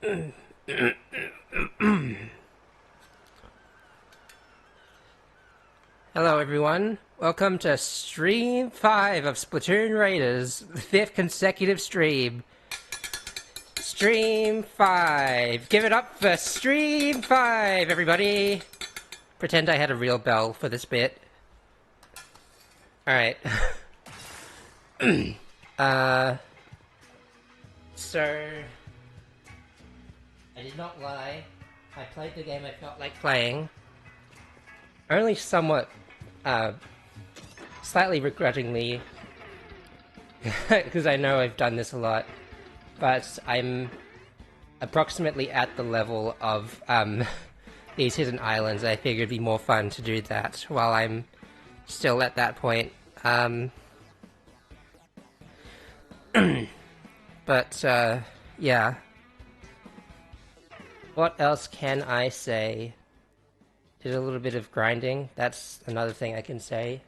Hello everyone, welcome to Stream 5 of Splatoon Raiders, the 5th consecutive stream. Stream 5. Give it up for Stream 5, everybody! Pretend I had a real bell for this bit. Alright. So... I did not lie. I played the game I felt like playing. Only somewhat, slightly begrudgingly, because I know I've done this a lot, but I'm approximately at the level of, these hidden islands. I figured it'd be more fun to do that while I'm still at that point. But, yeah. What else can I say? Did a little bit of grinding. That's another thing I can say.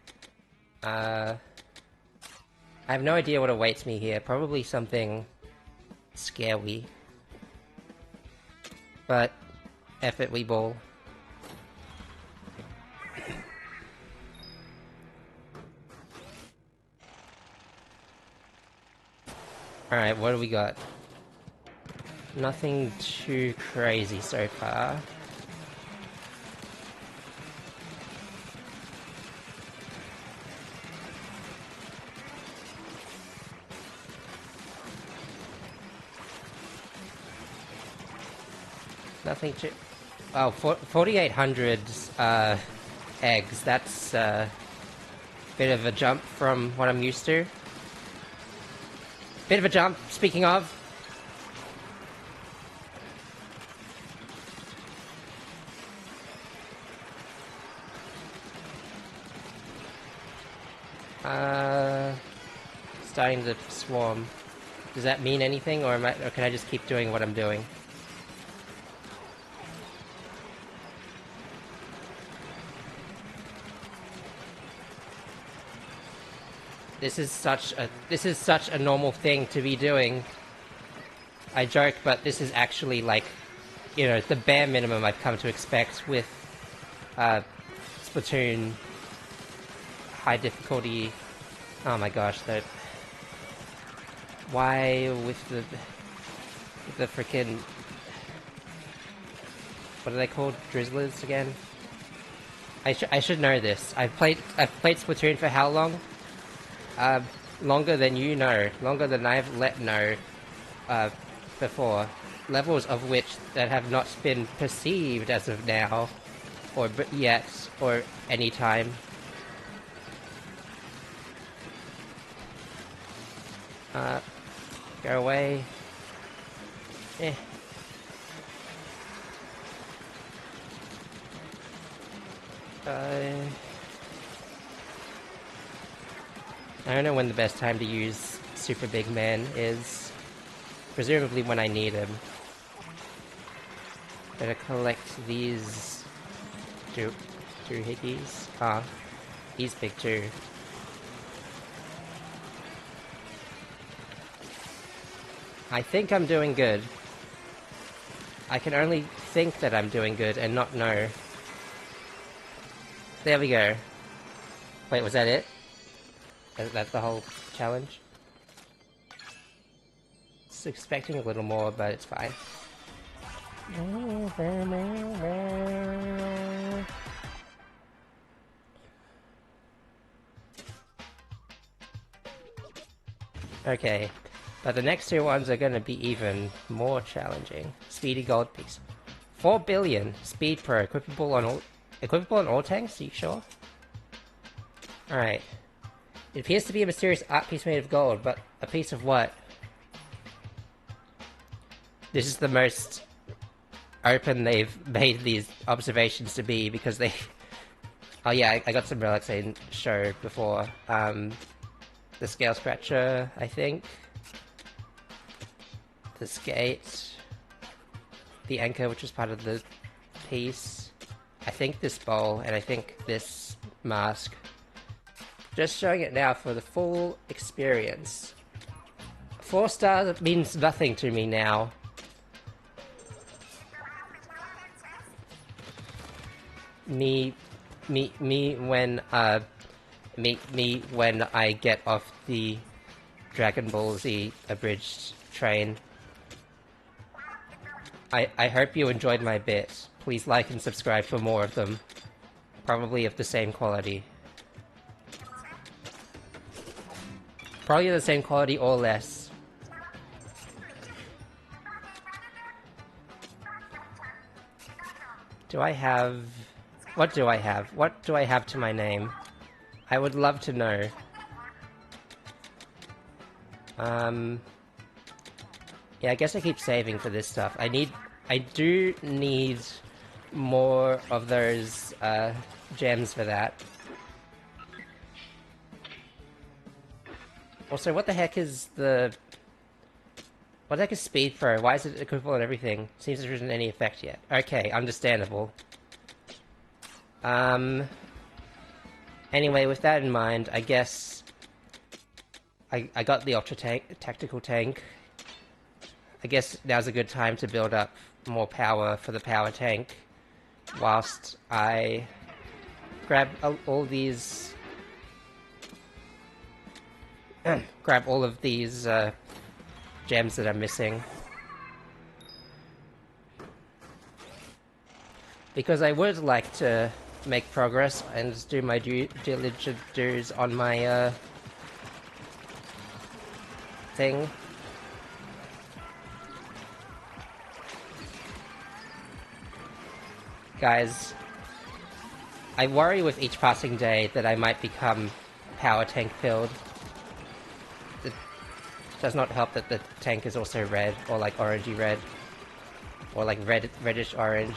I have no idea what awaits me here. Probably something scary. But F it, we ball. Alright, what do we got? Nothing too crazy so far. Nothing too... Oh, 4,800 eggs. That's a bit of a jump from what I'm used to. Bit of a jump, speaking of. Starting to swarm. Does that mean anything, or can I just keep doing what I'm doing? This is such a normal thing to be doing. I joke, but this is actually like, you know, the bare minimum I've come to expect with Splatoon high difficulty. Oh my gosh, that. Why with the frickin', what are they called? Drizzlers again? I should know this. I've played Splatoon for how long? Longer than you know. Longer than I've let know before. Levels of which that have not been perceived as of now, or yet, or any time. Go away. Eh. I don't know when the best time to use Super Big Man is. Presumably when I need him. Better collect these doohickeys. Ah, he's big too. I think I'm doing good. I can only think that I'm doing good and not know. There we go. Wait, was that it? That's the whole challenge? Just expecting a little more, but it's fine. Okay. But the next two ones are going to be even more challenging. Speedy gold piece. 4 billion speed pro equipable on all tanks, are you sure? Alright. It appears to be a mysterious art piece made of gold, but a piece of what? This is the most open they've made these observations to be, because they... Oh yeah, I got some relics I didn't show before. The scale scratcher, I think. The skate, the anchor, which was part of the piece, I think this bowl, and I think this mask. Just showing it now for the full experience. 4 stars means nothing to me now. me, me when me when I get off the Dragon Ball Z abridged train. I hope you enjoyed my bit. Please like and subscribe for more of them. Probably of the same quality. Probably the same quality or less. Do I have... What do I have? What do I have to my name? I would love to know. Yeah, I guess I keep saving for this stuff. I do need more of those, gems for that. Also, what the heck is the... What the heck is Speed Pro? Why is it equivalent on everything? Seems there isn't any effect yet. Okay, understandable. Anyway, with that in mind, I guess... I got the Ultra Tactical Tank. I guess now's a good time to build up more power for the power tank, whilst I grab all these... grab all of these, gems that I'm missing. Because I would like to make progress and do my due diligence on my, thing. Guys, I worry with each passing day that I might become power tank filled. It does not help that the tank is also red, or like orangey red, or like reddish orange.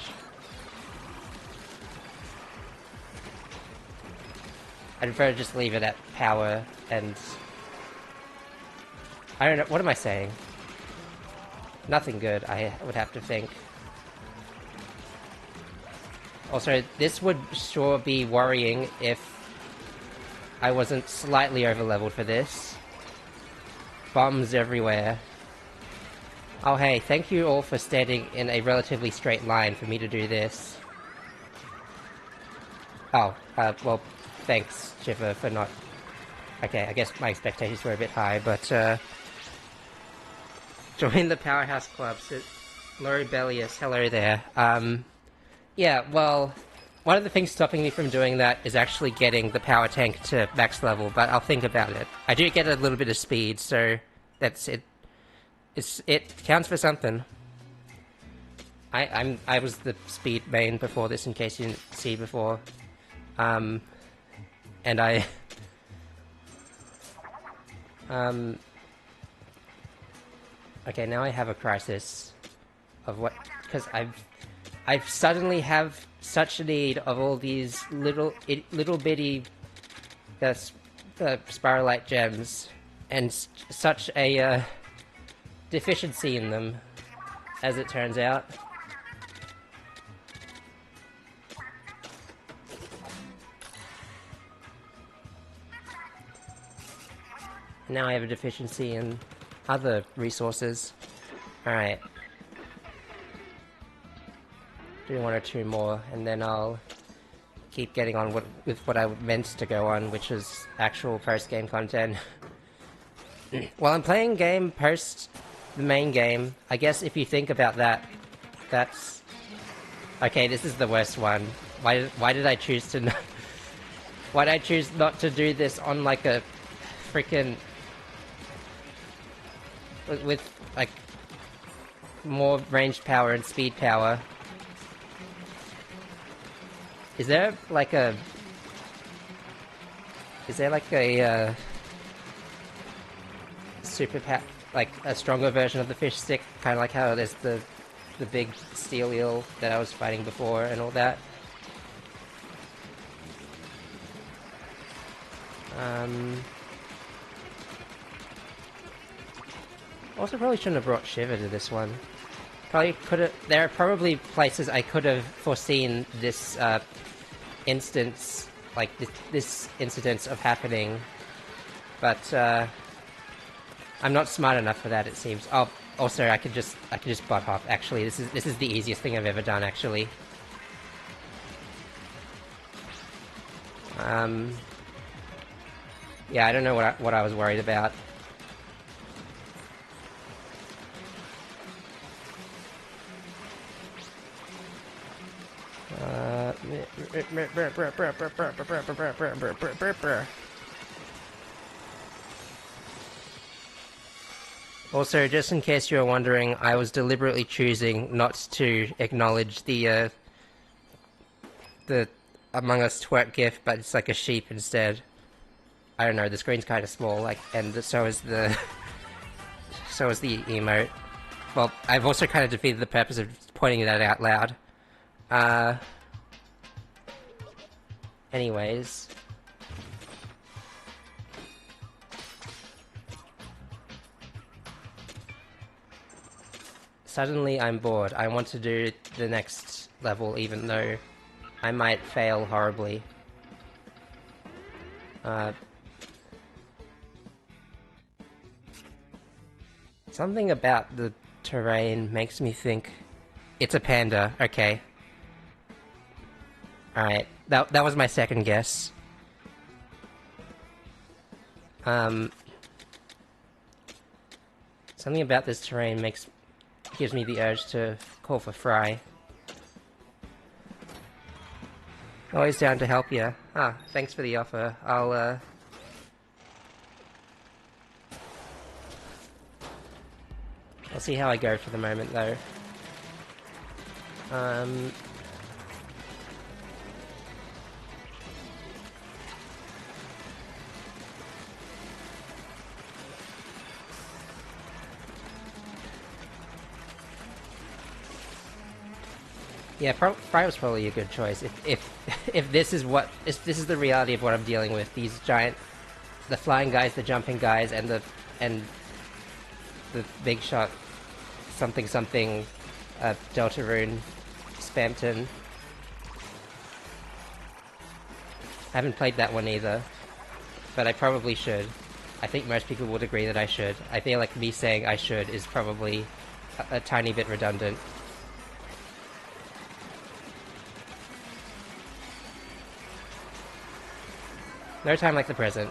I'd prefer to just leave it at power and... I don't know, what am I saying? Nothing good, I would have to think. Also, this would sure be worrying if I wasn't slightly overleveled for this. Bombs everywhere. Oh hey, thank you all for standing in a relatively straight line for me to do this. Oh, well, thanks, Shiver, for not... Okay, I guess my expectations were a bit high, but, join the Powerhouse Club. So, Laurie Bellius, hello there. Yeah, well, one of the things stopping me from doing that is actually getting the power tank to max level, but I'll think about it. I do get a little bit of speed, so that's it. It counts for something. I was the speed main before this, in case you didn't see before. And I... Okay, now I have a crisis of what... Because I suddenly have such a need of all these little bitty Spiralite gems, and such a deficiency in them, as it turns out. Now I have a deficiency in other resources. Alright. Do one or two more, and then I'll keep getting on with what I meant to go on, which is actual post-game content. While I'm playing game post the main game, I guess if you think about that, that's... Okay, this is the worst one. Why did I choose to... Why did I choose not to do this on like a freaking... With like more range power and speed power? Is there like a... Is there like a like a stronger version of the fish stick? Kind of like how there's the big steel eel that I was fighting before and all that. Also probably shouldn't have brought Shiver to this one. Probably could have... There are probably places I could have foreseen this, instance, like this incidence of happening, but I'm not smart enough for that, it seems. Oh, also I could just butt hop. Actually, this is the easiest thing I've ever done. Actually, Yeah, I don't know what I was worried about. Also, just in case you're wondering, I was deliberately choosing not to acknowledge the Among Us twerk gif, but it's like a sheep instead. I don't know, the screen's kind of small, like, and so is the so is the emote. Well, I've also kind of defeated the purpose of pointing that out loud. Anyways. Suddenly I'm bored. I want to do the next level even though I might fail horribly. Something about the terrain makes me think it's a panda. Okay. Alright. That was my second guess. Something about this terrain gives me the urge to call for Fry. Always down to help you. Ah, thanks for the offer. I'll see how I go for the moment, though. Yeah, Fry was probably a good choice. If this is the reality of what I'm dealing with, these giant, the flying guys, the jumping guys, and the big shot, something, Deltarune, Spamton. I haven't played that one either, but I probably should. I think most people would agree that I should. I feel like me saying I should is probably a tiny bit redundant. No time like the present.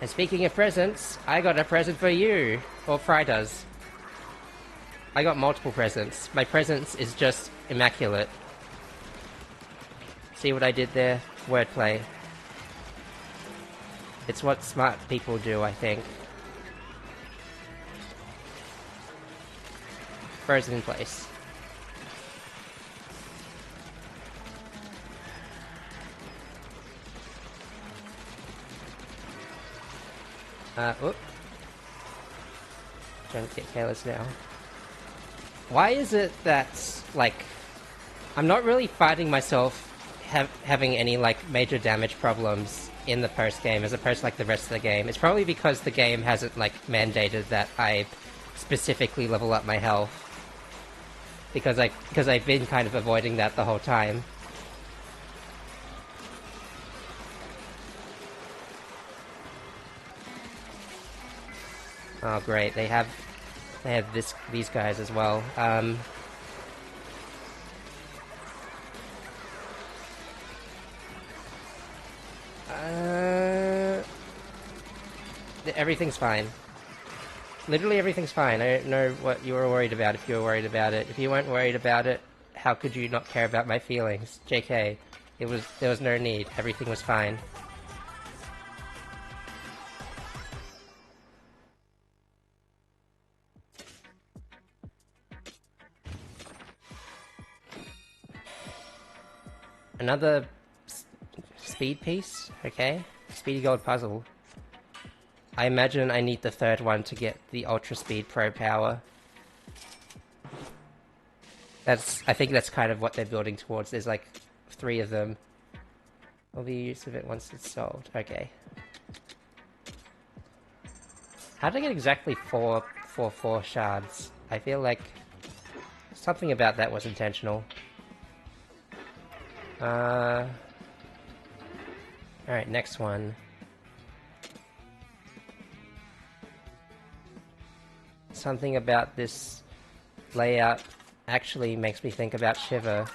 And speaking of presents, I got a present for you. Or Fry does. I got multiple presents. My presents is just immaculate. See what I did there? Wordplay. It's what smart people do, I think. Frozen in place. Oop. Trying to get careless now. Why is it that, like, I'm not really finding myself having any, like, major damage problems in the post-game as opposed to, like, the rest of the game? It's probably because the game hasn't, like, mandated that I specifically level up my health. Because I've been kind of avoiding that the whole time. Oh great, they have these guys as well. Everything's fine. Literally everything's fine. I don't know what you were worried about if you were worried about it. If you weren't worried about it, how could you not care about my feelings? JK. There was no need. Everything was fine. Another speed piece, okay? Speedy gold puzzle. I imagine I need the third one to get the Ultra Speed Pro power. I think that's kind of what they're building towards. There's like 3 of them. Will be use of it once it's solved. Okay. How did I get exactly 4 shards? I feel like something about that was intentional. Alright, next one. Something about this layout actually makes me think about Shiver.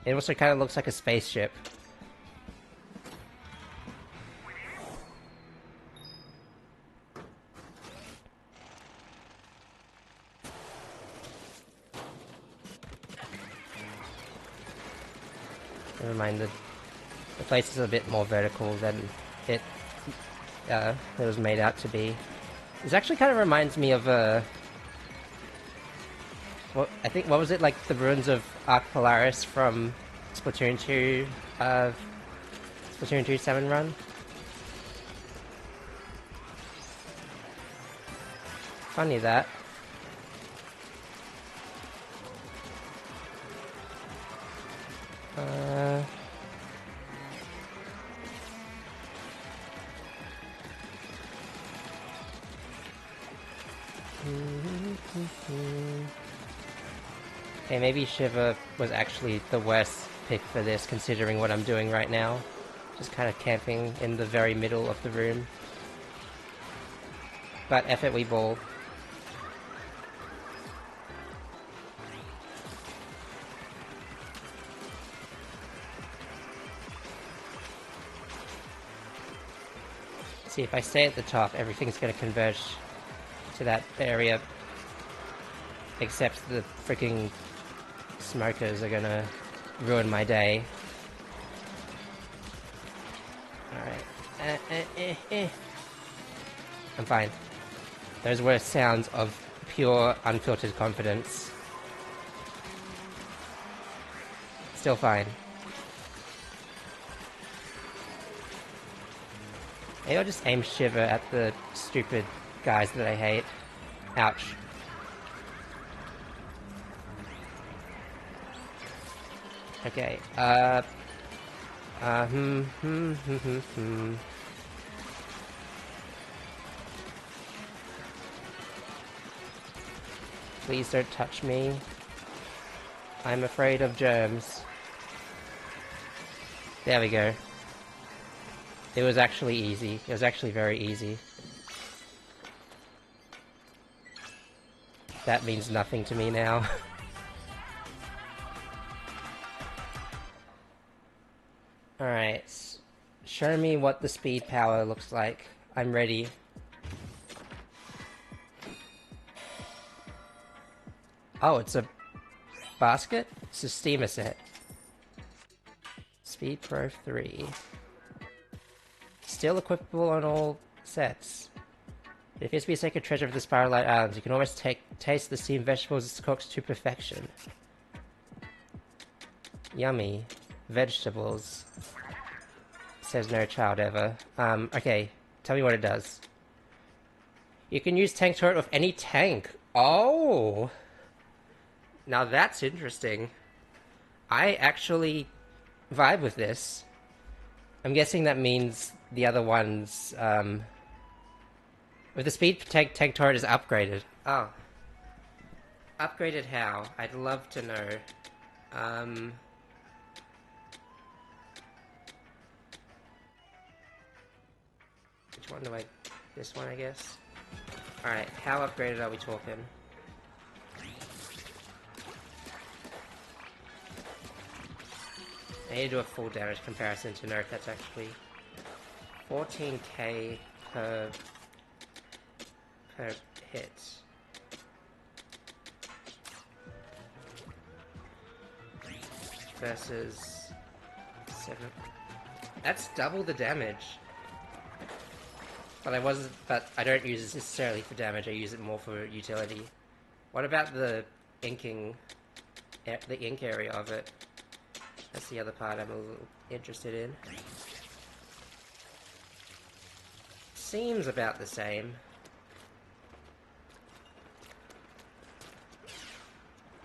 It also kind of looks like a spaceship. Never mind, the place is a bit more vertical than it was made out to be. This actually kind of reminds me of what was it, like the ruins of Arc Polaris from Splatoon 2, Splatoon 2 7 run. Funny that. Okay, maybe Shiva was actually the worst pick for this, considering what I'm doing right now. Just kind of camping in the very middle of the room. But F it, we ball. See, if I stay at the top, everything's gonna converge to that area. Except the freaking smokers are gonna ruin my day. Alright. I'm fine. Those were sounds of pure, unfiltered confidence. Still fine. Maybe I'll just aim Shiver at the stupid guys that I hate. Ouch. Okay, Please don't touch me. I'm afraid of germs. There we go. It was actually easy. It was actually very easy. That means nothing to me now. Alright. Show me what the speed power looks like. I'm ready. Oh, it's a basket? It's a steamer set. Speed Pro 3. Still equipable on all sets. It appears to be a sacred treasure of the Spiralite Islands. You can almost taste the steamed vegetables cooked to perfection. Yummy. Vegetables. Says no child ever. Okay. Tell me what it does. You can use tank turret with any tank. Oh! Now that's interesting. I actually vibe with this. I'm guessing that means the other ones, with the speed tank turret is upgraded. Oh. Upgraded how? I'd love to know. Which one do I... This one, I guess? Alright, how upgraded are we talking? I need to do a full damage comparison to know if that's actually 14k per hit. Versus 7. That's double the damage. But I don't use it necessarily for damage, I use it more for utility. What about the inking, the ink area of it? That's the other part I'm a little interested in. Seems about the same.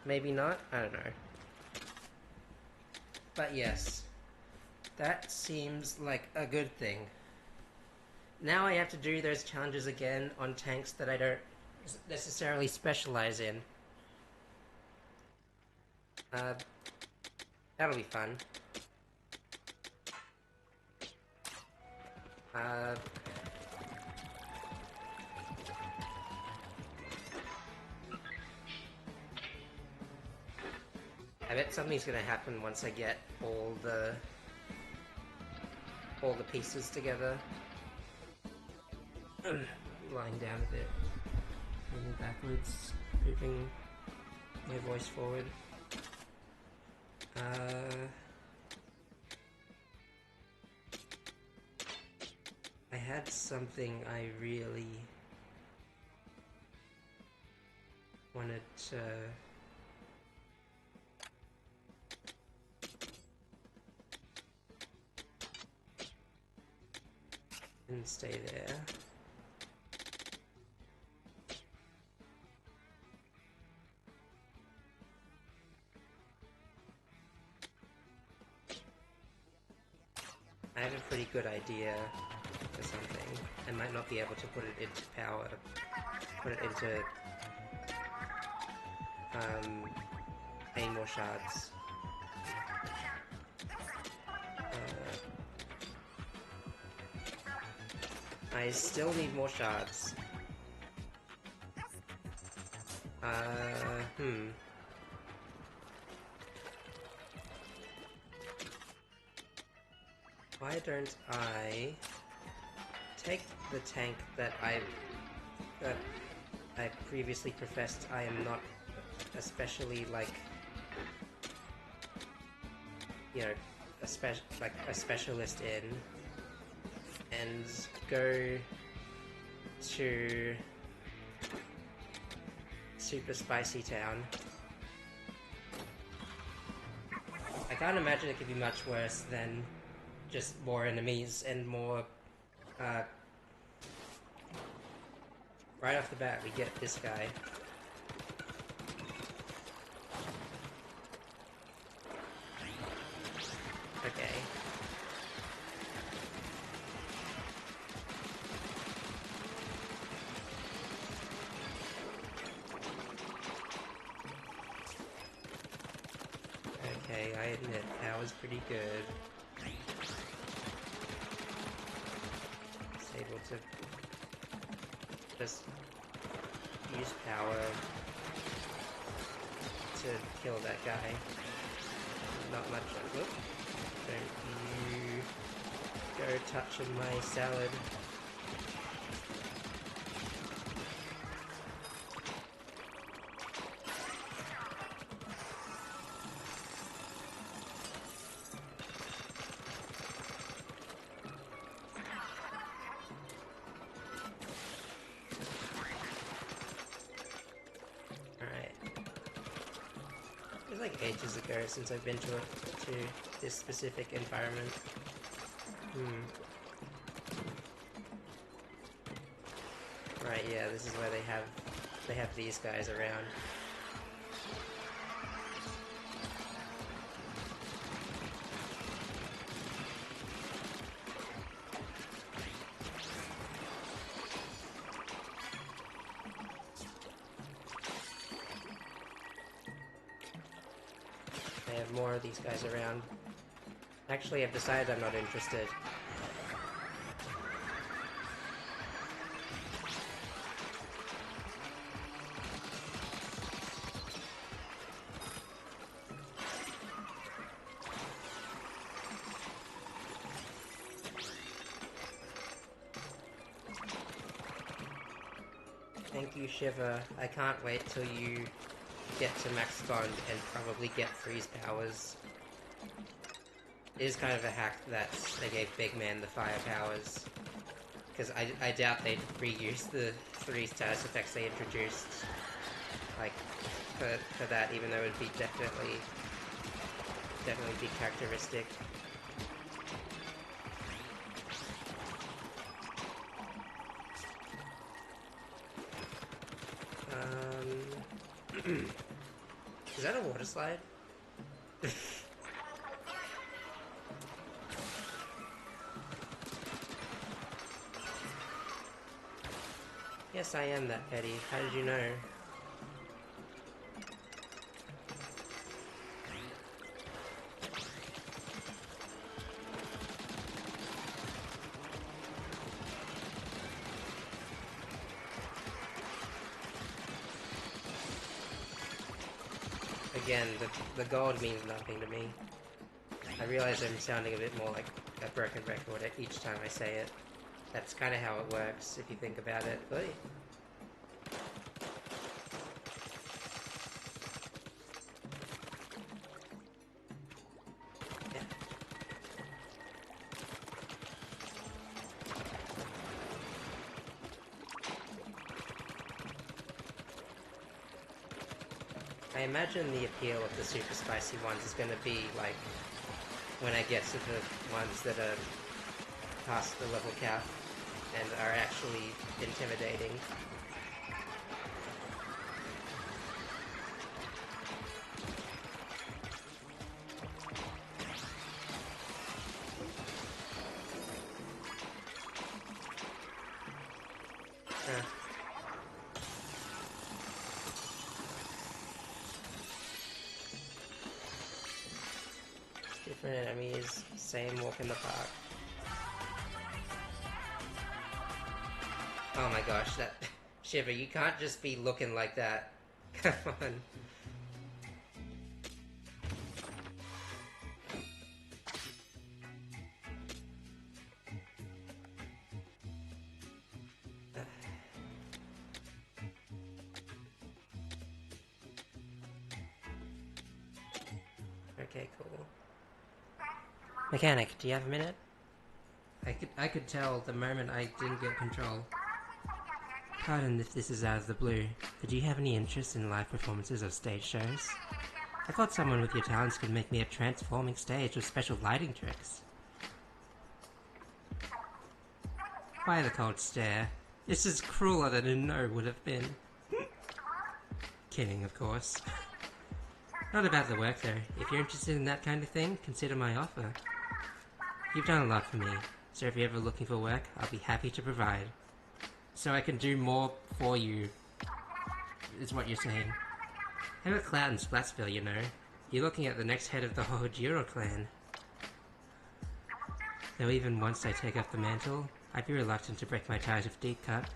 Maybe not? I don't know. But yes, that seems like a good thing. Now I have to do those challenges again on tanks that I don't necessarily specialize in. That'll be fun. I bet something's gonna happen once I get all the pieces together. Lying down a bit, moving backwards, moving my voice forward. I had something I really wanted to and stay there. I have a pretty good idea for something. I might not be able to put it into power, put it into any more shards. I still need more shards. Why don't I take the tank that I previously professed I am not especially like, you know, a specialist in, and go to Super Spicy Town. I can't imagine it could be much worse than just more enemies and more, right off the bat we get this guy. Okay. Okay, I admit, that was pretty good. It's able to just use power to kill that guy. Not much. Whoop. Don't you go touching my salad. It was like ages ago since I've been to this specific environment. Right, yeah, this is where they have these guys around. I have more of these guys around. Actually, I've decided I'm not interested. Thank you, Shiva. I can't wait till you get to max bond and probably get freeze powers. It is kind of a hack that they gave Big Man the fire powers, because I doubt they'd reuse the 3 status effects they introduced, like, for that, even though it would be definitely be characteristic. Is that a water slide? Yes, I am that petty. How did you know? again, the gold means nothing to me. I realize I'm sounding a bit more like a broken record each time I say it. That's kind of how it works, if you think about it. But yeah. I imagine the appeal of the super spicy ones is going to be like when I get to the ones that are past the level cap and are actually intimidating. Different enemies, same walk in the park. Oh my gosh, that Shiver, you can't just be looking like that. Come on. Okay, cool. Mechanic, do you have a minute? I could tell the moment I didn't get control. Pardon if this is out of the blue, but do you have any interest in live performances of stage shows? I thought someone with your talents could make me a transforming stage with special lighting tricks. Why the cold stare? This is crueler than a no would have been. Kidding, of course. Not about the work though. If you're interested in that kind of thing, consider my offer. You've done a lot for me, so if you're ever looking for work, I'll be happy to provide. So I can do more for you, is what you're saying. I'm a clout in Splatsville, you know. You're looking at the next head of the Hohojiro clan. Though even once I take up the mantle, I'd be reluctant to break my ties with Deep Cut.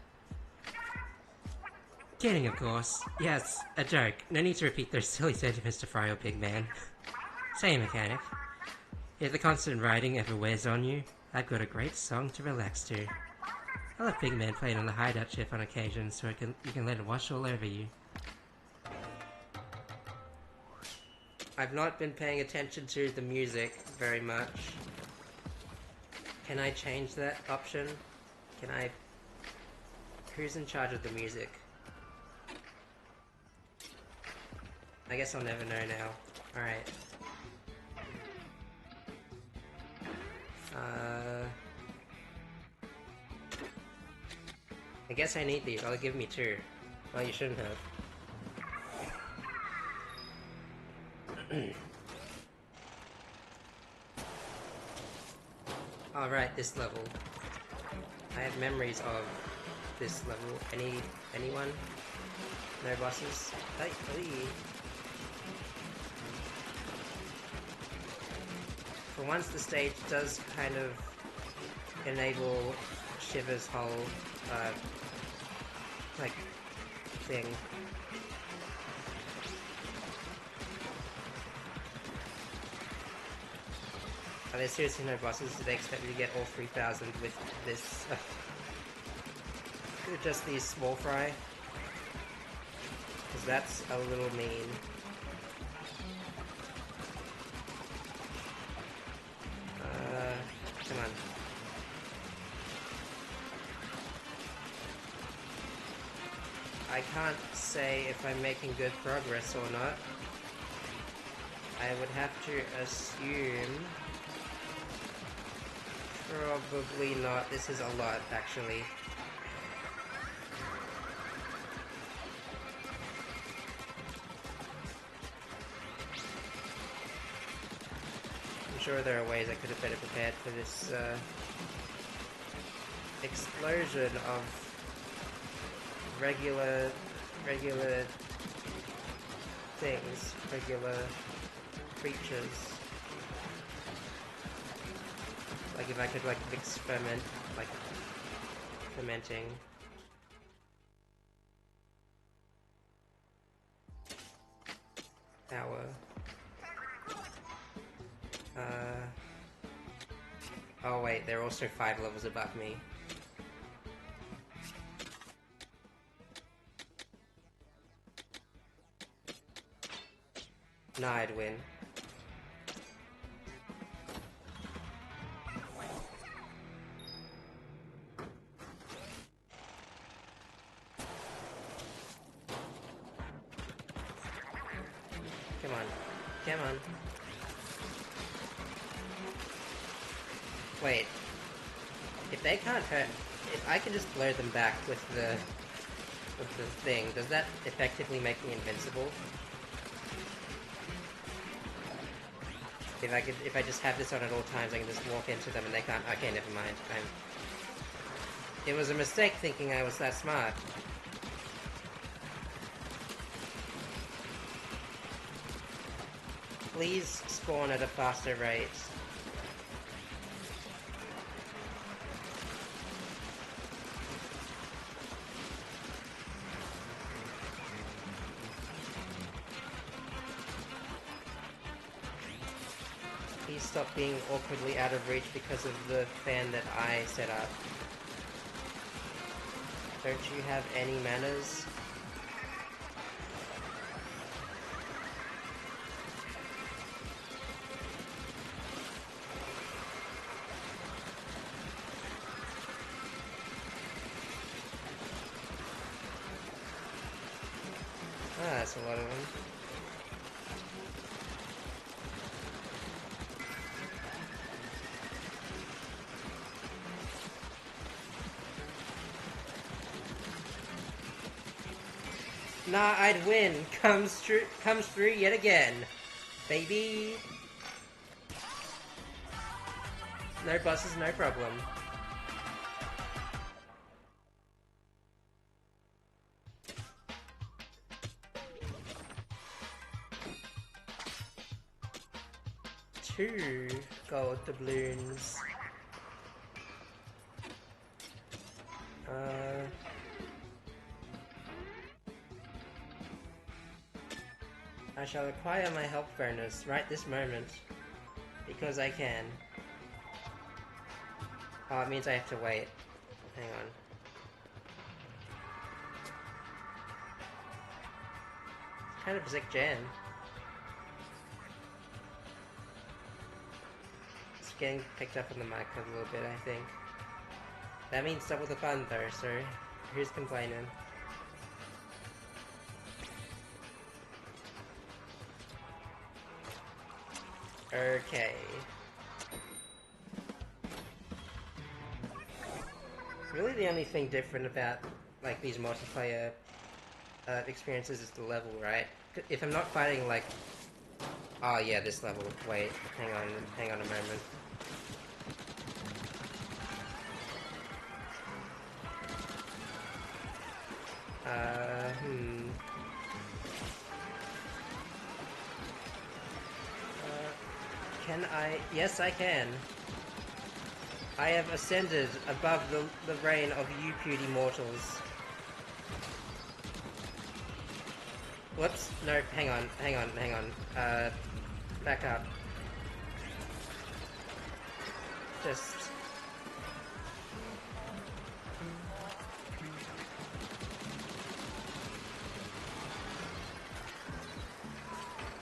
Kidding, of course. Yes, a joke. No need to repeat those silly sentiments to Fry or Pigman. Say, Mechanic. If the constant riding ever wears on you, I've got a great song to relax to. I'll have Pigman play it on the hideout chip on occasion so you can let it wash all over you. I've not been paying attention to the music very much. Can I change that option? Can I... Who's in charge of the music? I guess I'll never know now. Alright. I guess I need these. I'll give me 2. Well, you shouldn't have. Alright, this level. I have memories of this level. Anyone? No bosses? Hey, hey. For once, the stage does kind of enable Shiver's whole, like, thing. Are there seriously no bosses? Do they expect me to get all 3,000 with this? Just these small fry? Because that's a little mean. Come on. I can't say if I'm making good progress or not. I would have to assume... Probably not. This is a lot, actually. I'm sure there are ways I could have better prepared for this explosion of regular things, regular creatures. Like if I could like mix ferment, like fermenting. Tower. Oh wait, they're also 5 levels above me. Nah, I'd win. Come on. Come on. Wait. If they can't hurt... If I can just blow them back with the thing, does that effectively make me invincible? If I just have this on at all times, I can just walk into them and they can't... Okay, never mind. It was a mistake thinking I was that smart. Please spawn at a faster rate. Please stop being awkwardly out of reach because of the fan that I set up. Don't you have any manners? Ah, that's a lot of them. Nah, I'd win. Comes through yet again. Baby. No bosses, no problem. Two gold doubloons. I shall acquire my health bonus right this moment. Because I can. Oh, it means I have to wait. Hang on. It's kind of a sick gen. It's getting picked up on the mic a little bit, I think. That means double the fun though, so who's complaining? Okay. Really the only thing different about, like, these multiplayer experiences is the level, right? If I'm not fighting, like... Oh yeah, this level. Wait, hang on a moment. Can I? Yes, I can. I have ascended above the reign of you puny mortals. Whoops. No, hang on. Back up. Just...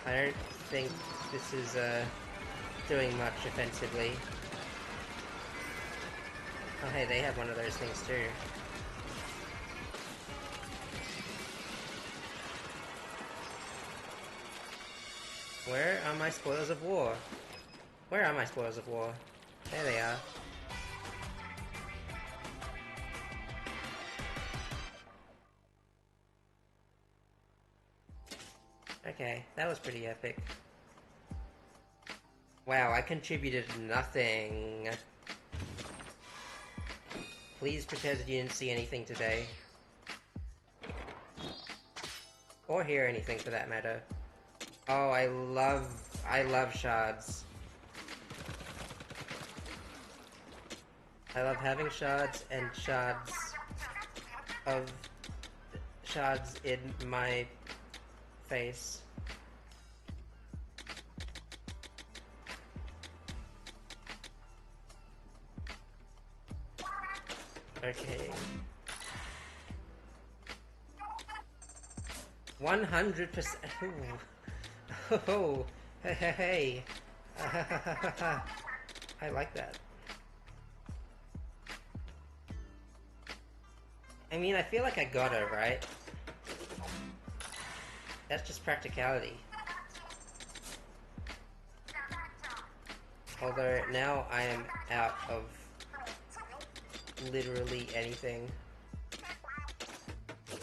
I don't think this is, doing much offensively. Oh hey, they have one of those things too. Where are my spoils of war? Where are my spoils of war? There they are. Okay, that was pretty epic. Wow, I contributed nothing. Please pretend that you didn't see anything today. Or hear anything for that matter. Oh, I love shards. I love having shards and shards in my face. Okay. 100%. Oh, hey, hey, hey. I like that. I mean, I feel like I got her, right? That's just practicality. Although now I am out of literally anything.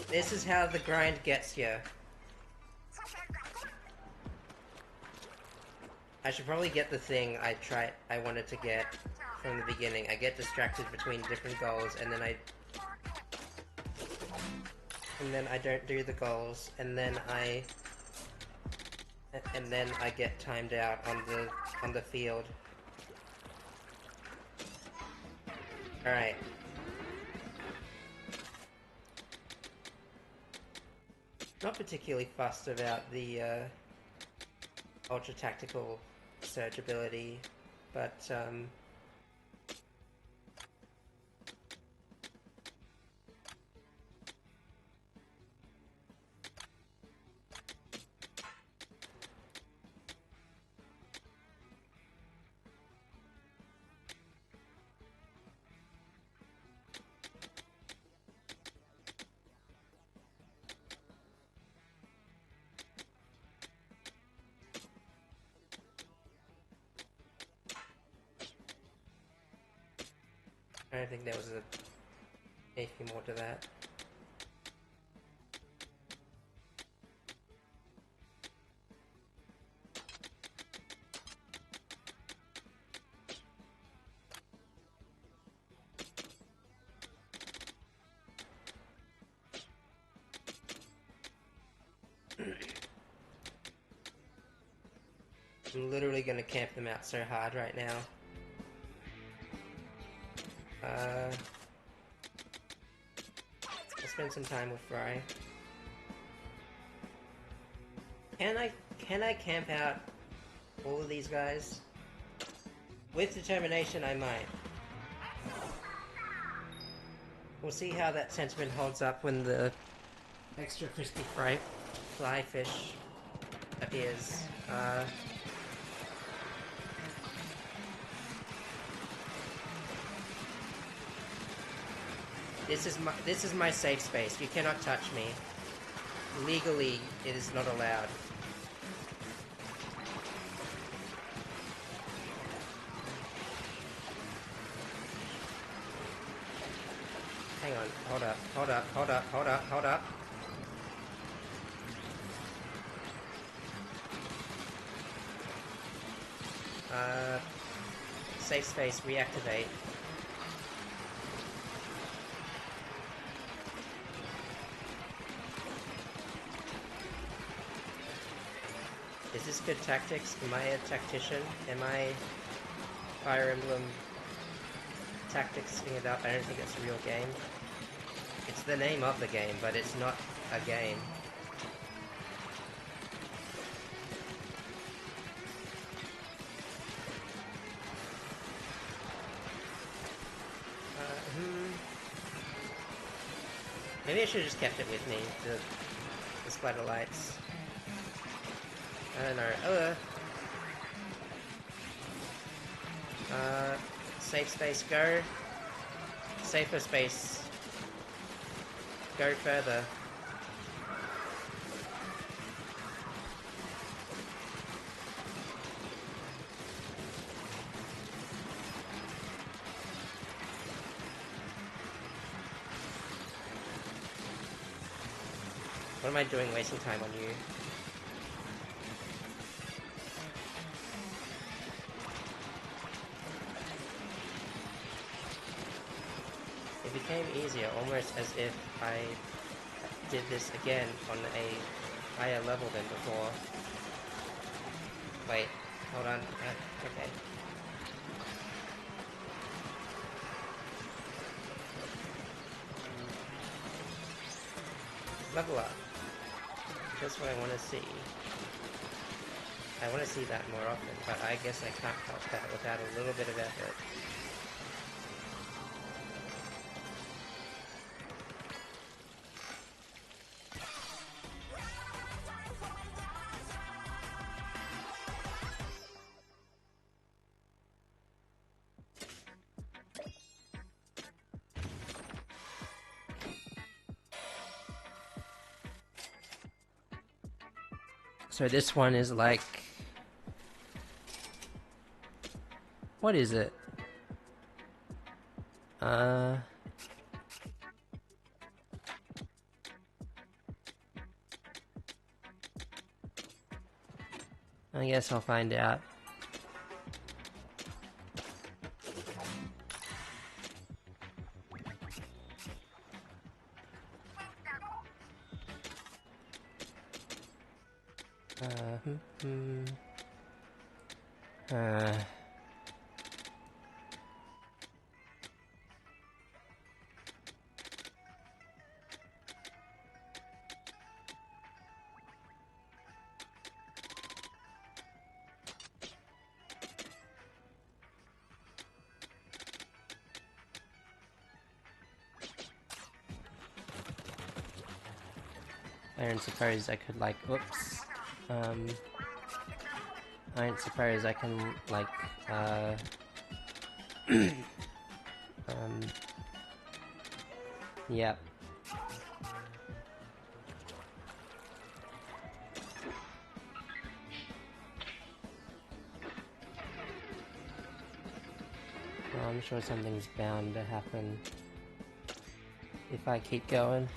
This is how the grind gets you. I should probably get the thing I wanted to get from the beginning. I get distracted between different goals, and then I don't do the goals, and then I get timed out on the field. All right. Not particularly fussed about the ultra tactical surge ability, but I don't think there was anything more to that. I'm literally gonna camp them out so hard right now. I'll spend some time with Fry. Can I camp out all of these guys? With determination, I might. We'll see how that sentiment holds up when the extra crispy fly fish appears. This is my safe space. You cannot touch me. Legally, it is not allowed. Hang on. Hold up. Hold up. Hold up. Hold up. Hold up. Safe space. Reactivate. Is this good tactics? Am I a tactician? Am I Fire Emblem tacticsing it up? I don't think it's a real game. It's the name of the game, but it's not a game. Maybe I should have just kept it with me, the splatter lights. I don't know. Safe space, go. Safer space. Go further. What am I doing wasting time on you? It became easier, almost as if I did this again on a higher level than before. Wait, hold on. Okay. Level up. Just what I want to see. I want to see that more often, but I guess I can't help that without a little bit of effort. So this one is like... What is it? I guess I'll find out. I don't suppose I could like, oops, I don't suppose I can like, yep. Well, I'm sure something's bound to happen if I keep going.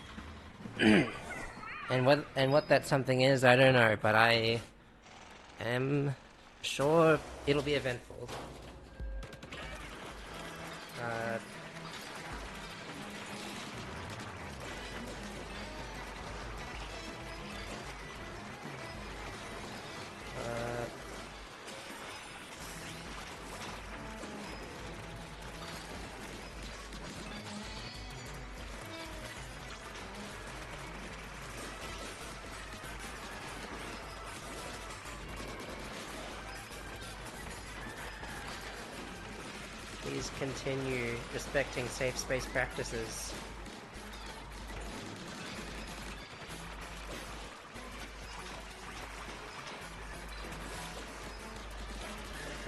And what that something is, I don't know, but I am sure it'll be eventful. Please continue respecting safe space practices.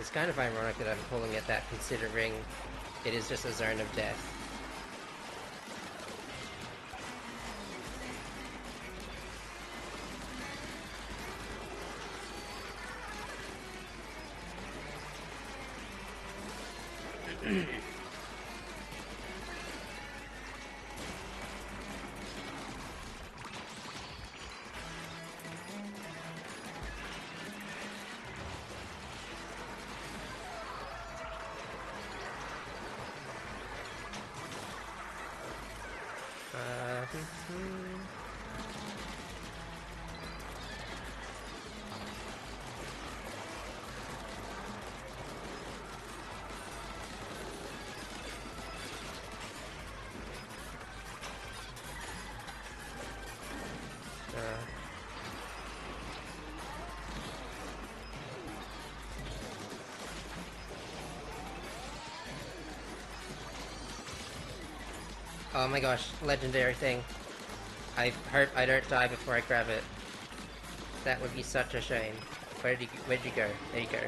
It's kind of ironic that I'm calling it that, considering it is just a zone of death. Oh my gosh, legendary thing. I hope I don't die before I grab it. That would be such a shame. Where'd you go? There you go.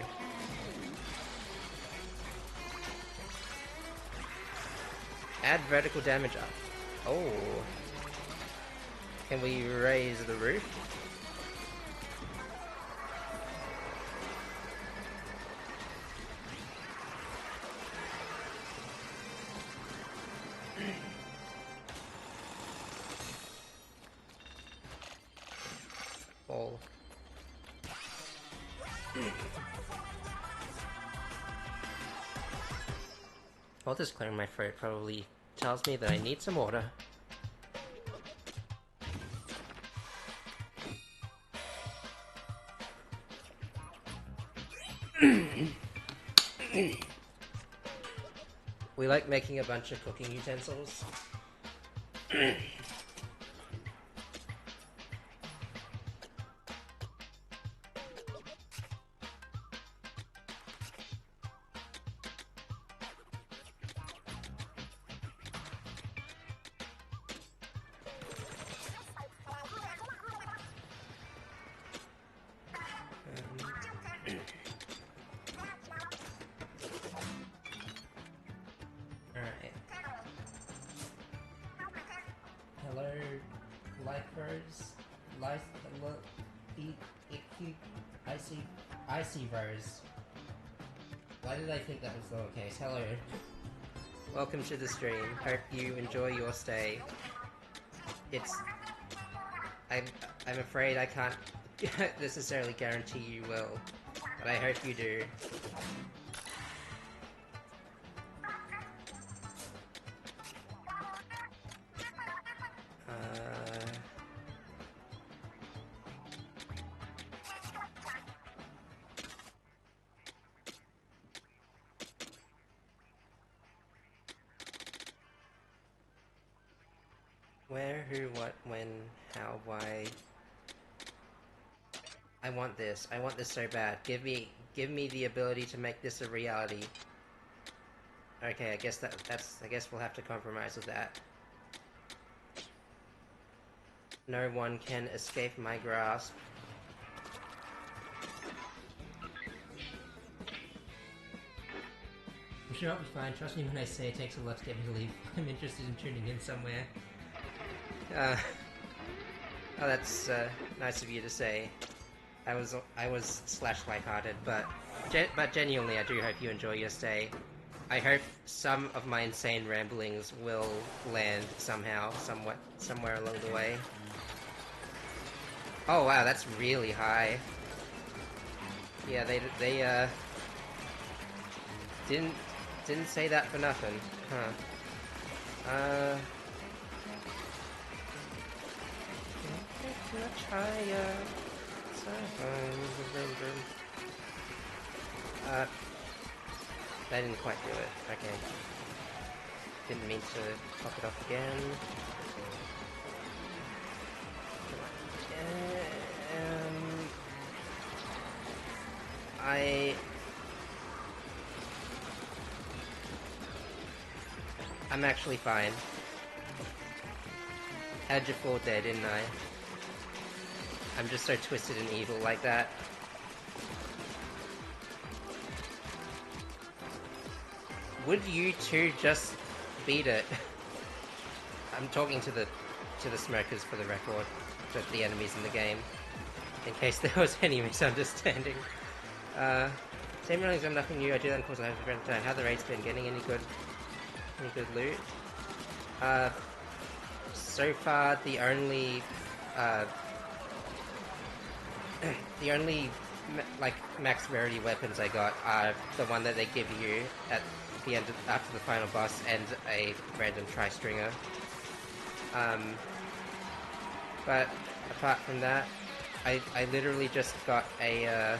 Add vertical damage up. Oh. Can we raise the roof? Ball. All this clearing my throat probably tells me that I need some water. We like making a bunch of cooking utensils. Hello, lifers, you, Icy Rose. Why did I think that was lowercase? Hello. Welcome to the stream. Hope you enjoy your stay. I'm afraid I can't necessarily guarantee you will, but I hope you do. Where, who, what, when, how, why... I want this so bad. Give me the ability to make this a reality. Okay, I guess I guess we'll have to compromise with that. No one can escape my grasp. I'm sure I'll be fine. Trust me when I say it takes a lot to get me to leave. I'm interested in tuning in somewhere. Oh, that's nice of you to say. I was / lighthearted, but genuinely, I do hope you enjoy your stay. I hope some of my insane ramblings will land somehow, somewhere along the way. Oh wow, that's really high. Yeah, they didn't say that for nothing, huh? Much higher. That didn't quite do it. Okay. Didn't mean to pop it off again. I'm actually fine. Had you fall there, didn't I? I'm just so twisted and evil like that. Would you two just beat it? I'm talking to the smokers for the record, the enemies in the game, in case there was any misunderstanding. Same runnings, I'm nothing new. I do that in course I have a friend time. How the raid's been? Getting any good loot? So far the only like max rarity weapons I got are the one that they give you at the end after the final boss and a random tri-stringer. But apart from that, I literally just got a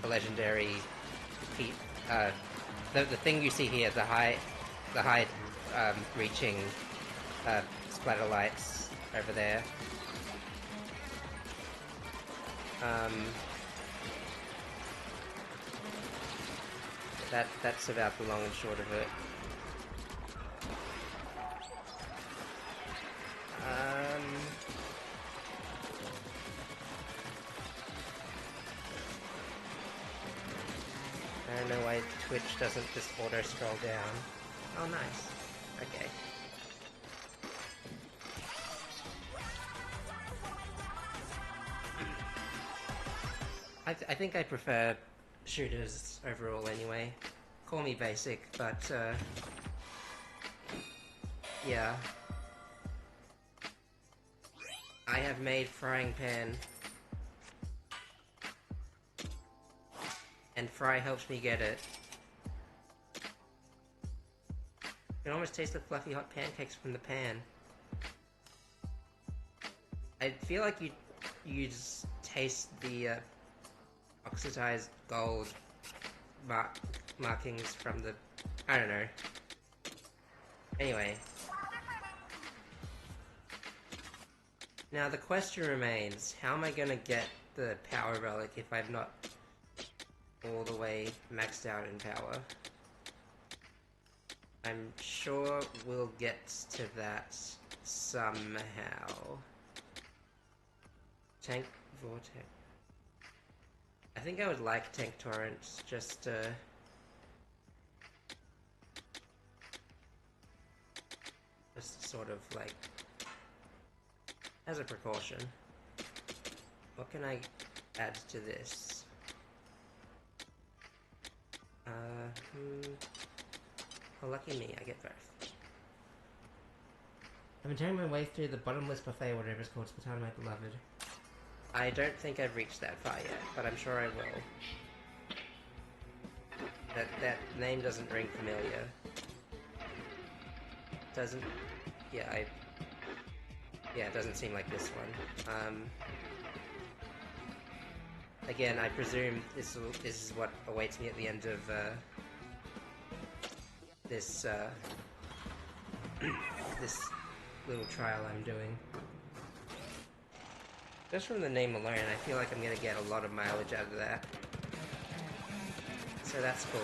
legendary feat. The thing you see here, the high reaching splatter lights over there. That's about the long and short of it. I don't know why Twitch doesn't just auto scroll down. Oh, nice. Okay. I think I prefer shooters overall anyway. Call me basic, but yeah. I have made Frying Pan. And Fry helps me get it. You can almost taste the fluffy hot pancakes from the pan. I feel like you just taste the oxidized gold markings from the... I don't know. Anyway. Now the question remains, how am I gonna get the power relic if I've not all the way maxed out in power? I'm sure we'll get to that somehow. Tank Vortex. I think I would like Tank Torrents just sort of like as a precaution, what can I add to this? Well, lucky me, I get both. I've been tearing my way through the bottomless buffet, whatever it's called, Splatoon, my beloved. I don't think I've reached that far yet, but I'm sure I will. That name doesn't ring familiar. Doesn't... Yeah, it doesn't seem like this one. Again, I presume this is what awaits me at the end of this this little trial I'm doing. Just from the name alone, I feel like I'm gonna get a lot of mileage out of that. So that's cool.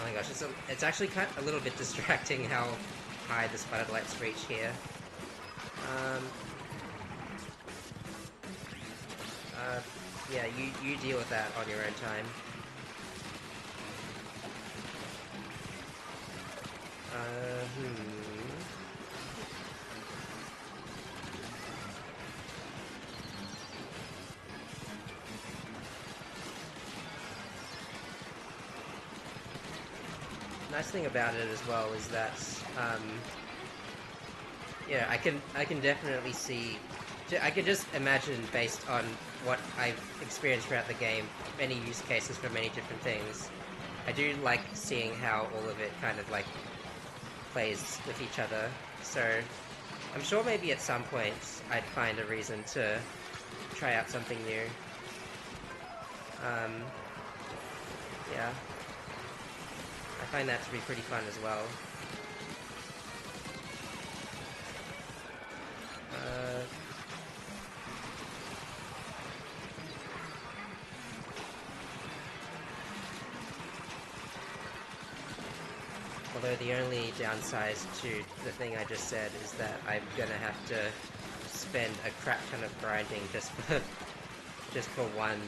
Oh my gosh, it's actually kind of a little bit distracting how high the spider lights reach here. Yeah, you deal with that on your own time. Nice thing about it as well is that, yeah, I can definitely see. I can just imagine, based on what I've experienced throughout the game, many use cases for many different things. I do like seeing how all of it kind of like plays with each other. So I'm sure maybe at some point I'd find a reason to try out something new. Yeah. I find that to be pretty fun as well. Although the only downside to the thing I just said is that I'm gonna have to spend a crap ton of grinding just for one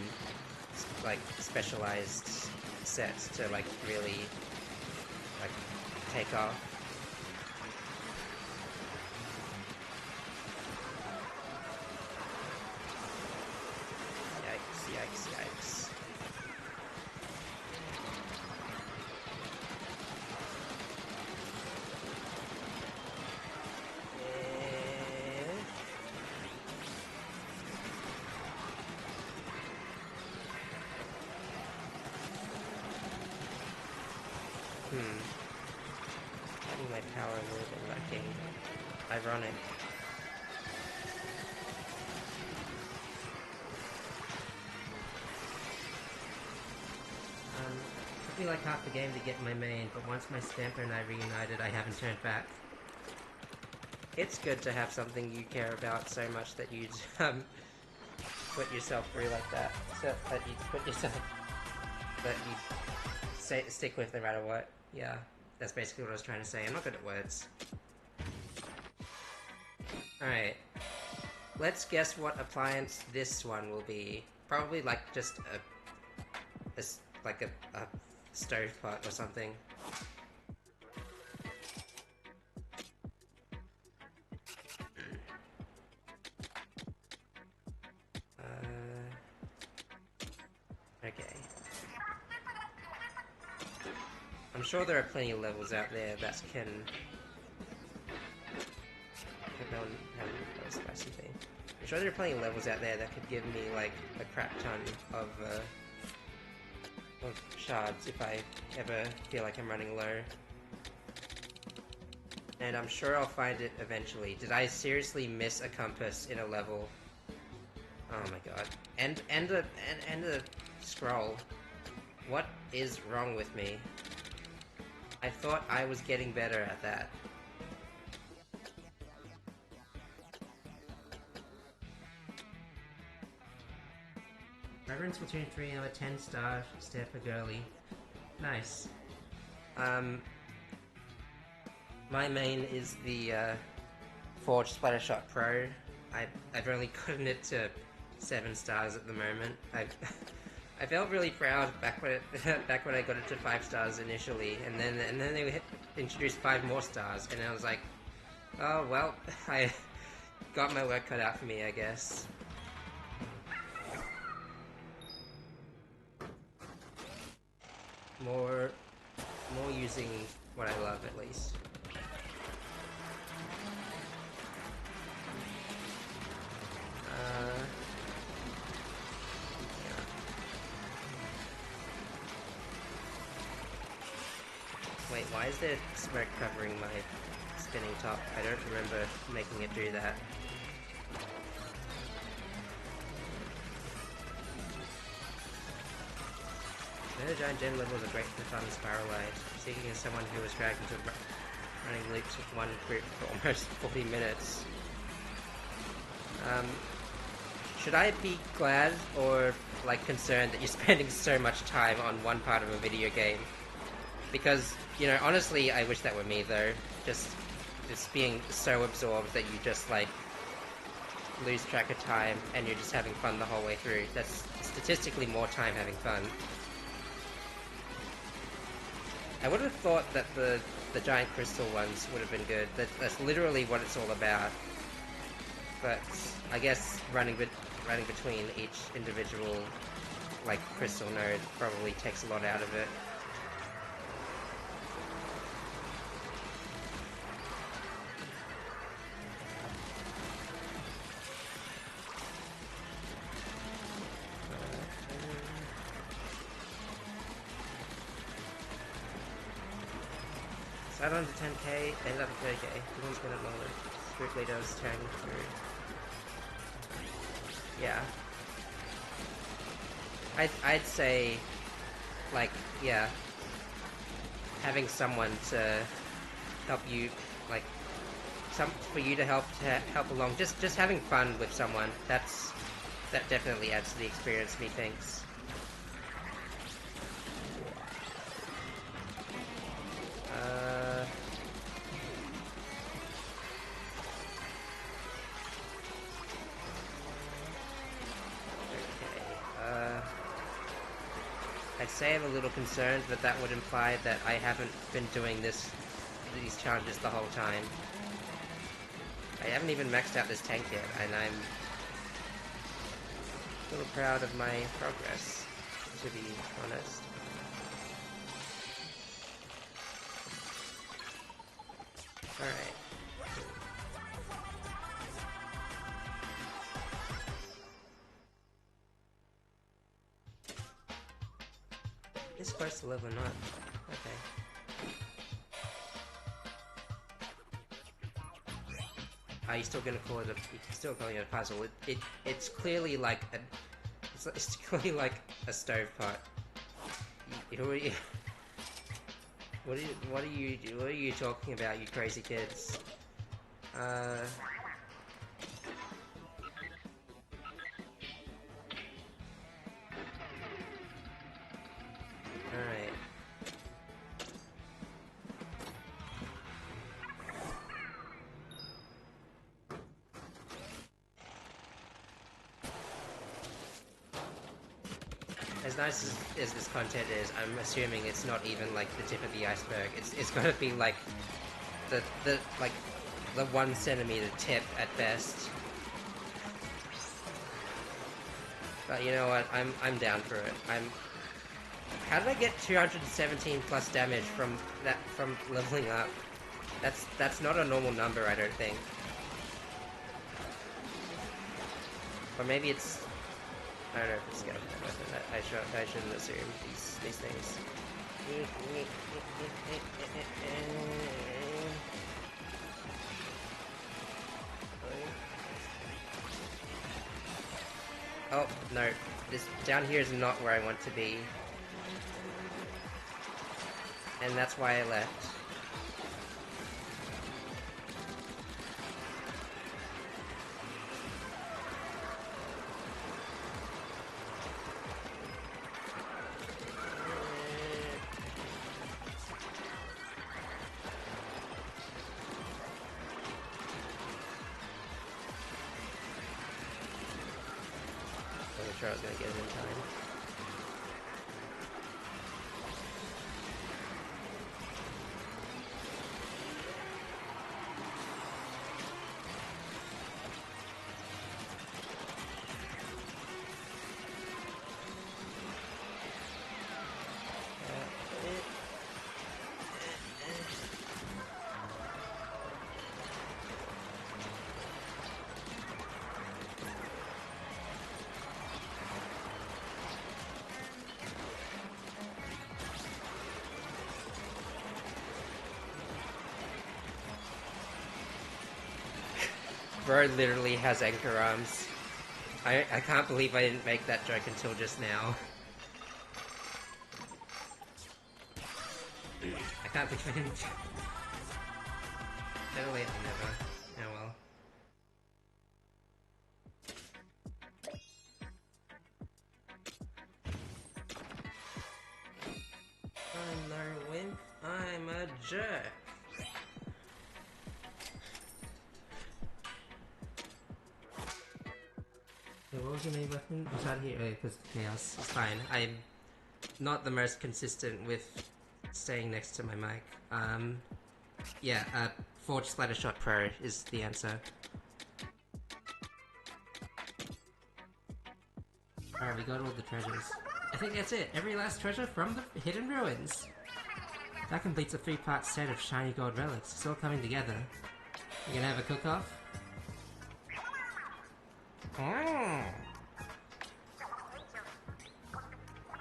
like specialized set to like really like take off. Yikes, yikes, yikes. I think my power would have been lacking. Ironic. Took me like half the game to get my main, but once my Stamper and I reunited, I haven't turned back. It's good to have something you care about so much that you'd put yourself through like that. So that you put yourself, that you stick with no matter what. Yeah, that's basically what I was trying to say. I'm not good at words. Alright. Let's guess what appliance this one will be. Probably like just a stovepipe or something. Okay. I'm sure there are plenty of levels out there that can... No one had a spicy thing. I'm sure there are plenty of levels out there that could give me like a crap ton of shards if I ever feel like I'm running low. And I'm sure I'll find it eventually. Did I seriously miss a compass in a level? Oh my god. And a scroll. What is wrong with me? I thought I was getting better at that. I run Splatoon 3 and I'm a 10-star step for girly. Nice. My main is the Forge Splattershot Pro. I've only gotten it to 7 stars at the moment. I I felt really proud back when back when I got it to 5 stars initially, and then they introduced 5 more stars, and I was like, oh well, I got my work cut out for me, I guess. More using what I love, at least. Wait, why is there smoke covering my spinning top? I don't remember making it do that. The giant gem levels are great for fun spiral ride. Seeking as someone who was dragged into running loops with one group for almost 40 minutes. Should I be glad or like concerned that you're spending so much time on one part of a video game? Because, you know, honestly, I wish that were me though. Just being so absorbed that you just like lose track of time and you're just having fun the whole way through. That's statistically more time having fun. I would have thought that the giant crystal ones would have been good. That's literally what it's all about. But I guess running between each individual like crystal node probably takes a lot out of it. Start on to 10k, end up at 30k. Everyone's gonna lower. Strictly does turn through. Yeah. I'd say, like, yeah, having someone to help you, like, for you to help along. Just having fun with someone. That definitely adds to the experience, methinks. I'd say I'm a little concerned, but that would imply that I haven't been doing these challenges the whole time. I haven't even maxed out this tank yet, and I'm a little proud of my progress, to be honest. Alright. Is supposed to live or not? Okay. Are you still gonna call it a? You're still calling it a puzzle? It's clearly like a. It's clearly like a stovepipe. What are you talking about, you crazy kids? Alright. As nice as this content is, I'm assuming it's not even like the tip of the iceberg. It's gonna be like the 1 centimeter tip at best. But you know what? I'm down for it. How did I get 217 plus damage from leveling up? That's not a normal number, I don't think. Or maybe it's, I don't know if it's gonna be that. I shouldn't assume these things. Oh no, this down here is not where I want to be, and that's why I left. I wasn't sure I was gonna get it in time. Bro literally has anchor arms. I can't believe I didn't make that joke until just now. I can't believe I didn't. Better late than never. Oh well. I'm no wimp, I'm a jerk. Wait, what was your main weapon? I was out here because of chaos. It's fine. I'm not the most consistent with staying next to my mic. Yeah, Forge Splatter Shot Pro is the answer. Alright, we got all the treasures. I think that's it. Every last treasure from the Hidden Ruins. That completes a 3-part set of shiny gold relics. It's all coming together. You gonna have a cook-off?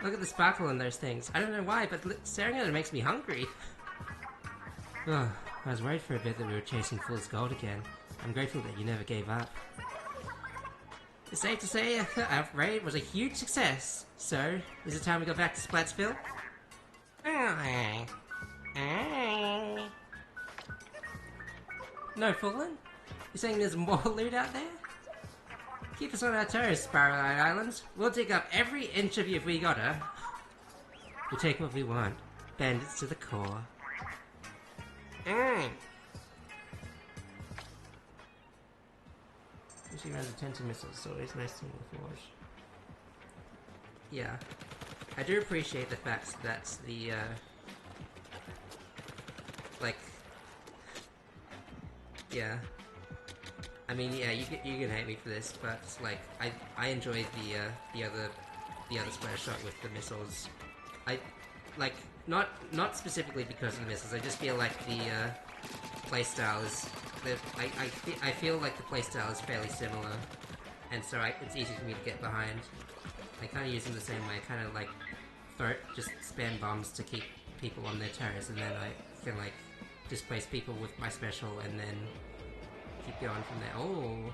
Look at the sparkle in those things. I don't know why, but staring at it makes me hungry. Ugh, I was worried for a bit that we were chasing fool's gold again. I'm grateful that you never gave up. It's safe to say our raid was a huge success. So, is it time we go back to Splatsville? No, Fulton? You're saying there's more loot out there? Keep us on our toes, Sparrowlight Islands. We'll dig up every inch of you if we gotta. We'll take what we want. Bandits to the core. She runs a Tenta missile, so it's nice to the Forge. Yeah. I do appreciate the fact that the, like... Yeah. I mean, yeah, you can hate me for this, but, like, I enjoyed the other splatter shot with the missiles. Like, not specifically because of the missiles, I just feel like the, playstyle is... I feel like the playstyle is fairly similar, and so it's easy for me to get behind. I kind of use them the same way. I kind of like just spam bombs to keep people on their toes, and then I can like displace people with my special, and then keep going from there. Oh,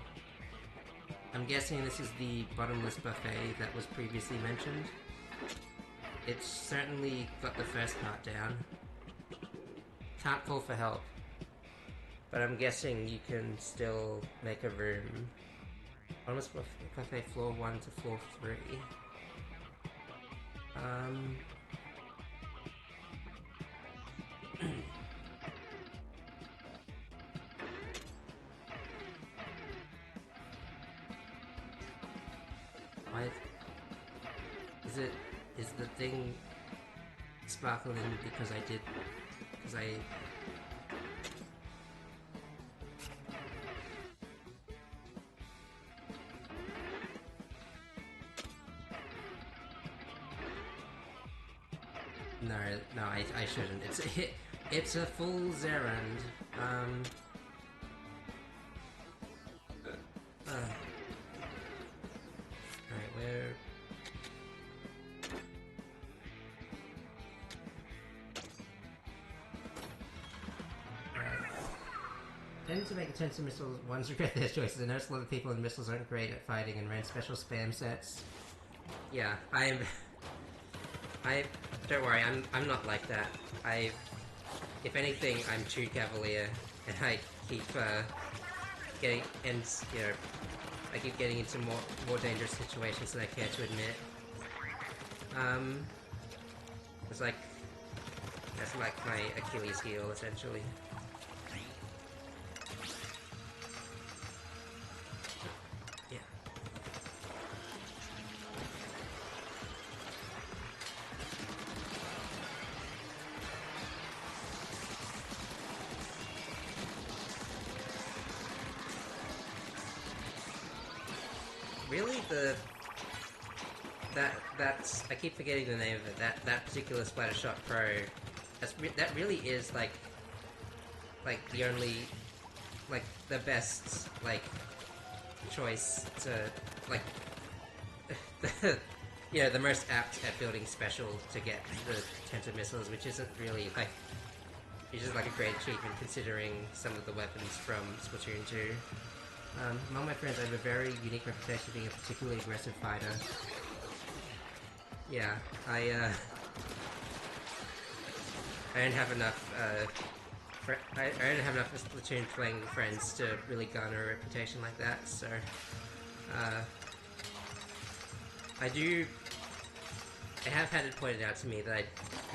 I'm guessing this is the bottomless buffet that was previously mentioned. It's certainly got the first part down. Can't call for help. But I'm guessing you can still make a room. Bottomless buffet floor 1 to floor 3. Why is the thing sparkling because I No, I shouldn't. It's a fool's errand. Alright, where... Tend to make attempts at missiles ones regret their choices. I noticed a lot of people in missiles aren't great at fighting and ran special spam sets. Yeah, don't worry, I'm not like that. If anything, I'm too cavalier, and I keep, getting, and, you know, I keep getting into more dangerous situations than I care to admit. It's like, that's like my Achilles heel, essentially. Yeah. Really, that's I keep forgetting the name of it. That particular Splatter Shot Pro, that really is like the only, like the best choice to you know, the most apt at building special to get the Tenta missiles, which isn't really which is like a great achievement considering some of the weapons from Splatoon 2. Among my friends, I have a very unique reputation of being a particularly aggressive fighter. Yeah, I don't have enough, I don't have enough Splatoon playing friends to really garner a reputation like that, so, I have had it pointed out to me that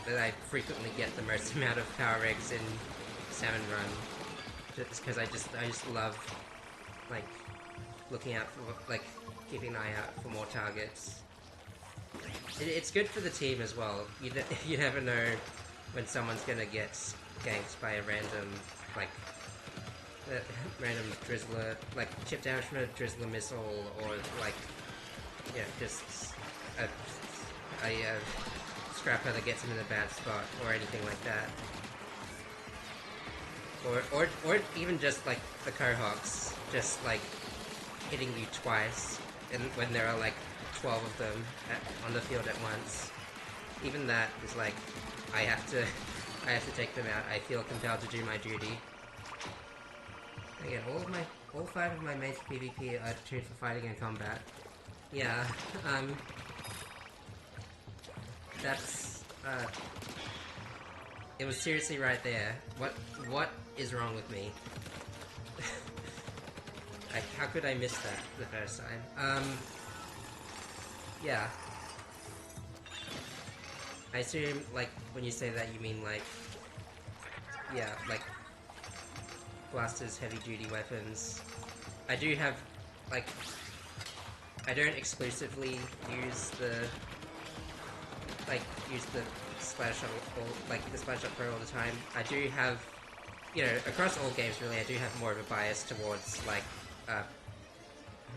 I frequently get the most amount of power eggs in Salmon Run, just because I just love, like, looking out for, like, keeping an eye out for more targets. It's good for the team as well. You never know when someone's gonna get ganked by a random, like, random Drizzler, like, chip damage from a Drizzler missile, or, like, yeah, just a scrapper that gets him in a bad spot, or anything like that. Or even just, like, the Cohawks, just, like, hitting you twice, and when there are, like, 12 of them on the field at once. Even that is like, I have to take them out. I feel compelled to do my duty. Again, all 5 of my mates PvP are tuned for fighting and combat. Yeah, that's, it was seriously right there. What is wrong with me? How could I miss that the first time? Yeah. I assume, like, when you say that, you mean, like, yeah, like, blasters, heavy-duty weapons. I do have, like, I don't exclusively use the Splatter Shot, the Splatter Shot Pro all the time. I do have, you know, across all games, really, I do have more of a bias towards, like, oh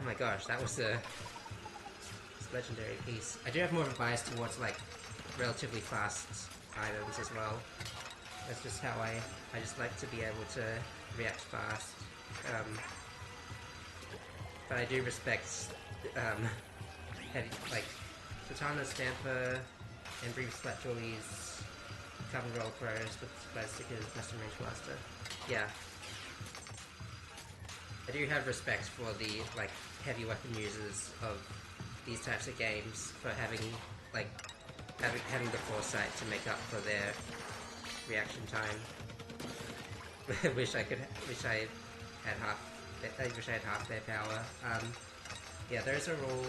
my gosh, that was a legendary piece. I do have more of a bias towards, like, relatively fast items as well. That's just how I just like to be able to react fast. But I do respect, heavy, like, Katana, Stamper, Embry Splat Jollies, Carbon Roll Pros, with Splash Stickers, Master Range Blaster. Yeah. I do have respect for the, like, heavy weapon users of these types of games for having, like, having the foresight to make up for their reaction time. I wish I had half their power. Yeah, those are all,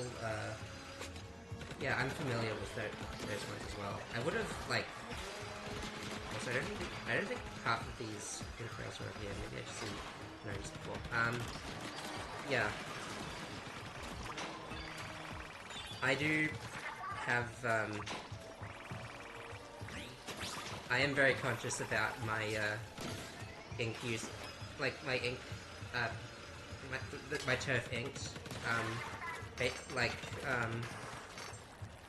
yeah, I'm familiar with those ones as well. I would have, like, also, I don't think half of these infos are here. Maybe I just didn't notice before. Yeah. I do have, I am very conscious about my, ink use, like, my ink, my turf inks.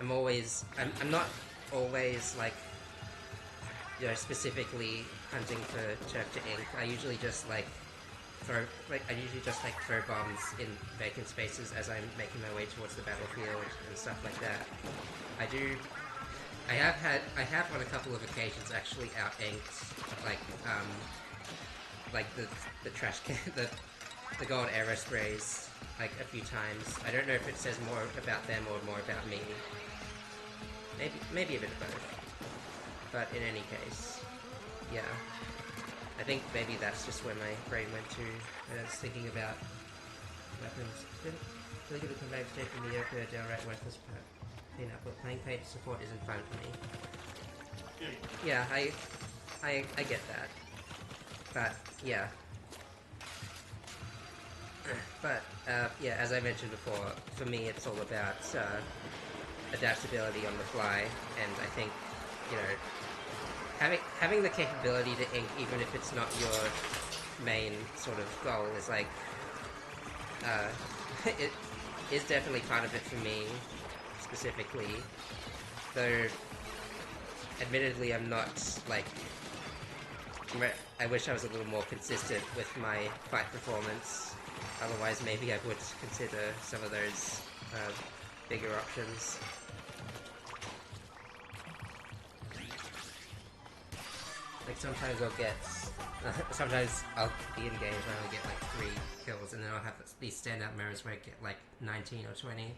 I'm not always, like, you know, specifically hunting for turf to ink. I usually just, like, throw bombs in vacant spaces as I'm making my way towards the battlefield and stuff like that. I have on a couple of occasions actually out-inked, like the trash can, the gold arrow sprays, like, a few times. I don't know if it says more about them or more about me. Maybe a bit of both. But in any case, yeah. I think maybe that's just where my brain went to when I was thinking about weapons. Really good at combat state for mediocre, downright worthless cleanup, but playing paid support isn't fun for me. Yeah, I get that. But, yeah. But, yeah, as I mentioned before, for me it's all about adaptability on the fly, and I think, you know, having the capability to ink even if it's not your main sort of goal is, like, it is definitely part of it for me, specifically, though admittedly I'm not, like, I wish I was a little more consistent with my fight performance. Otherwise, maybe I would consider some of those bigger options. Like, sometimes I'll get Sometimes I'll be in games where I only get like 3 kills, and then I'll have these standout mirrors where I get like 19 or 20.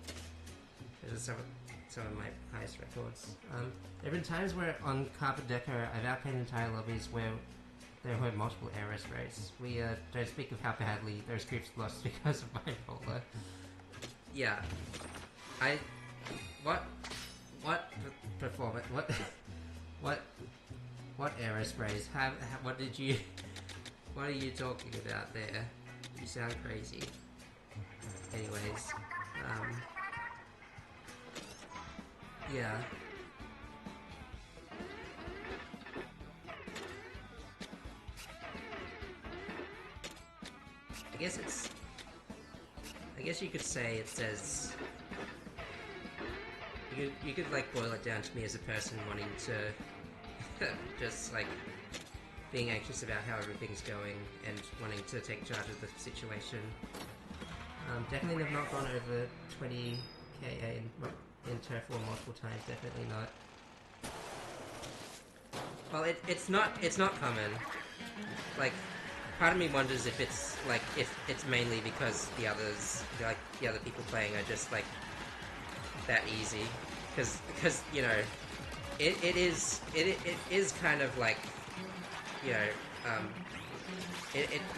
Those are some of my highest records. There have been times where on Carpet Deco I've outplayed entire lobbies where there were multiple error sprays. We don't speak of how badly those groups lost because of bipolar. Yeah. What performance? What error sprays? What did you? What are you talking about there? You sound crazy. Anyways, yeah. I guess you could say it says. You could like boil it down to me as a person wanting to just like being anxious about how everything's going and wanting to take charge of the situation. Definitely have not gone over 20 KA in Turf War multiple times. Definitely not. Well, it's not common. Like, part of me wonders if it's mainly because the other people playing are just like that easy, because you know, it is kind of like, you know,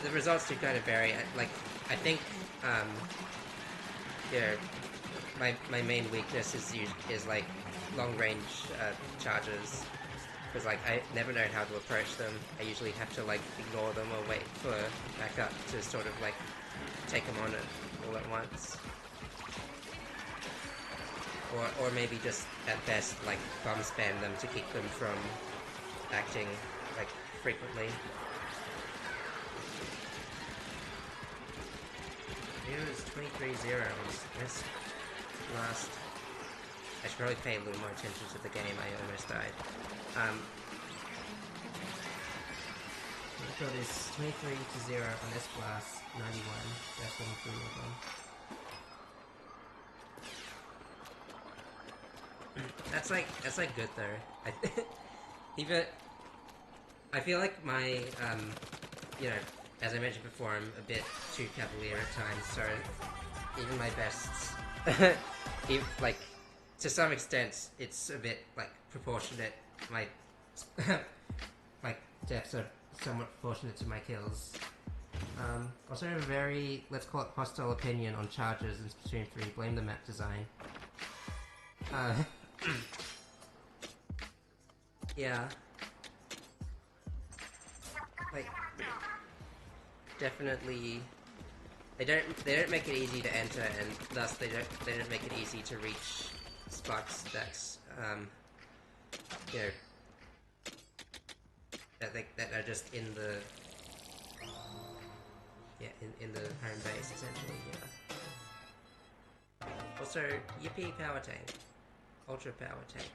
the results do kind of vary. Like, I think, you know, my main weakness is like long range charges, because like I never know how to approach them. I usually have to like ignore them or wait for backup to sort of like take them on it all at once. Or maybe just at best like bum spam them to keep them from acting like frequently. It was 23-0 this last. I should probably pay a little more attention to the game. I almost died. We've got this 23-0 on S Blast 91. That's one through again. That's like good though. Even I feel like my you know, as I mentioned before, I'm a bit too cavalier at times, so even my best like to some extent it's a bit like proportionate. My like deaths are somewhat proportionate to my kills. Also have a very, let's call it, hostile opinion on charges in Splatoon 3. Blame the map design. Yeah. Like, definitely, they don't make it easy to enter, and thus they don't make it easy to reach spots that's you know, that are just in the in the home base essentially. Yeah. Also, yippee power tank. Ultra power tank.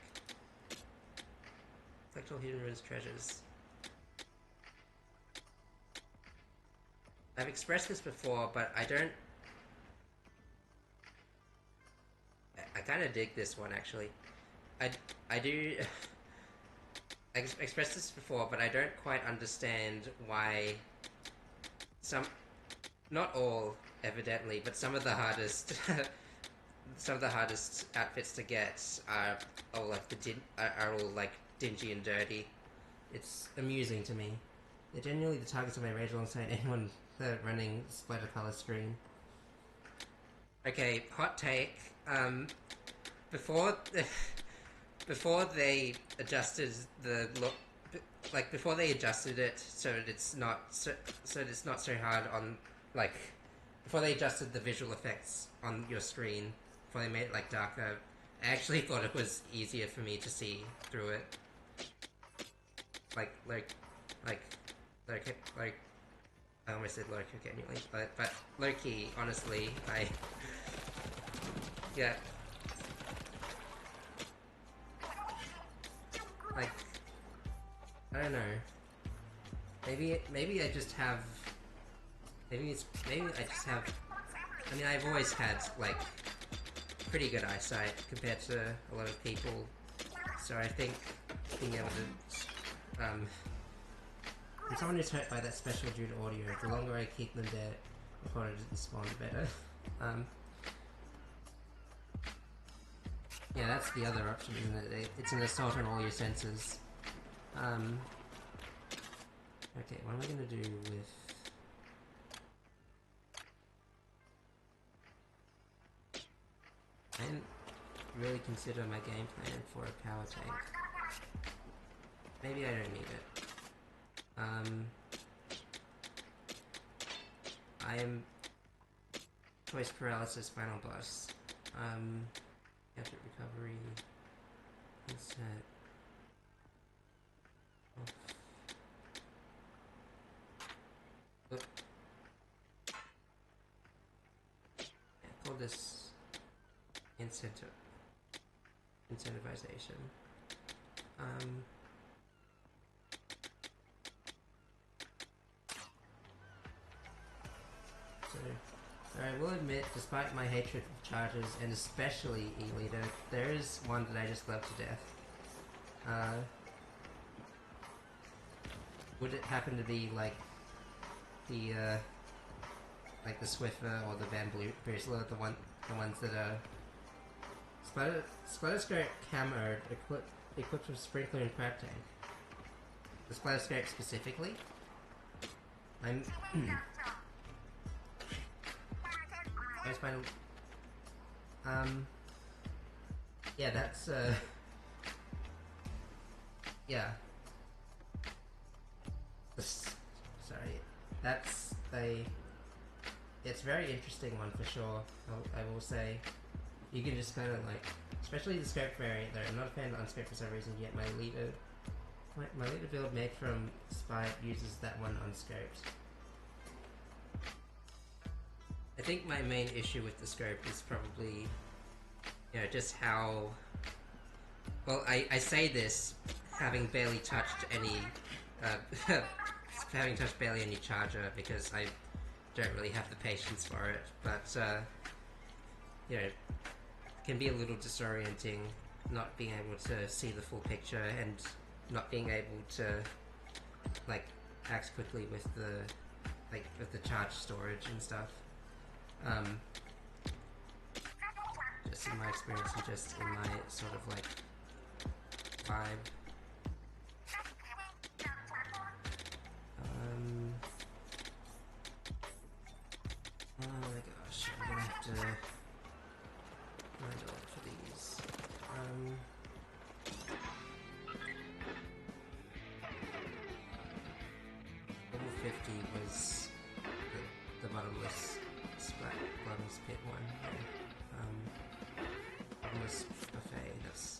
Collect all hidden ruins treasures. I've expressed this before, but I don't... I kind of dig this one, actually. I do... I expressed this before, but I don't quite understand why some... Not all, evidently, but some of the hardest... some of the hardest outfits to get are all like are all like dingy and dirty. It's amusing to me. They're genuinely the targets of my rage alongside anyone running splatter color screen. Okay, hot take. Before before they adjusted the look, like before they adjusted it so that it's not so it's not so hard on, like, before they adjusted the visual effects on your screen, before they made it like darker, I actually thought it was easier for me to see through it. Like I almost said low-key genuinely, but low-key, honestly, yeah. Like, I don't know. Maybe I just have. Maybe I just have. I mean, I've always had like pretty good eyesight compared to a lot of people, so I think being able to I'm someone who's hurt by that special due to audio. The longer I keep them there, the harder to spawn, the better. Yeah, that's the other option, isn't it? It's an assault on all your senses. Okay, what am I gonna do with... I didn't really consider my game plan for a power tank. Maybe I don't need it. I am choice paralysis final boss. Effort recovery. What's that? Oh. Yeah, call this incentivization. So I will admit, despite my hatred of chargers, and especially E-Leader, there is one that I just love to death. Would it happen to be like the Swiffer or the Van Briesler, the ones that are Splatterscope camo equipped with sprinkler and crab tank? The Splatterscope specifically? I'm Where's my... yeah, that's, yeah. Sorry. That's a... It's a very interesting one for sure, I will say. You can just kind of like... Especially the scope variant there. I'm not a fan of unscoped for some reason, yet my leader build made from Spite uses that one unscoped. I think my main issue with the scope is probably, you know, just how... Well, I say this having barely touched any... having touched barely any charger, because I don't really have the patience for it, but, you know, it can be a little disorienting not being able to see the full picture and not being able to, like, act quickly with the, with the charge storage and stuff. Just in my experience and just in my sort of like vibe. Oh my gosh, I'm gonna have to find a lot for these. Level 50 was the bottomless bottomless pit one. Bottomless buffet.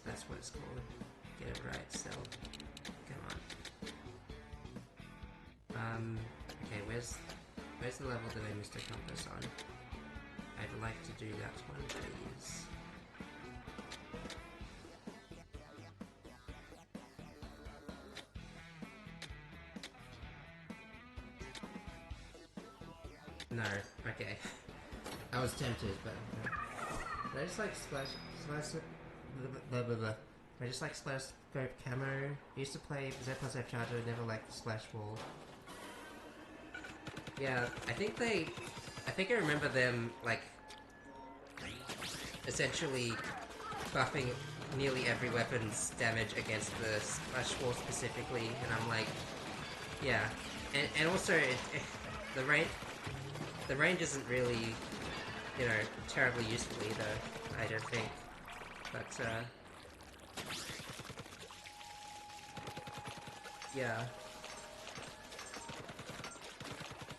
That's what it's called. Get it right, Cell. Come on. Okay, where's the level that I missed a compass on? I'd like to do that one, please. No, okay. I was tempted, but I just like I just like splash scope camo. I used to play Z+F Charger, never liked the splash wall. Yeah, I think I remember them, like, essentially buffing nearly every weapon's damage against the splash wall specifically, and I'm like, yeah. And also, the range isn't really, you know, terribly useful either, I don't think. But, yeah.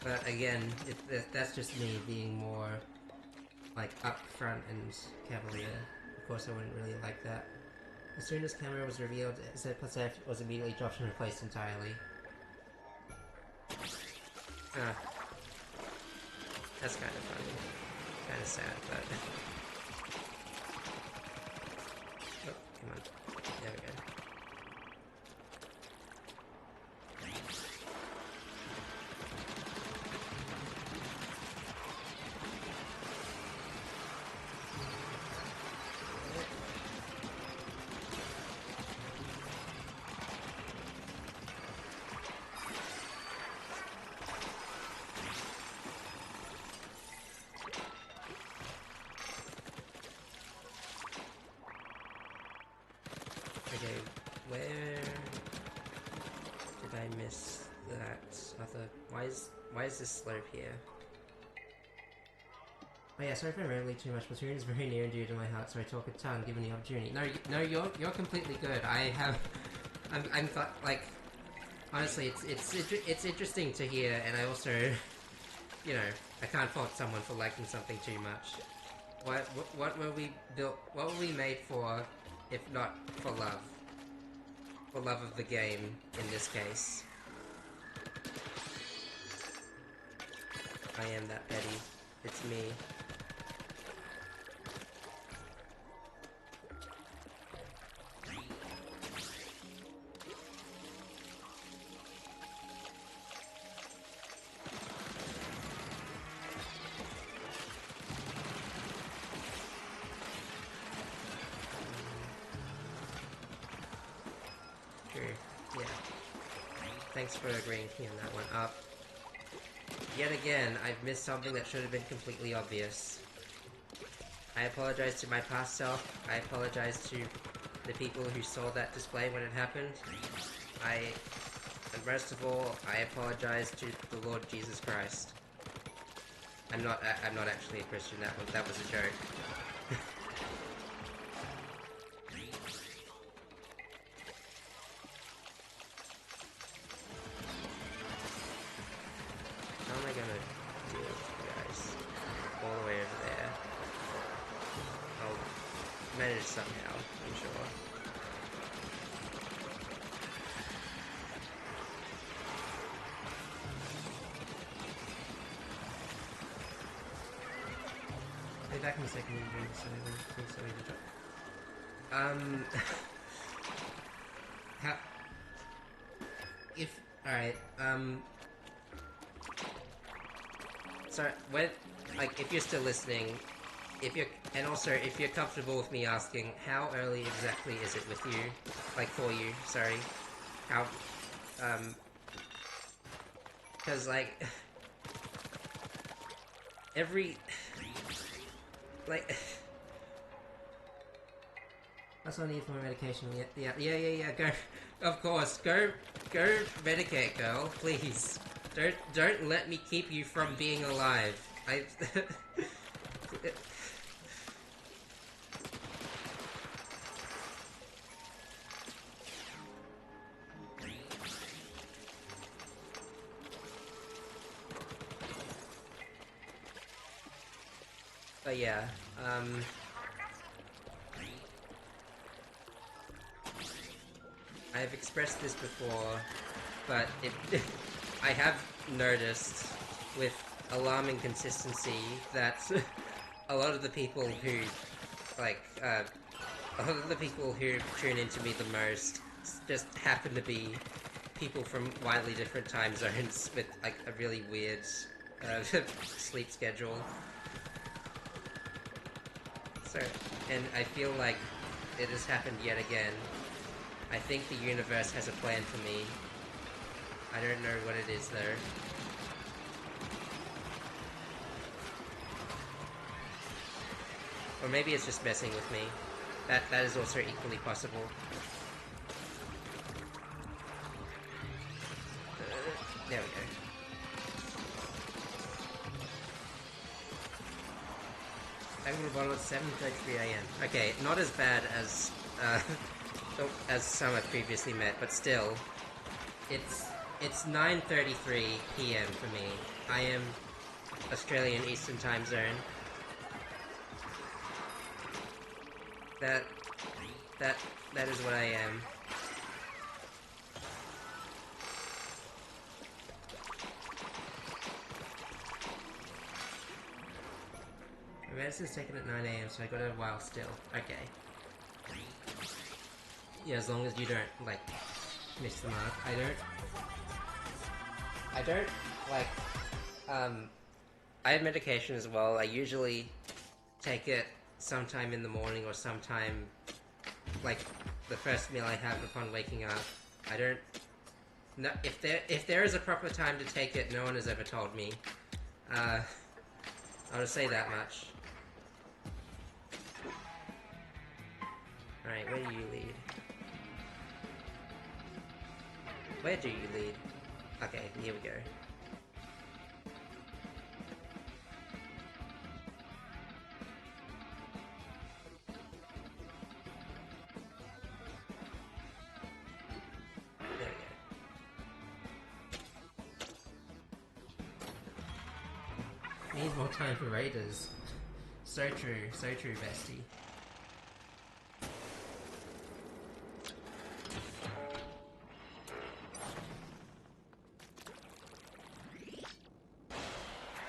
But again, that's just me being more, like, up front and cavalier. Of course I wouldn't really like that. As soon as camera was revealed, Z+F was immediately dropped and replaced entirely. That's kind of funny. Kind of sad, but... Oh, come on. There we go. Okay, where did I miss that other... Why is this slope here? Oh yeah, sorry if I ramble too much. Splatoon is very near and dear to my heart, so I talk a ton given the opportunity. No, you're completely good. I'm like, honestly, it's interesting to hear, and I also, you know, I can't fault someone for liking something too much. What were we built? What were we made for, if not for love? For love of the game, in this case. I am that petty. It's me. Yeah. Thanks for agreeing with me on that one. Yet again, I've missed something that should have been completely obvious. I apologize to my past self. I apologize to the people who saw that display when it happened. And most of all, I apologize to the Lord Jesus Christ. I'm not actually a Christian. That was a joke. How am I gonna deal with you guys? All the way over there. I'll manage somehow, I'm sure. I'll be back in a second and drink something to drop. How... Alright, so, like, if you're still listening, and also, if you're comfortable with me asking, how early exactly is it with you? Like, for you, sorry. How, because, like, like, that's what I need for my medication. Yeah, go, of course, go medicate, girl, please. Don't let me keep you from being alive. But yeah, I've expressed this before, but I have noticed with alarming consistency that a lot of the people who, like, a lot of the people who tune into me the most just happen to be people from widely different time zones with, like, a really weird sleep schedule. So, and I feel like it has happened yet again. I think the universe has a plan for me. I don't know what it is, though. Or maybe it's just messing with me. That is also equally possible. There we go. Back to the bottom at 7:33 AM. Okay, not as bad as some I've previously met, but still, it's 9:33 PM for me. I am Australian Eastern Time Zone. That is what I am. My medicine's taken at 9 AM, so I got a while still. Okay. Yeah, as long as you don't, like, miss the mark. I don't, like, I have medication as well. I usually take it sometime in the morning or sometime, like, the first meal I have upon waking up. I don't... No, if there is a proper time to take it, no one has ever told me. I'll just say that much. Alright, where do you lead? Where do you lead? Okay, here we go. There we go. Need more time for Raiders. So true, bestie.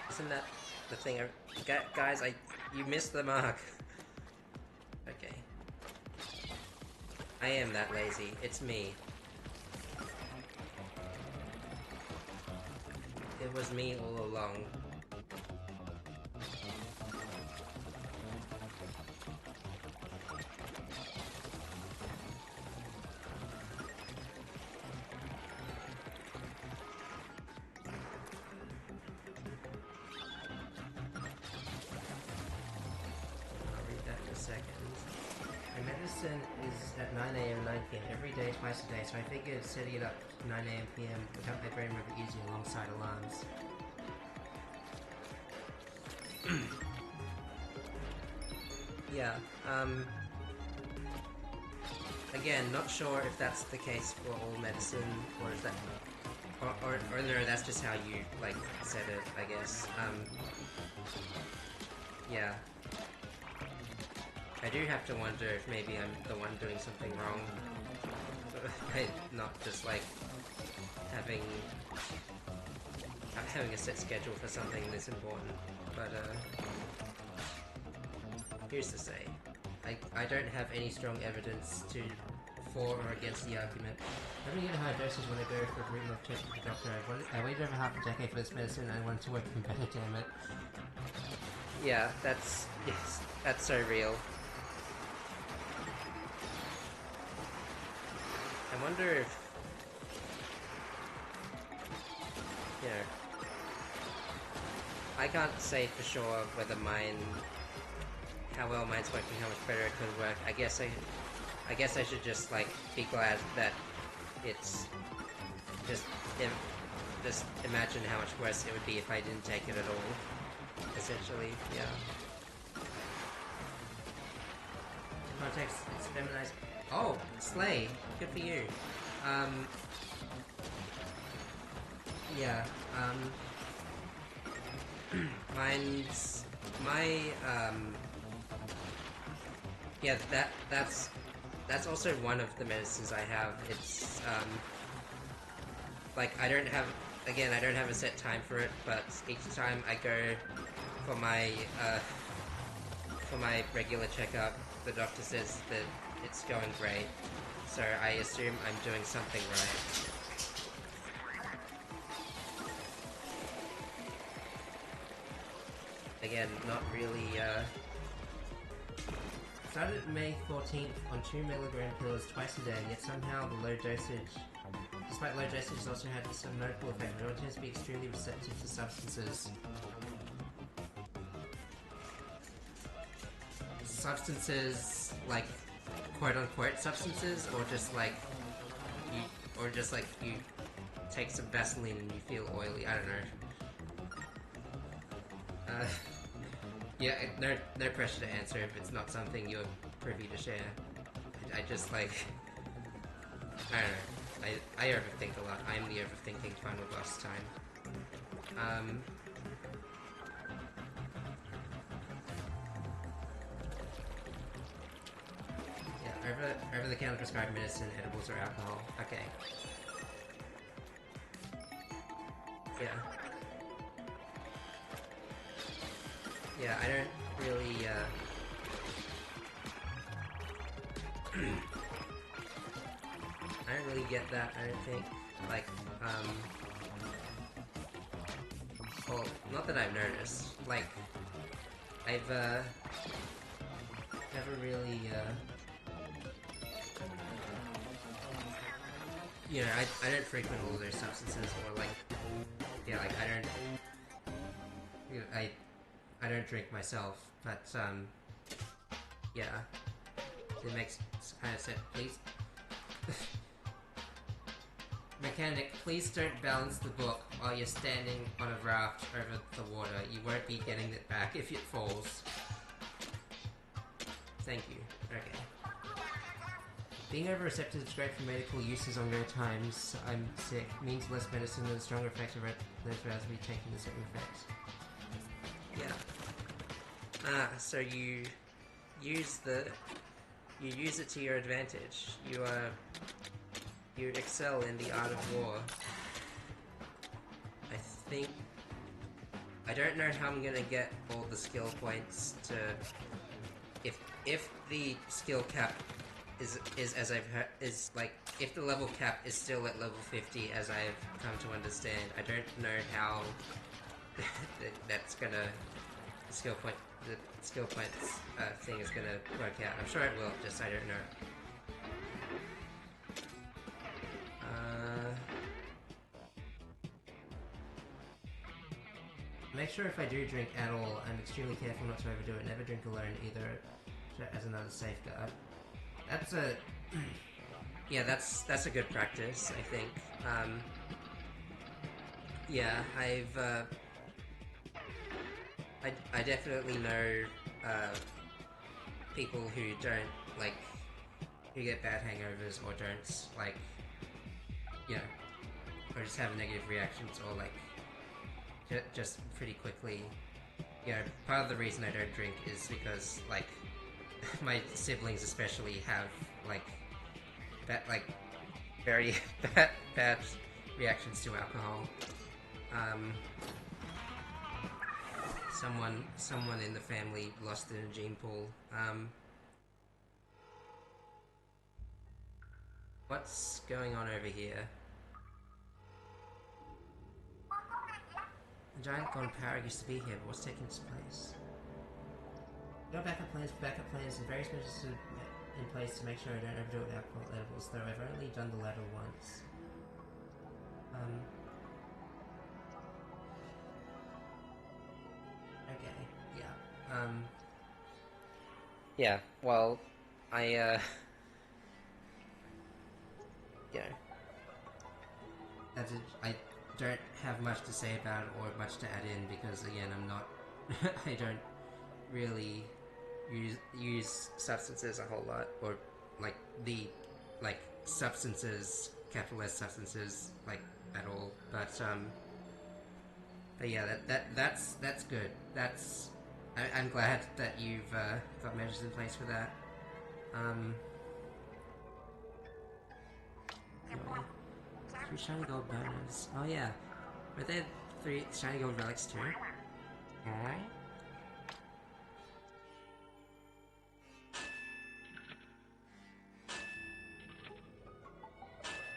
Isn't that the thing? Guys, you missed the mark. Okay. I am that lazy. It's me. It was me all along. My medicine is at 9 AM, 9 PM every day, twice a day, so I figured setting it up 9 AM, PM would help my brain remember easier alongside alarms. Yeah, again, not sure if that's the case for all medicine, or is that... Or no, that's just how you, like, set it, I guess. Yeah. I do have to wonder if maybe I'm the one doing something wrong. Not just like having a set schedule for something this important. But here's to say, I don't have any strong evidence for or against the argument. I don't get high doses when I go for a routine test with the doctor. I waited over half a decade for this medicine and I wanted to work even better, damn it. Yeah, that's so real. I wonder if, you know, I can't say for sure whether how well mine's working, how much better it could work. I guess I should just, like, be glad that it's just imagine how much worse it would be if I didn't take it at all. Essentially, yeah. Context, it's feminized. Oh, Slay! Good for you. Yeah, yeah, that's also one of the medicines I have. It's, like, I don't have a set time for it, but each time I go for my regular checkup, the doctor says that it's going great, so I assume I'm doing something right. Again, not really, started May 14th on 2 milligram pills twice a day, yet somehow despite low dosage, it's also had some notable effect. No one tends to be extremely receptive to substances. Substances, like, quote-unquote substances, or just like you take some Vaseline and you feel oily. I don't know. Yeah, no pressure to answer if it's not something you're privy to share. I just, like, I don't know. I overthink a lot. I'm the overthinking final boss time. Yeah, over-the-counter prescribed medicine, edibles, or alcohol. Okay. Yeah. Yeah, I don't really, I don't really get that, I don't think. Like, well, not that I've noticed. Like, I've, never really, you know, I don't frequent all their substances, or, like, yeah, like, I don't, you know, I don't drink myself, but, yeah, it makes kind of sense, please. Mechanic, please don't balance the book while you're standing on a raft over the water. You won't be getting it back if it falls. Thank you. Okay. Being over-receptive is great for medical uses on rare times. I'm sick. Means less medicine and stronger effects of those rounds will be taking the certain effects. Yeah. So you use it to your advantage. You excel in the art of war. I don't know how I'm gonna get all the skill points to... If the skill cap is as I've heard, is like, if the level cap is still at level 50 as I've come to understand, I don't know how that's gonna... the skill points thing is gonna work out. I'm sure it will, just I don't know. Make sure if I do drink at all, I'm extremely careful not to overdo it. Never drink alone either, as another safeguard. That's a... yeah, that's a good practice, I think. Yeah, I definitely know people who don't, like, who get bad hangovers or don't, like, you know, or just have negative reactions or, like, just pretty quickly. You know, part of the reason I don't drink is because, like, my siblings especially have, like, very bad reactions to alcohol. Someone in the family lost in a gene pool. What's going on over here? The giant god power used to be here, but what's taking its place? There are backup plans and various measures in place to make sure I don't overdo it with alcohol levels, though I've only done the latter once. Okay, yeah. Yeah, well, you know, I don't have much to say about it or much to add in because, again, I'm not... I don't really use substances a whole lot, or, like, substances, capital S substances, like, at all, but yeah, that's good. I'm glad that you've got measures in place for that. Anyway. 3 shiny gold bonus. Oh yeah. Were there 3 shiny gold relics too? Alright.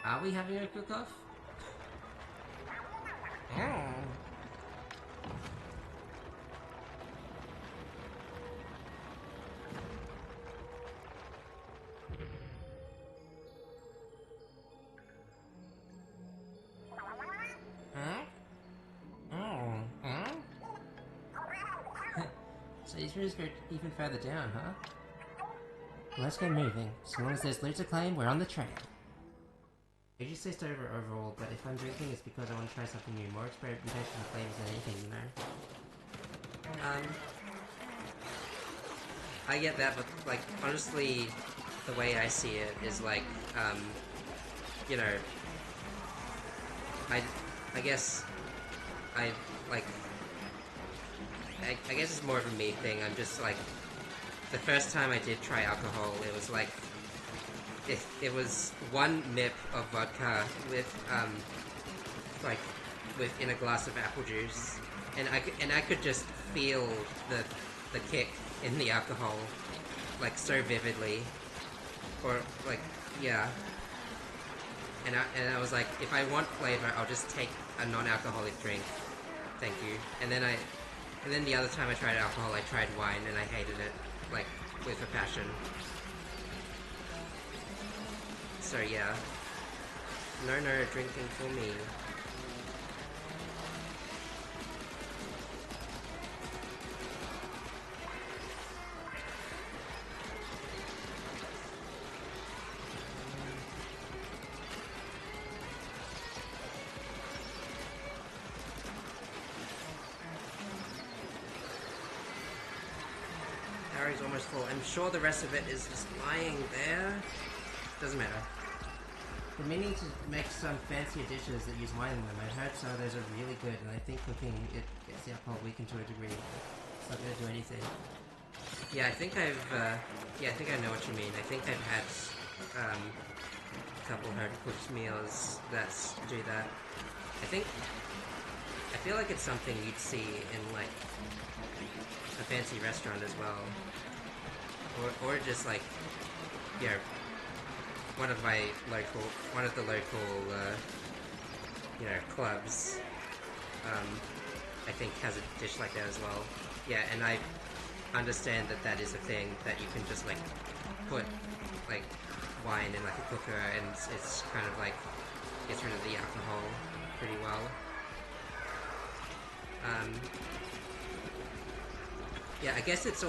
Are we having a cook-off? Oh. So these rooms go even further down, huh? Well, let's get moving. So long as there's loot to claim, we're on the trail. I usually say stay over overall, but if I'm drinking, it's because I want to try something new. More experimentation and flavors than anything, you know? I get that, but, like, honestly, the way I see it is, like, you know, I guess, I guess it's more of a me thing. I'm just, like, the first time I did try alcohol, it was, like, it was 1 nip of vodka with, in a glass of apple juice, and I could just feel the kick in the alcohol, like, so vividly, or, like, yeah, and I was like, if I want flavor, I'll just take a non-alcoholic drink, thank you, and then the other time I tried alcohol, I tried wine, and I hated it, like, with a passion. So yeah, no drinking for me. was full. I'm sure the rest of it is just lying there. Doesn't matter. We're meaning to make some fancier dishes that use wine in them. I heard some of those are really good, and I think cooking it gets the alcohol weakened to a degree. It's not going to do anything. Yeah, I think I know what you mean. I think I've had a couple home-cooked meals that do that. I feel like it's something you'd see in like a fancy restaurant as well, or just like, yeah, one of the local clubs. I think has a dish like that as well. Yeah, and I understand that is a thing that you can just like put like wine in like a cooker, and it's kind of like gets rid of the alcohol pretty well. Yeah, I guess if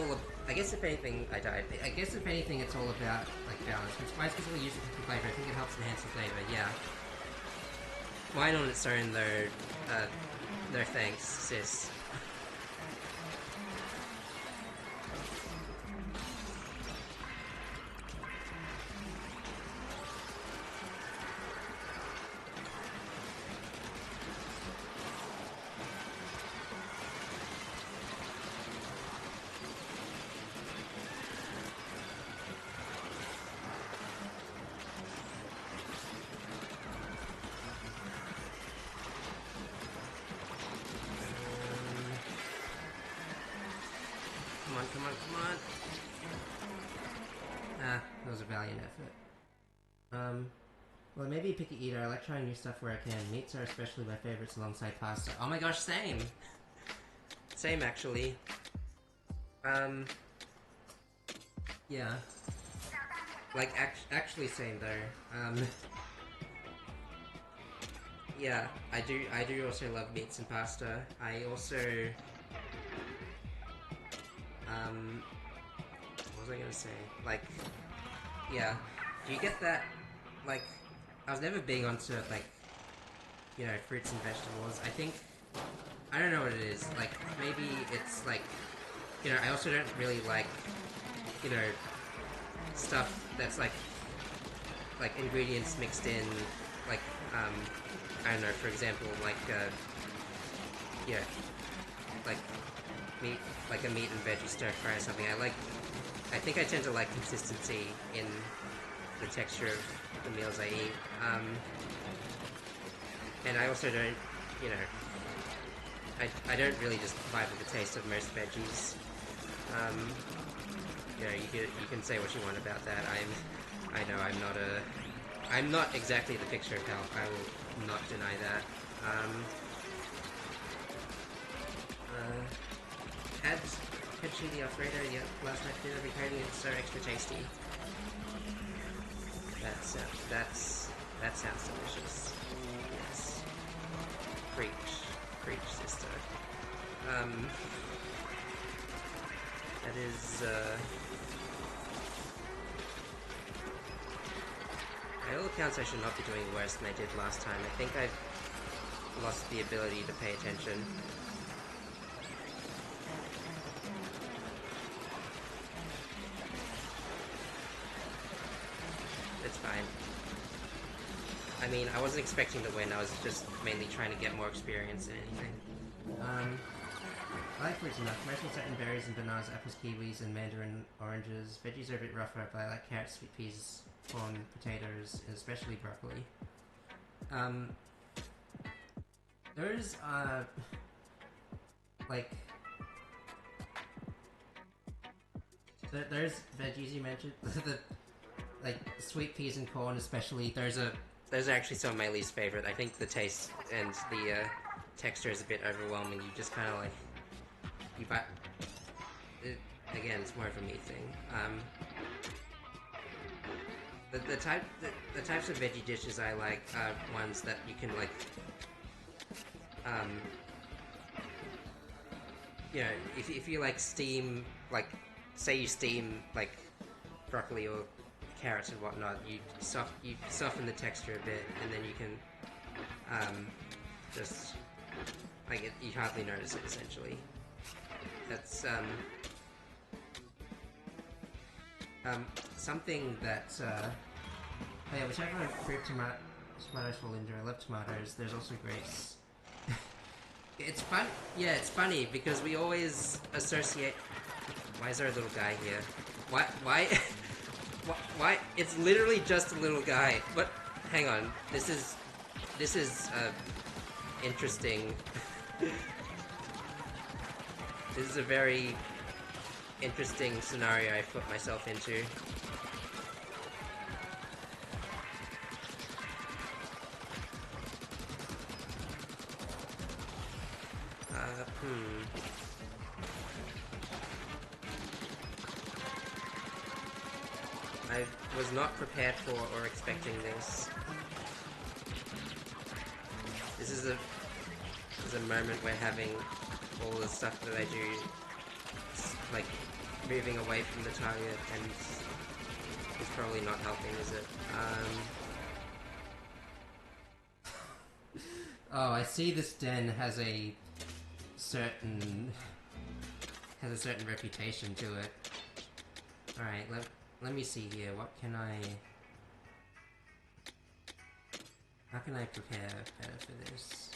anything, I died. I guess if anything, it's all about like balance. Which why specifically use it for flavor? I think it helps enhance the flavor. Yeah. Wine on its own, though, no thanks, sis. Come on. Ah, that was a valiant effort. Well, maybe a picky eater. I like trying new stuff where I can. Meats are especially my favorites alongside pasta. Oh my gosh, same! Same, actually. Yeah. Like, actually same, though. Yeah, I do also love meats and pasta. I also... what was I gonna say? Like, yeah. Do you get that, like, I was never big onto, like, fruits and vegetables. I think, I don't know what it is. Like, maybe it's, like, I also don't really like, stuff that's, like ingredients mixed in, like, I don't know, for example, like, like, meat, like a meat and veggie stir fry or something. I think I tend to like consistency in the texture of the meals I eat. And I also don't, I don't really just vibe with the taste of most veggies. You can say what you want about that. I know I'm not exactly the picture of health. I will not deny that. Had chili Alfredo, yeah, last night did every coating, it's so extra tasty. That sounds delicious. Yes. Preach, sister. That is, by all accounts I should not be doing worse than I did last time. I think I've lost the ability to pay attention. It's fine. I mean, I wasn't expecting to win, I was just mainly trying to get more experience than anything. I like fruits enough. Mostly certain berries and bananas, apples, kiwis, and mandarin oranges. Veggies are a bit rougher, but I like carrots, sweet peas, corn, potatoes, and especially broccoli. There's, like... There's veggies you mentioned. Like sweet peas and corn, especially. Those are actually some of my least favorite. I think the taste and the texture is a bit overwhelming. You just kind of like again, it's more of a me thing. The types of veggie dishes I like are ones that you can like if you like steam, like say you steam like broccoli or carrots and whatnot, you soften the texture a bit, and then you can just like you hardly notice it essentially. That's Something that, oh yeah, whichever fruit tomatoes fall into. I love tomatoes. There's also grapes. It's fun. Yeah, it's funny because we always associate. Why is there a little guy here? Why? Why? Why? It's literally just a little guy. But hang on. This is interesting. This is a very interesting scenario I put myself into. I was not prepared for or expecting this. This is a moment where having all the stuff that I do, like moving away from the target, and is probably not helping, is it? Oh, I see this den has a certain reputation to it. Alright, let me see here. What can I... How can I prepare better for this?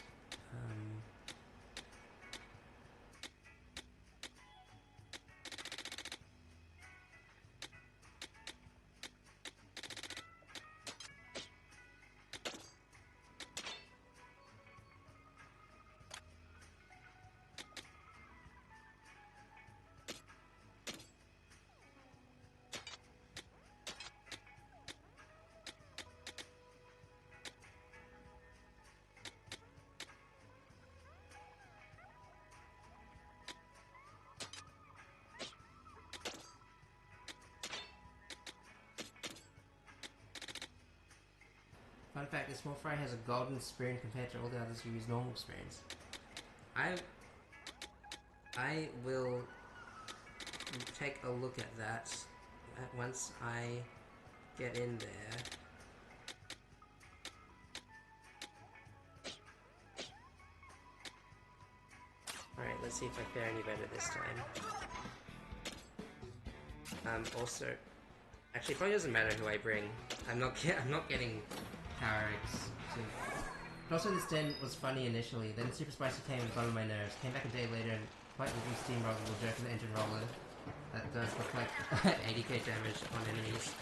Fun fact, this small fry has a golden spoon compared to all the others who use normal spoons. I will take a look at that once I get in there. Alright, let's see if I fare any better this time. Also... Actually, it probably doesn't matter who I bring. I'm not getting Power X. But also this den was funny initially, then Super Spicy came and got on my nerves. Came back a day later and quite looking steamroller will jerk an engine roller. That does look like 80k damage on enemies.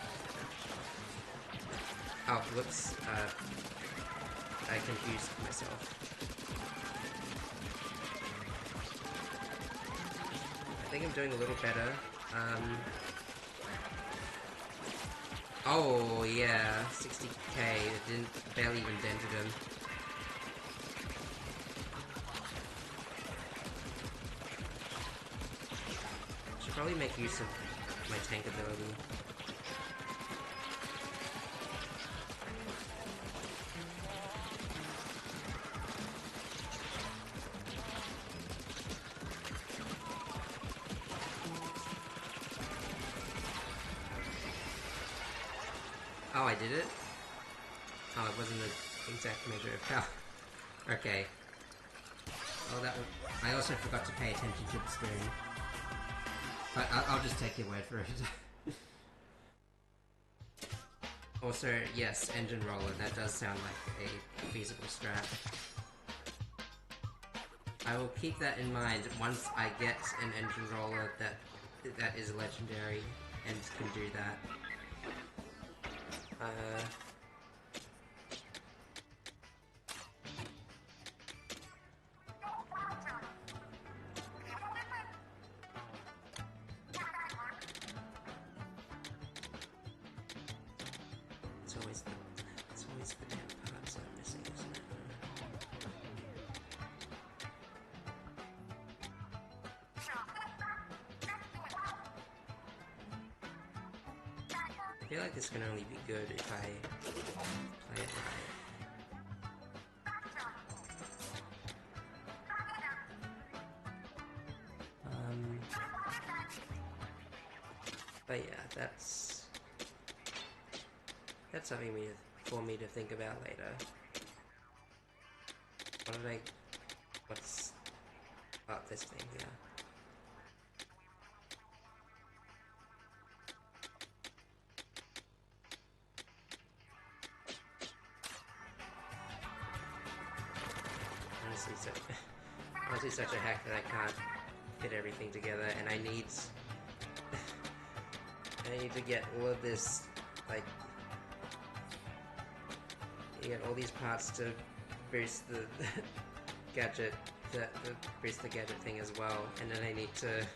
Oh, whoops. I confused myself. I think I'm doing a little better. Oh yeah, 60k. It didn't barely even dented him. Should probably make use of my tank ability. Oh, I did it? Oh, it wasn't the exact measure of power. Okay. Oh, that was... I also forgot to pay attention to the spoon. But I'll just take your word for it. Also, yes, engine roller. That does sound like a feasible strat. I will keep that in mind once I get an engine roller that is legendary and can do that. It's always the damn parts I'm missing, isn't it? I feel like this can only be good if I play it right. But yeah, that's something for me to think about later. What's about this thing here? honestly such a hack that I can't fit everything together, and I need to get all of this, like, you get all these parts to boost the gadget, boost the gadget thing as well, and then I need to.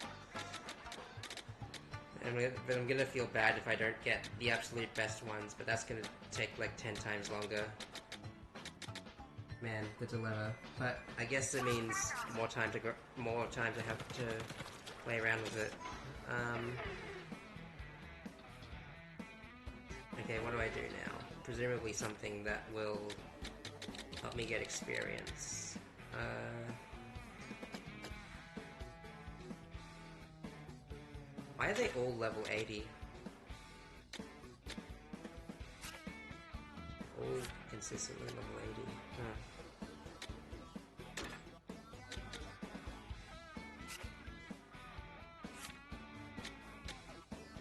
But I'm gonna feel bad if I don't get the absolute best ones, but that's gonna take like 10 times longer. Man, the dilemma. But I guess it means more time to have to play around with it. Okay, what do I do now? Presumably something that will help me get experience. Why are they all level 80? All consistently level 80. Huh.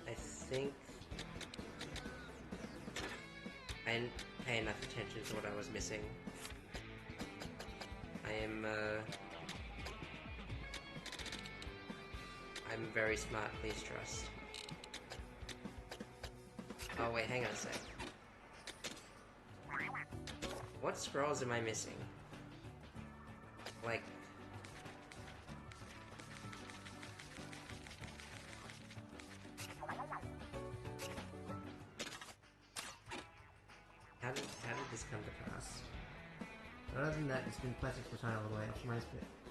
I think I didn't pay enough attention to what I was missing. I'm very smart, please trust. Oh wait, hang on a sec. What scrolls am I missing? Like... How did this come to pass? Other than that, it's been classic Splatoon all the way. Optimized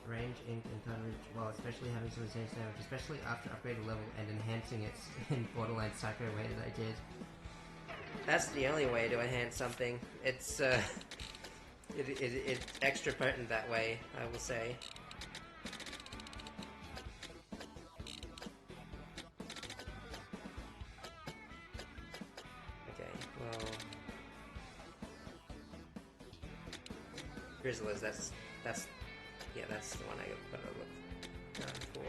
range, ink, and coverage, while especially having some insane damage, especially after upgrading level and enhancing it in Borderline Psycho way that I did. That's the only way to enhance something. It's it's extra potent that way, I will say. Okay, well... Grizzlers, that's yeah, that's the one I gotta look for.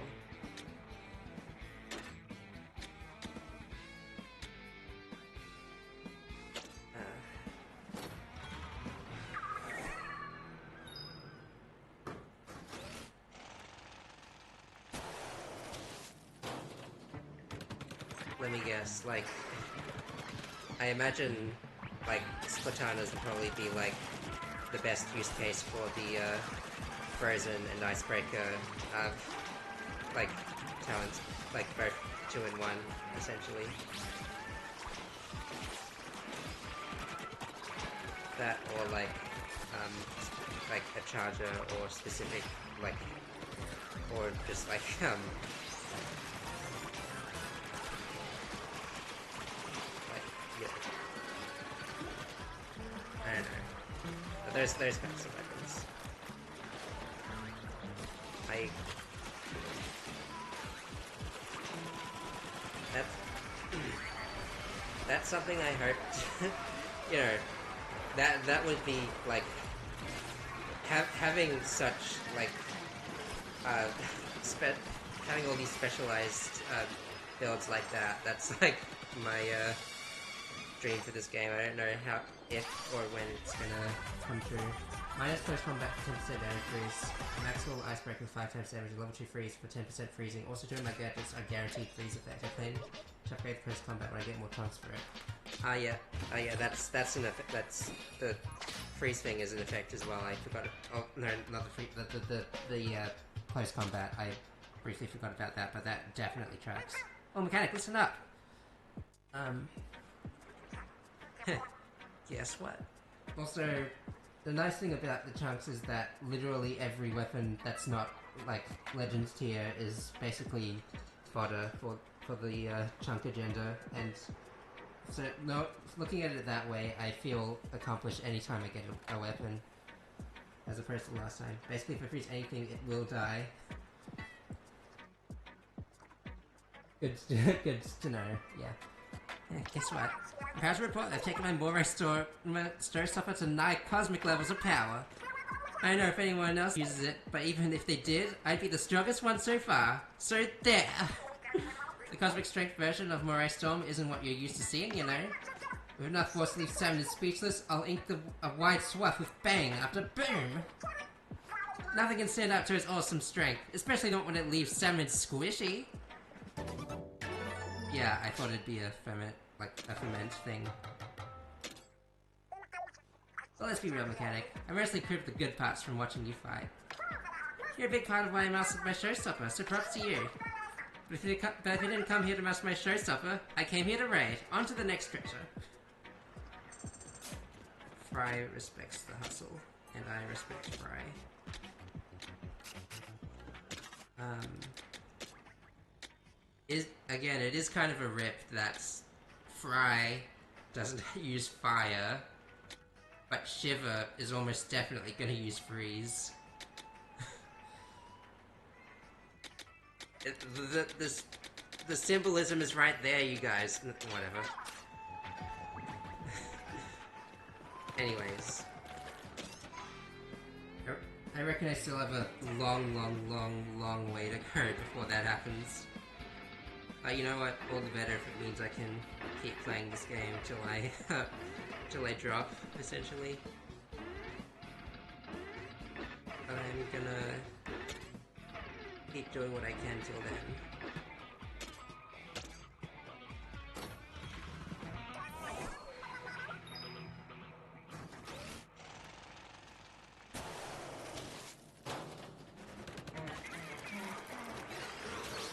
Let me guess, like, I imagine, like, Splatooners would probably be, like, the best use case for the, Frozen and Icebreaker, like, talents, like, both 2-in-1, essentially. That, or, like a charger, or specific, like, or just, like, yeah. I don't know. But there's kinds of weapons. That's something I hoped, you know, that would be, like, having such, like, having all these specialized, builds like that, that's, like, my, dream for this game. I don't know how, if, or when it's gonna come true. Minus close combat for 10% damage freeze. Maximal icebreaker 5 times damage. Level 2 freeze for 10% freezing. Also during my gadgets are guaranteed freeze effect. I plan to upgrade close combat when I get more chance for it. Yeah, that's an effect. That's the freeze thing is an effect as well. I forgot it. Oh no, not the free. The close combat. I briefly forgot about that, but that definitely tracks. Oh, mechanic, listen up. Guess what? Also, the nice thing about the chunks is that literally every weapon that's not, like, Legends tier is basically fodder for the chunk agenda, and so, no, looking at it that way, I feel accomplished anytime I get a weapon, as opposed to last time. Basically, if I freeze anything, it will die. Good to know, yeah. Yeah, guess what? I'm proud to report I've taken my Moray store stuffer to nigh cosmic levels of power. I don't know if anyone else uses it, but even if they did, I'd be the strongest one so far. So there! The cosmic strength version of Moray Storm isn't what you're used to seeing, you know. With enough force to leave Simon speechless, I'll ink a wide swath with bang after boom! Nothing can stand up to its awesome strength, especially not when it leaves salmon squishy. Yeah, I thought it'd be a ferment thing. So let's be real, mechanic. I mostly cribbed the good parts from watching you fight. You're a big part of why I mastered my showstopper, so props to you. But if you didn't come here to master my showstopper, I came here to raid. On to the next treasure. Fry respects the hustle, and I respect Fry. It is kind of a rip that Fry doesn't use fire, but Shiver is almost definitely going to use freeze. The symbolism is right there, you guys. Whatever. Anyways. I reckon I still have a long way to go before that happens. But you know what? All the better if it means I can keep playing this game till I drop, essentially. I'm gonna keep doing what I can till then.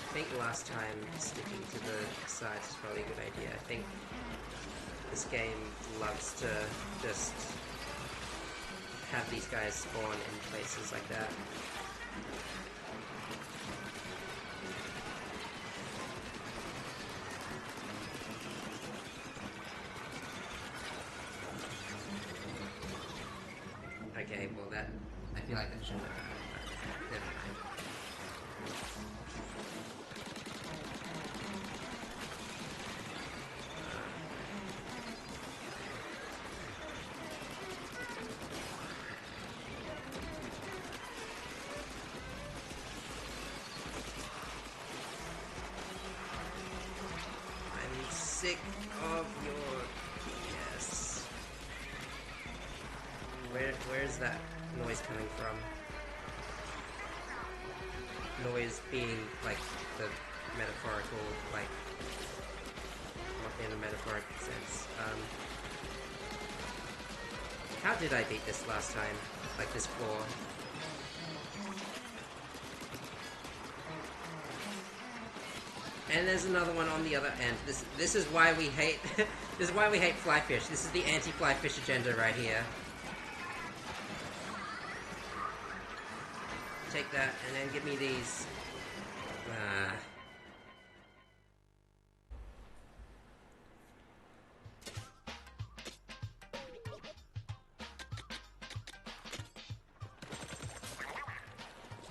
I think last time sticking to the sides is probably a good idea. I think this game loves to just have these guys spawn in places like that. Okay, well that... I feel like that shouldn't have happened, but never mind. Sick of your... Yes. Where's that noise coming from? Noise being, like, the metaphorical, like... Not in a metaphorical sense. How did I beat this last time? Like, this floor? And there's another one on the other end. This is why we hate this is why we hate flyfish. This is the anti-flyfish agenda right here. Take that and then give me these.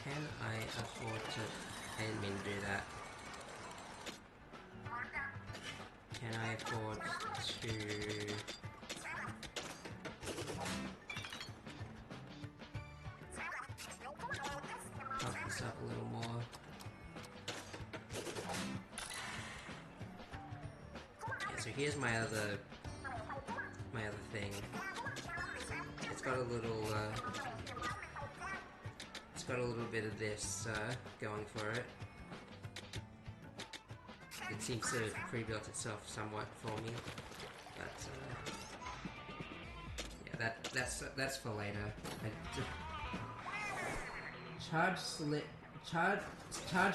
Can I afford to... I didn't mean to do that. Can I afford to... pump this up a little more? Okay, so here's my other thing. It's got a little, it's got a little bit of this, going for it. It seems to have pre-built itself somewhat for me, but yeah, that's for later. Charge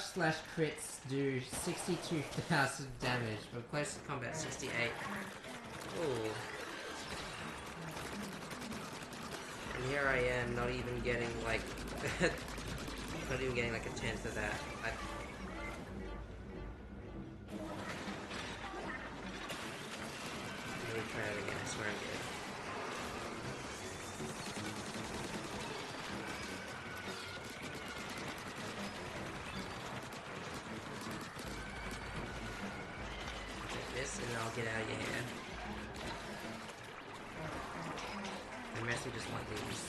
slash crits do 62,000 damage, but close to combat 68. Ooh. And here I am, not even getting like, not even getting like a tenth of that. Let me try it again, I swear I'm good. Take this and then I'll get out of your hair. I mostly just want these.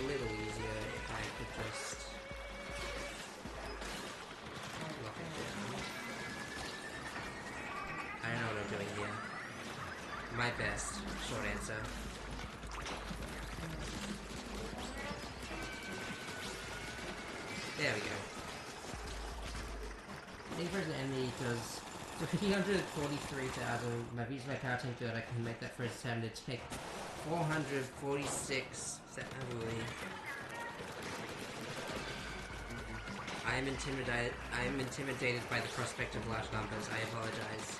little easier if I could just lock it down. I don't know what I'm doing here. My best, short answer. There we go. Need for an enemy does 343,000. My beats my power tank good. I can make that first time to take 446. I am intimidated by the prospect of large numbers. I apologize.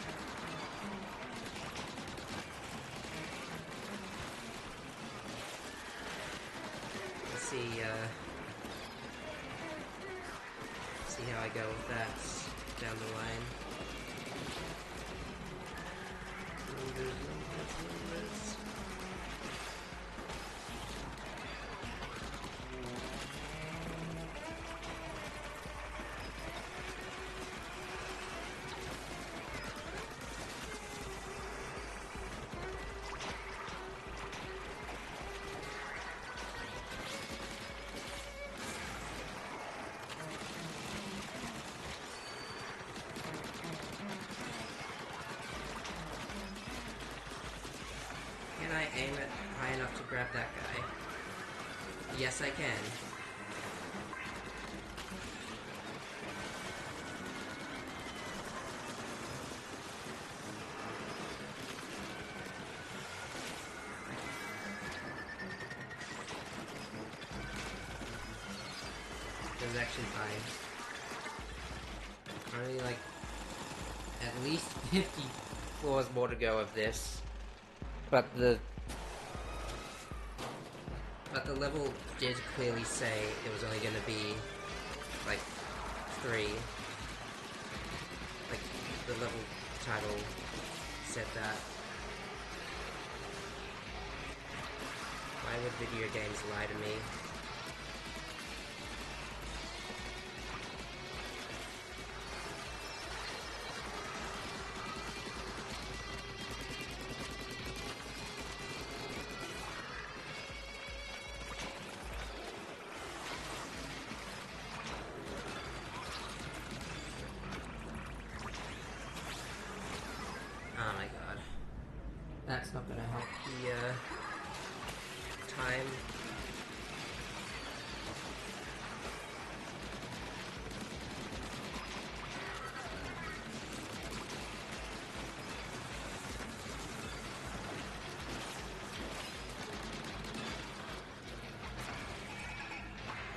Let's see how I go with that down the line. Numbers. Can I aim it high enough to grab that guy? Yes, I can. It was actually fine. Only like at least 50 floors more to go of this. But the level did clearly say it was only gonna be like 3. Like the level title said that. Why would video games lie to me? Oh my god. That's not gonna help the time.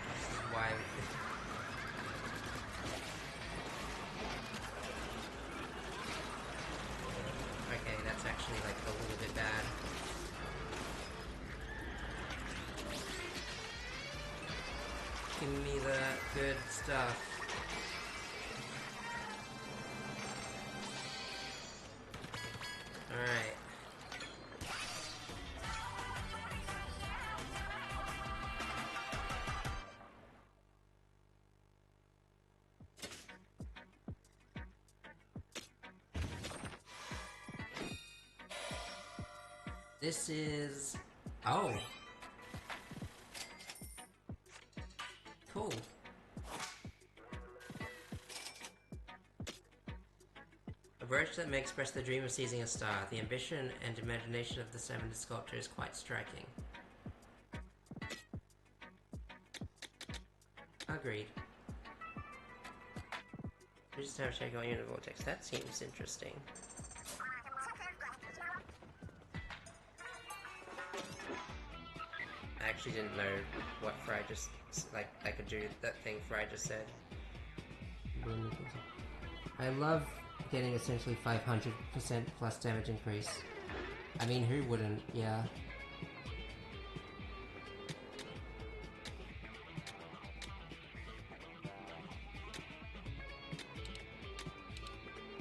This is why. Okay, that's actually like a little bit bad. Give me the good stuff. Alright. This is... oh! Cool. A brooch that may express the dream of seizing a star. The ambition and imagination of the seven sculptor is quite striking. Agreed. We just have a check on your vortex. That seems interesting. I actually didn't know what Fry just, like, I could do that thing Fry just said. I love getting essentially 500% plus damage increase. I mean, who wouldn't, yeah.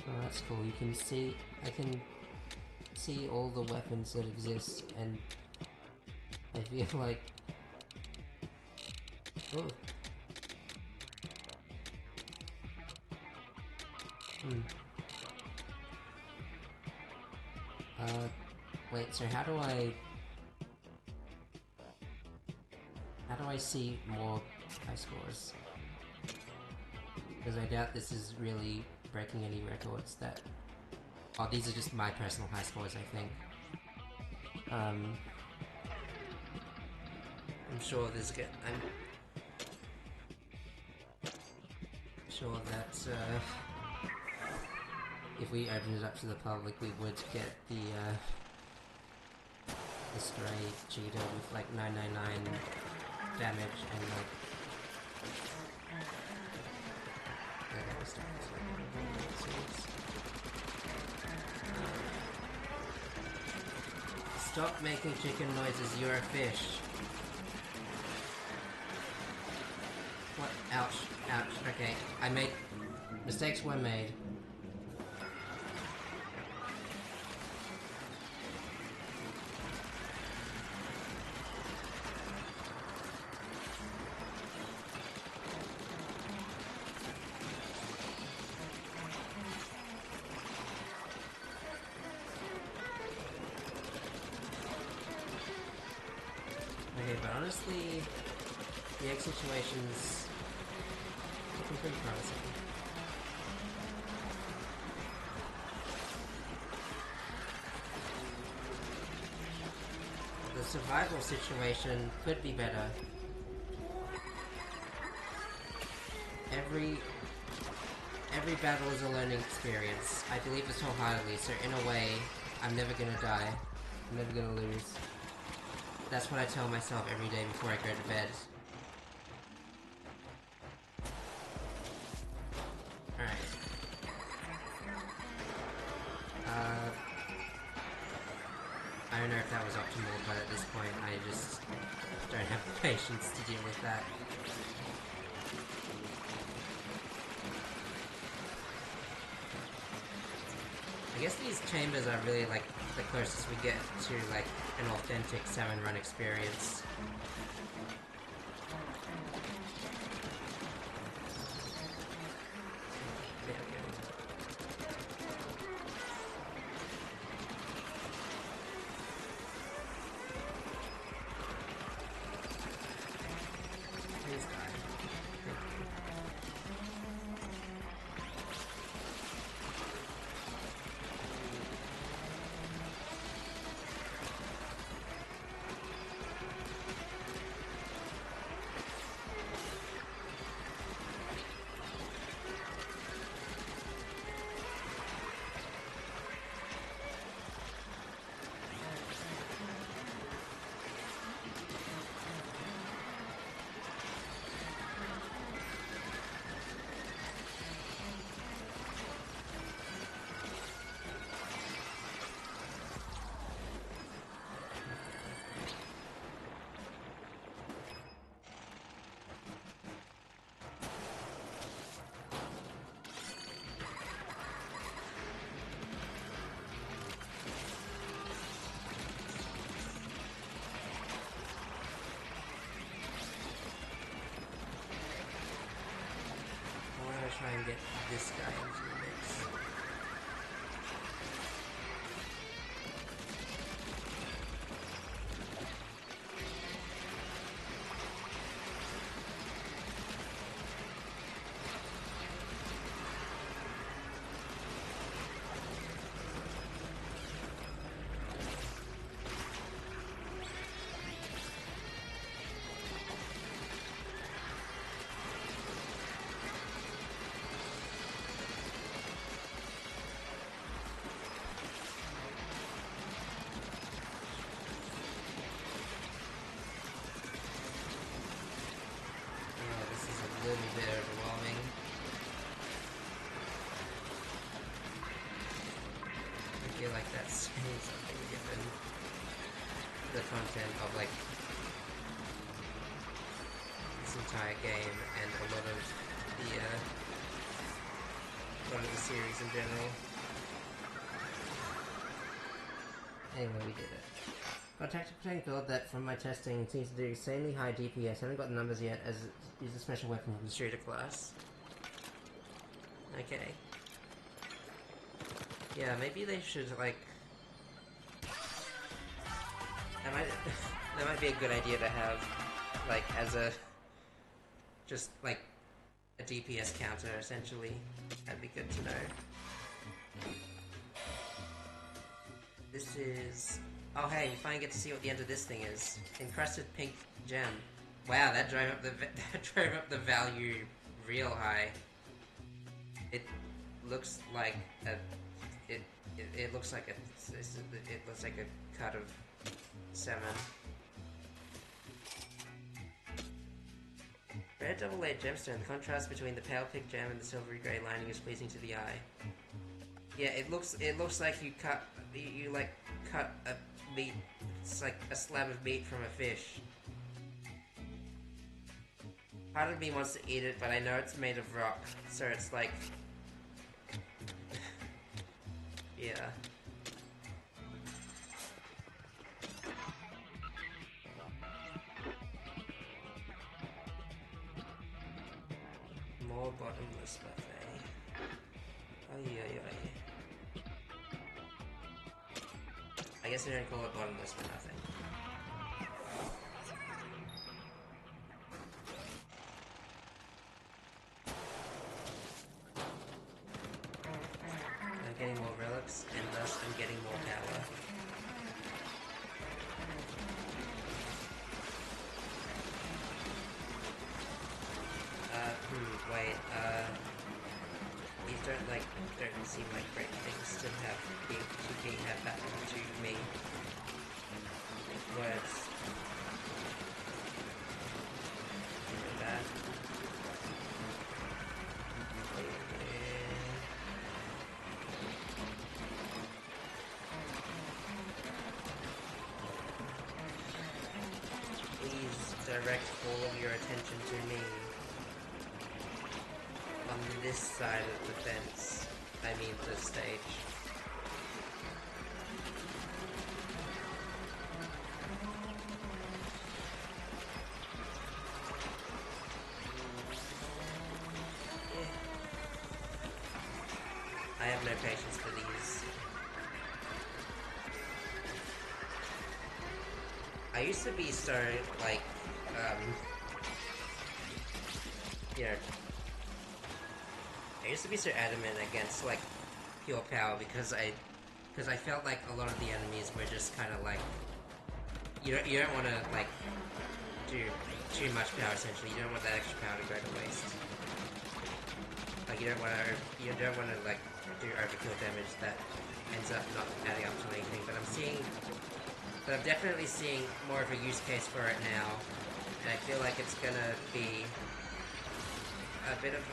Oh, that's cool. You can see, I can see all the weapons that exist, and I feel like... oh. Wait, so how do I... How do I see more high scores? Because I doubt this is really breaking any records that... Oh, these are just my personal high scores, I think. I'm sure there's I'm sure that if we opened it up to the public, we would get the stray cheetah with like 999 damage and like... Stop making chicken noises, you're a fish. What? Ouch. Ouch. Okay. I made... Mistakes were made. Okay, but honestly, the egg situation's looking pretty promising. The survival situation could be better. Every battle is a learning experience. I believe this wholeheartedly, so in a way, I'm never gonna die. I'm never gonna lose. That's what I tell myself every day before I go to bed. Alright. I don't know if that was optimal, but at this point I just don't have the patience to deal with that. I guess these chambers are really like the closest we get to like an authentic salmon run experience. There we go. Please die. Thank you. Try and get this guy into the mix. A little bit overwhelming. I feel like that's saying something given the content of like this entire game and a lot of the series in general. Anyway, we did it. Got a tactical tank build that, from my testing, seems to do insanely high DPS. Haven't got the numbers yet, as it is a special weapon from the shooter class. Okay. Yeah, maybe they should, like... That might be a good idea to have, like as a just like a DPS counter essentially. That'd be good to know. This is... Oh hey, we finally get to see what the end of this thing is. Encrusted pink gem. Wow, that drove up the value real high. It looks like a it looks like a cut of salmon. Red double-layered gemstone. The contrast between the pale pink gem and the silvery grey lining is pleasing to the eye. Yeah, it looks like you cut a meat. It's like a slab of meat from a fish. Part of me wants to eat it, but I know it's made of rock, so it's like, yeah. More bottomless buffet. Ay. I guess I don't call it bottomless for nothing. I'm getting more relics, and thus I'm getting more power. Wait, these don't seem like great things to have happen to me. Words. Like that. Please direct all of your attention to me. On this side of the fence. I mean the stage. Yeah. I have no patience for these. I used to be so, like, you know, I used to be so adamant against, like, pure power because I felt like a lot of the enemies were just kind of like, you don't want to, like, do too much power, essentially. You don't want that extra power to go to waste. Like, you don't want to, like, do overkill damage that ends up not adding up to anything, but I'm definitely seeing more of a use case for it now, and I feel like it's gonna be a bit of I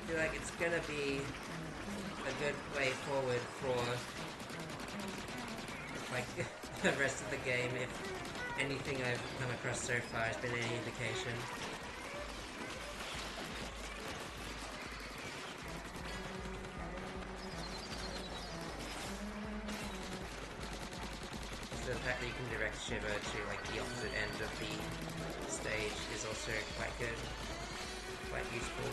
feel like it's gonna be a good way forward for, like, the rest of the game, if anything I've come across so far has been any indication. So the fact that you can direct Shiver to, like, the opposite end of the stage is also quite good, quite useful.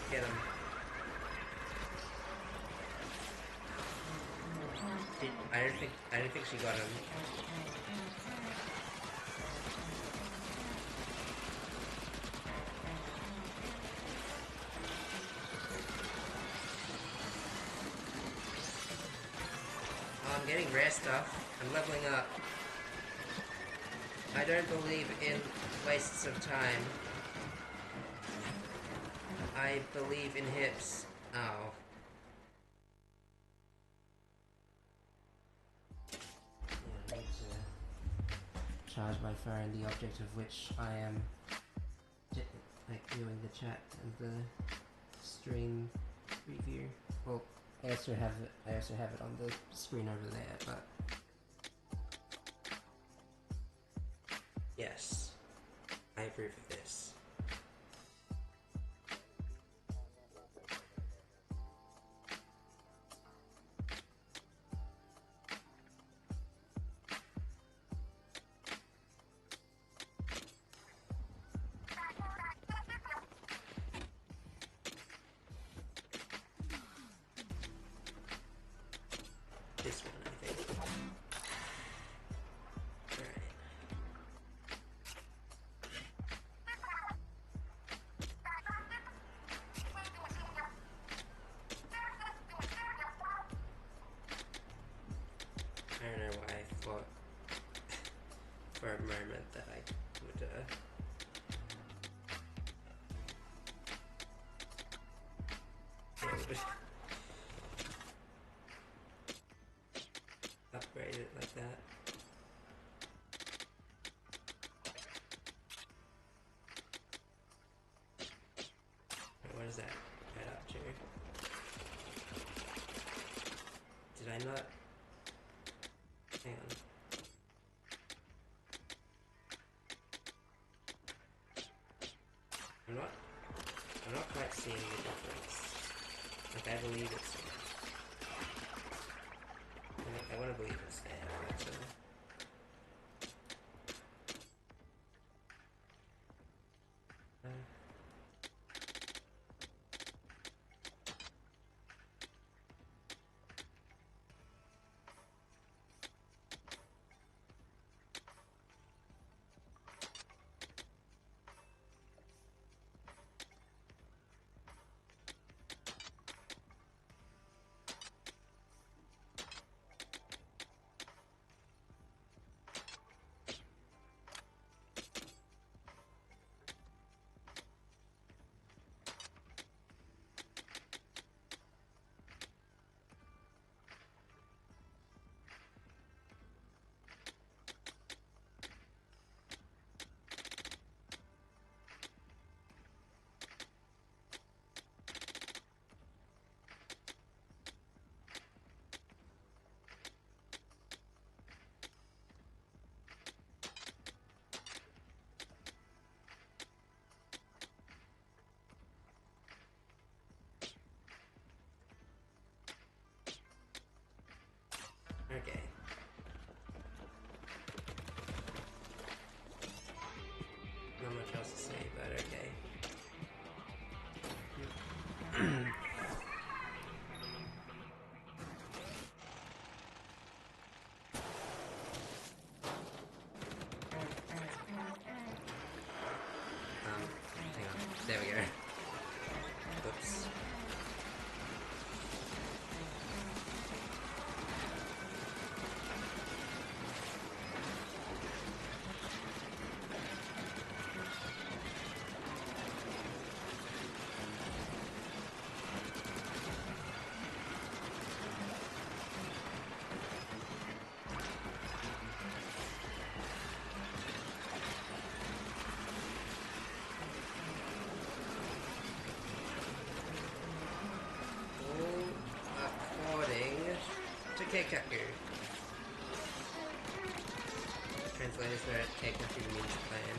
Get him. I don't think she got him. I'm getting rare stuff. I'm leveling up. I don't believe in wastes of time. I believe in hips. Oh. Yeah, I need to charge my phone, the object of which I am, like, viewing the chat and the stream preview. Well, I also have it on the screen over there, but yes, I approve of this. it like that. Wait, what does that add up to? Did I not? Hang on. I'm not quite seeing the difference. Like, I believe it's... I want to believe it's there, actually. Okay. Not much else to say, but okay. Hang on. There we go. Oops. To Keikaku. Translators where Keikaku means plan.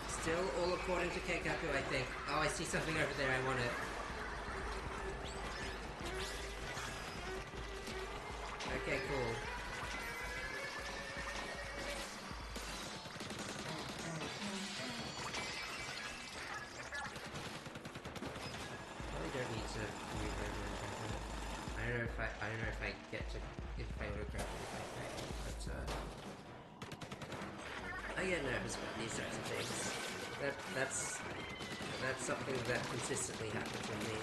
Still all according to Keikaku, I think. Oh, I see something over there, I want it. Okay, cool. Don't need to move over and over. I don't know if I get to if I autograph it if I fail, but I get nervous about these sorts of things. That's something that consistently happens with me.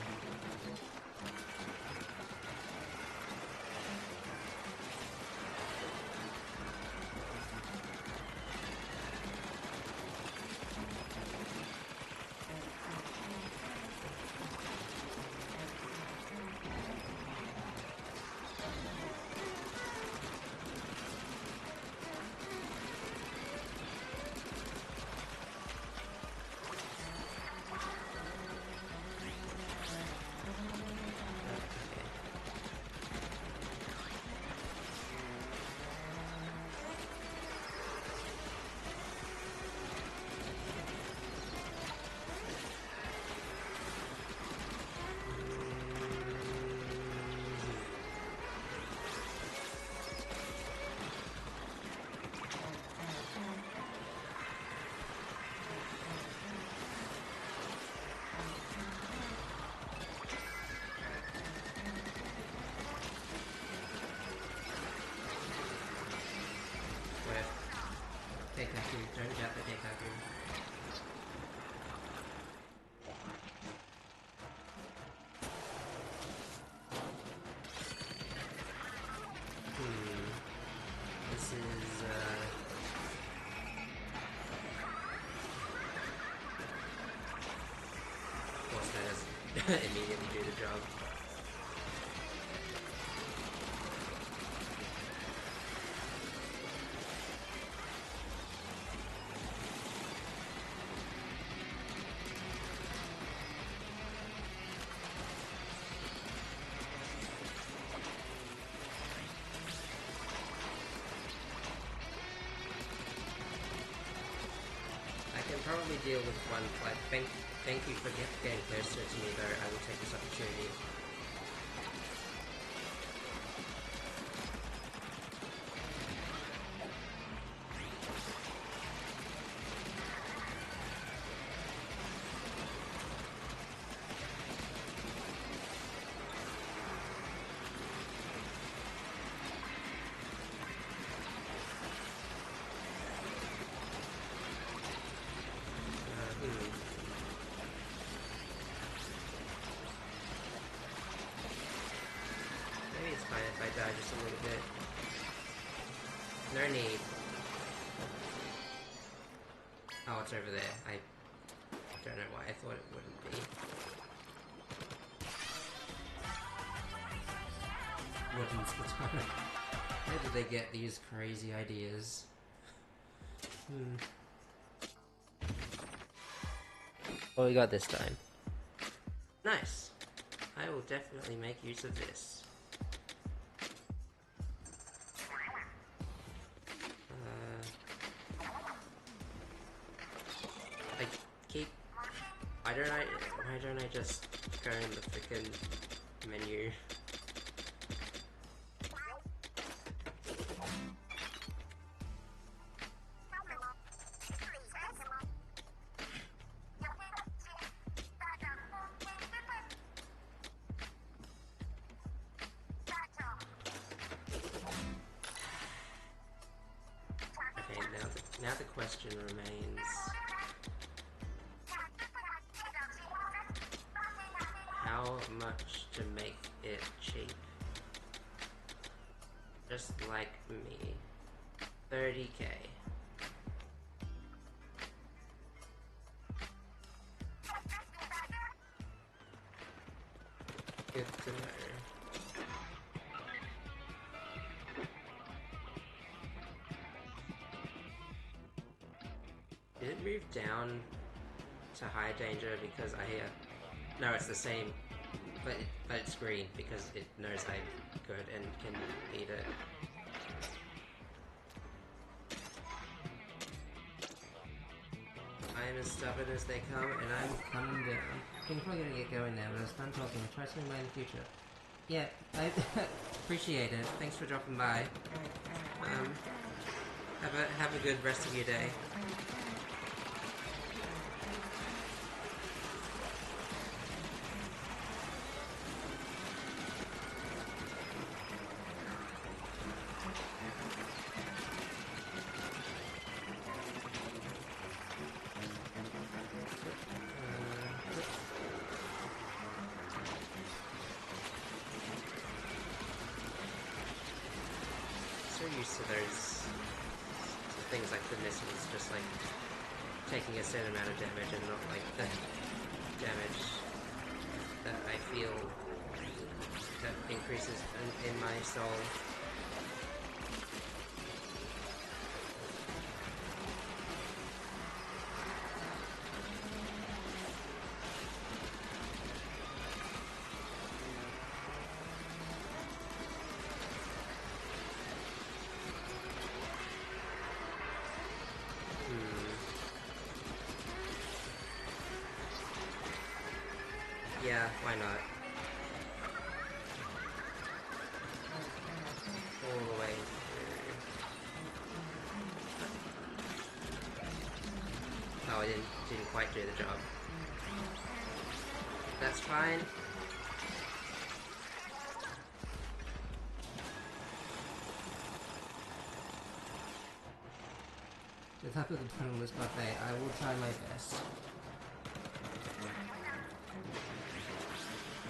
immediately do the job. I can probably deal with one flag. Thank you for getting closer to me though, I will take this opportunity. Maybe it's fine if I die just a little bit. No need. Oh, it's over there. I don't know why I thought it wouldn't be. Wooden Splatoon. Where did they get these crazy ideas? What we got this time? Nice. I will definitely make use of this. Why don't I just go in the frickin' menu? Okay, now the question remains. How much to make it cheap? Just like me. 30k. Good to know. Did it move down to high danger because I hear... No, it's the same, but it's green because it knows I'm good and can eat it. I'm as stubborn as they come, and I'm coming down. I'm probably gonna get going now, but it was fun talking. Try something more in the future. Yeah, I appreciate it. Thanks for dropping by. Have a good rest of your day. Used to those things like the missiles just like taking a certain amount of damage and not like the damage that I feel that increases in my soul. Yeah, why not? All the way through. Oh, I didn't quite do the job. That's fine. The top of the bottomless buffet, I will try my best.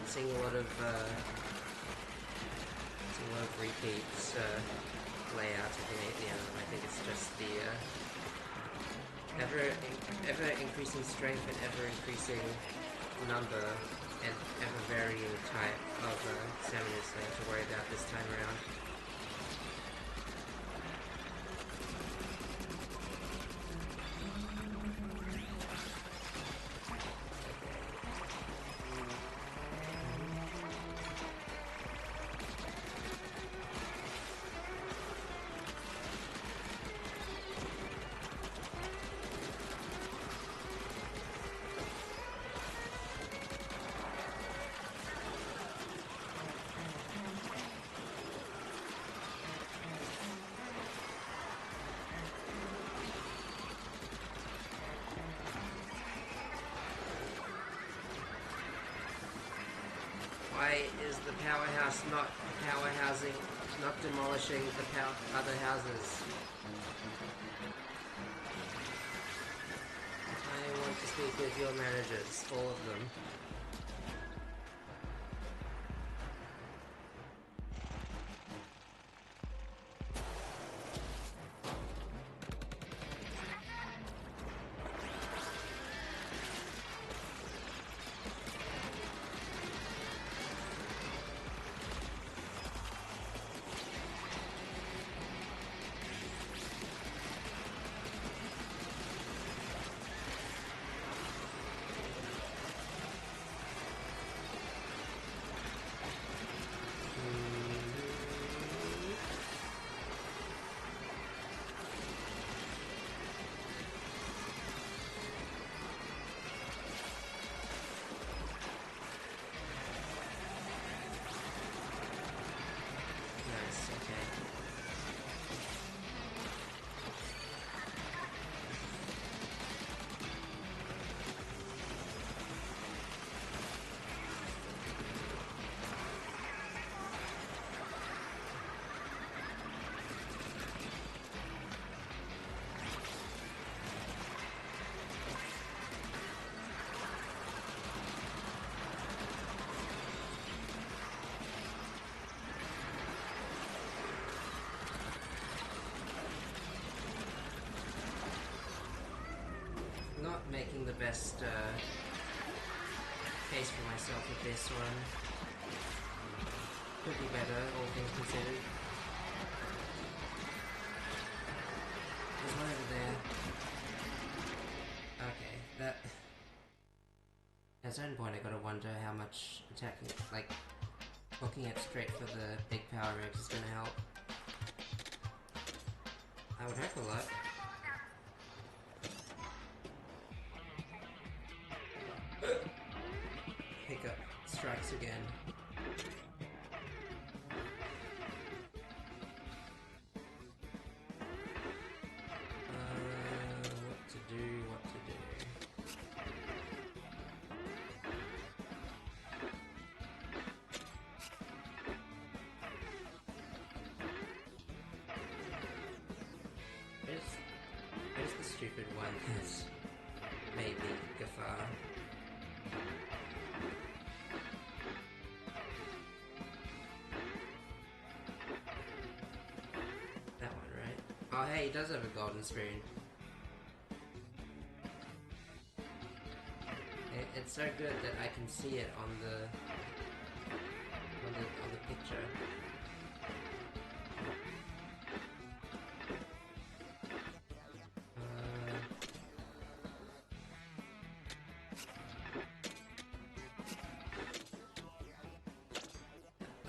Seeing a lot of repeats layouts at the end of them. I think it's just the ever increasing strength and ever increasing number and varying type of examiners they have to worry about this time around. Why is the powerhouse not powerhousing, not demolishing the other houses? I want to speak with your managers, all of them. Not making the best case for myself with this one. Could be better, all things considered. There's one over there. Okay, that... At a certain point I gotta wonder how much attacking, like, looking it straight for the big power revs is gonna help. I would hope a lot. Hiccup strikes again. What to do, what to do. Where's the stupid one that's made me guffaw? That one, right? Oh hey, he does have a golden spoon. It's so good that I can see it on the picture.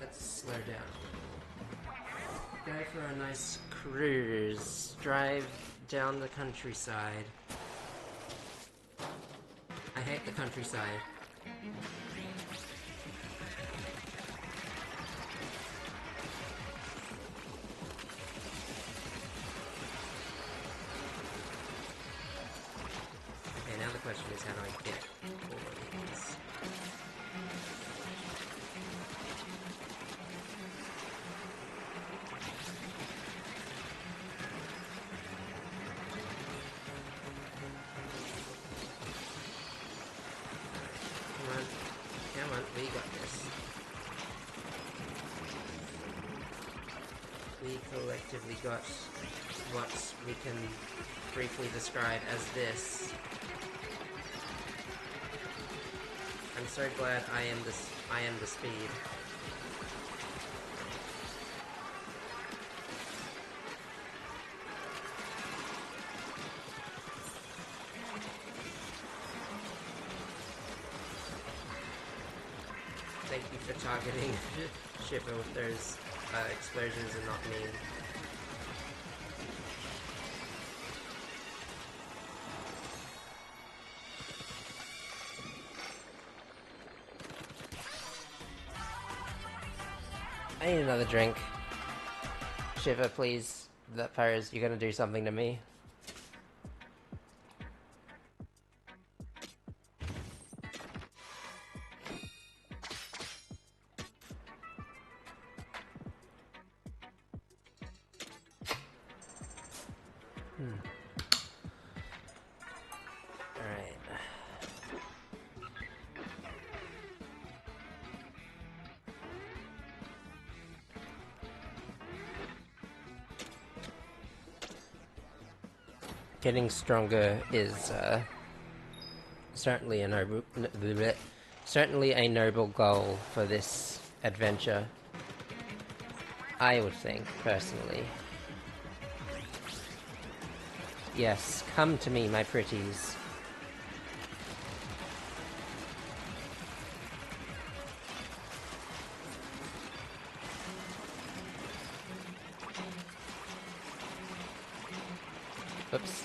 Let's slow down. Go for a nice cruise. Drive down the countryside. I hate the countryside. Okay, now the question is how do I get all of these? Come on, we got this. We collectively got what we can briefly describe as this. I I'm so glad I am the speed. Thank you for targeting Shiver with those explosions and not me. I need another drink. Shiver, please. That Paris, you're gonna do something to me. Alright. Getting stronger is certainly a noble goal for this adventure. I would think, personally. Yes, come to me, my pretties. Oops.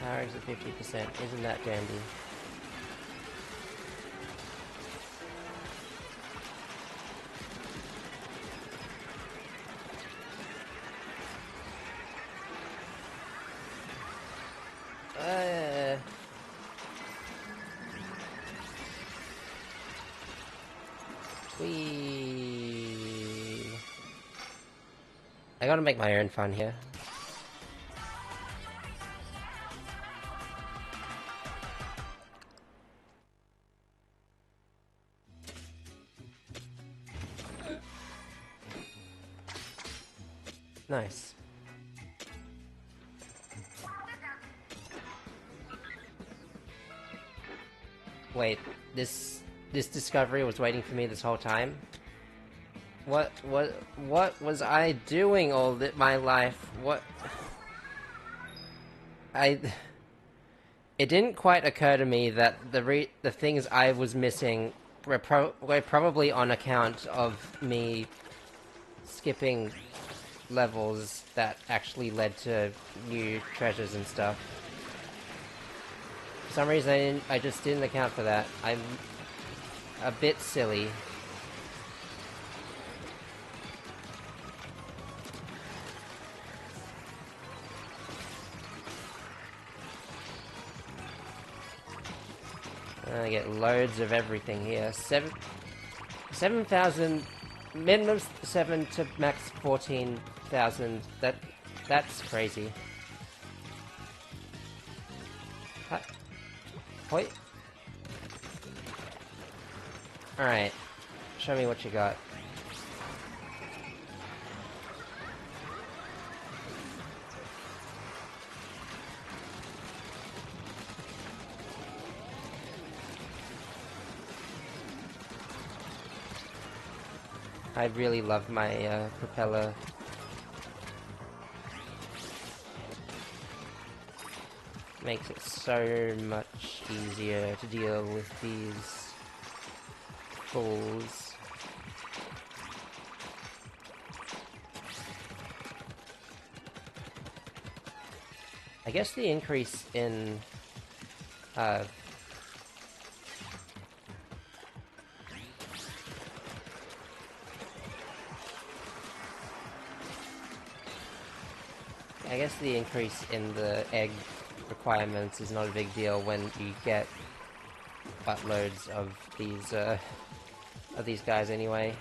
Power is at 50%. Isn't that dandy? I gotta make my own fun here. Nice. Wait, this discovery was waiting for me this whole time? What was I doing all my life? It didn't quite occur to me that the things I was missing were probably on account of me skipping levels that actually led to new treasures and stuff. For some reason, I just didn't account for that. I'm a bit silly. I get loads of everything here. 7,000, minimum 7 to max 14,000. That's crazy. Wait. Alright. Show me what you got. I really love my propeller. Makes it so much easier to deal with these fools. I guess the increase in the egg requirements is not a big deal when you get buttloads of these guys anyway.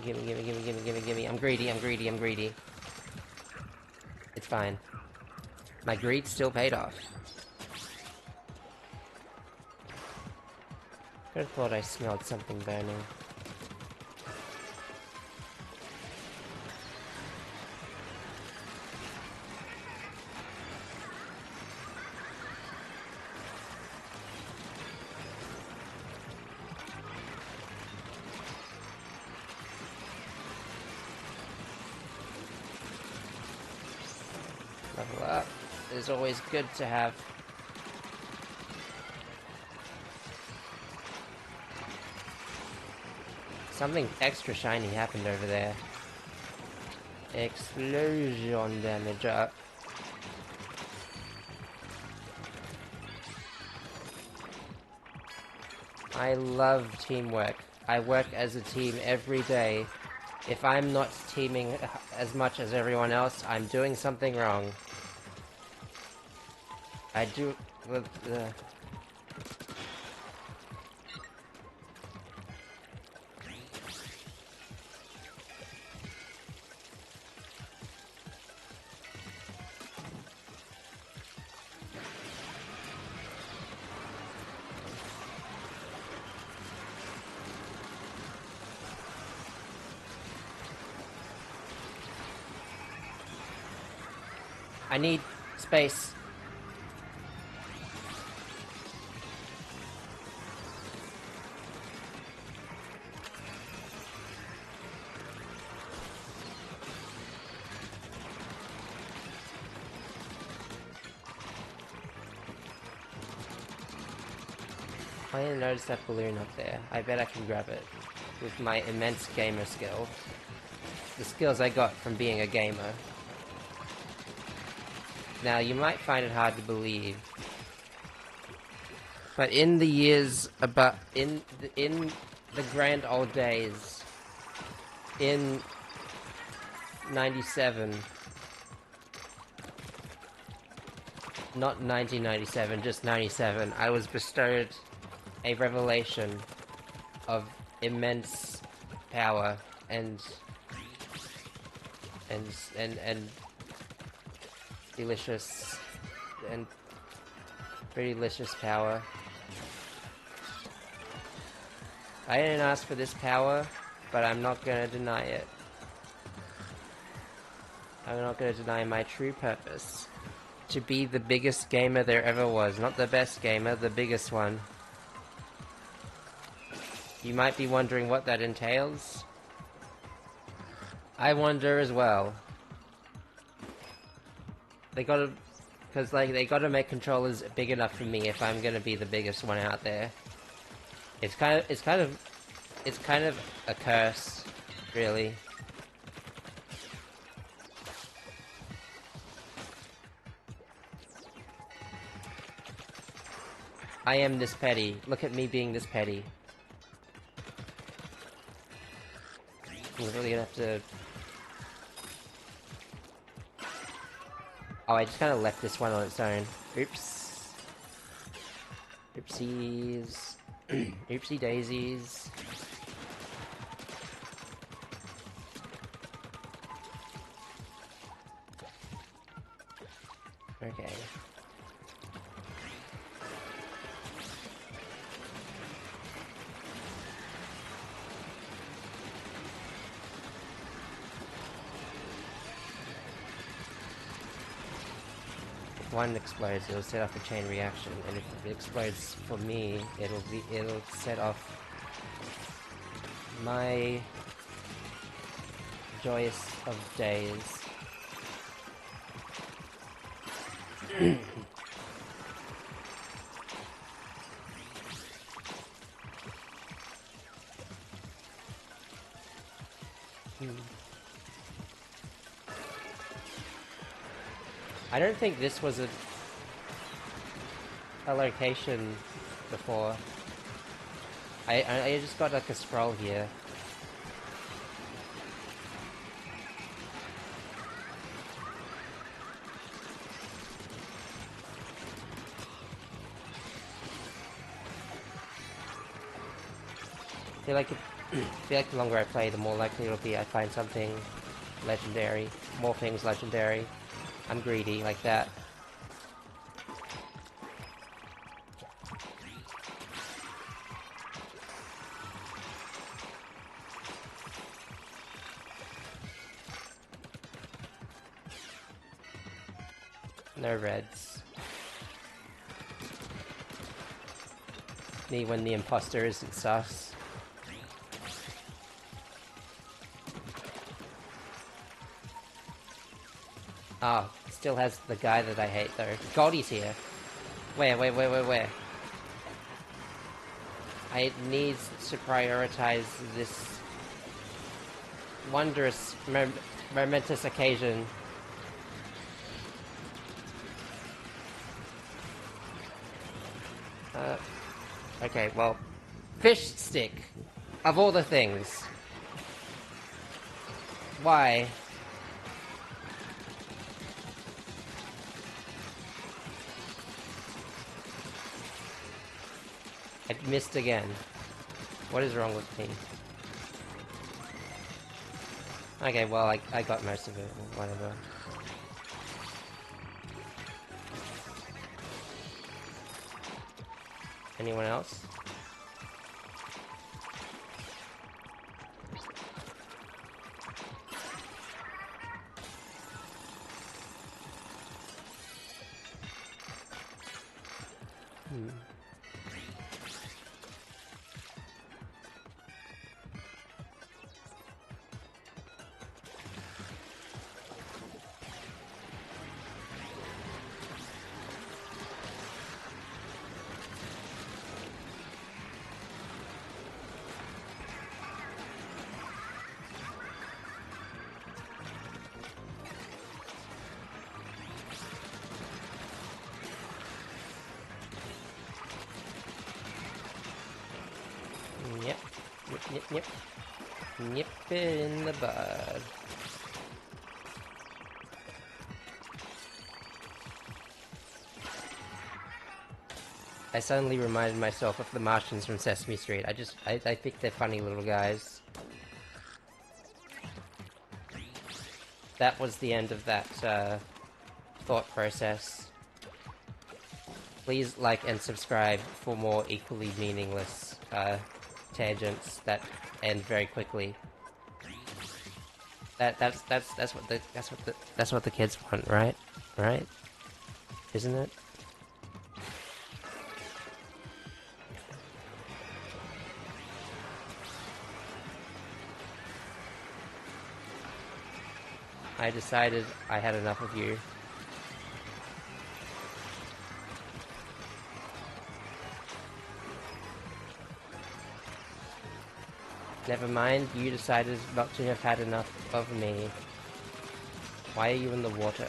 Gimme, gimme, gimme, gimme, gimme, gimme. I'm greedy, I'm greedy, I'm greedy. It's fine. My greed still paid off. Could have thought I smelled something burning. Level up is always good to have. Something extra shiny happened over there. Explosion damage up. I love teamwork. I work as a team every day. If I'm not teaming as much as everyone else, I'm doing something wrong. I do... I need space. I didn't notice that balloon up there. I bet I can grab it with my immense gamer skill. The skills I got from being a gamer. Now, you might find it hard to believe, but in the years about in the grand old days, in 97, not 1997, just 97, I was bestowed a revelation of immense power and delicious and pretty delicious power. I didn't ask for this power, but I'm not gonna deny it. I'm not gonna deny my true purpose. To be the biggest gamer there ever was. Not the best gamer, the biggest one. You might be wondering what that entails. I wonder as well. They gotta... Because, like, they gotta make controllers big enough for me if I'm gonna be the biggest one out there. It's kind of a curse, really. I am this petty. Look at me being this petty. We're really gonna have to... Oh, I just kind of left this one on its own. Oops. Oopsies. Oopsie daisies. Okay. If one explodes, it'll set off a chain reaction, and if it explodes for me, it'll set off my joyous of days. I don't think this was a location before. I just got like a scroll here. I feel like I feel like the longer I play, the more likely it'll be I find something legendary. More things legendary. I'm greedy like that. No reds. Me when the imposter isn't sus. Oh, still has the guy that I hate though. Goldie's here. Where? I need to prioritize this wondrous, momentous occasion. Okay, well, fish stick, of all the things. Why? I missed again. What is wrong with me? Okay, well, I got most of it, whatever. Anyone else? Yep. Nip it in the bud. I suddenly reminded myself of the Martians from Sesame Street. I think they're funny little guys. That was the end of that, thought process. Please like and subscribe for more equally meaningless, tangents that end very quickly. That's what the kids want, right? Right? Isn't it? I decided I had enough of you. Never mind, you decided not to have had enough of me. Why are you in the water?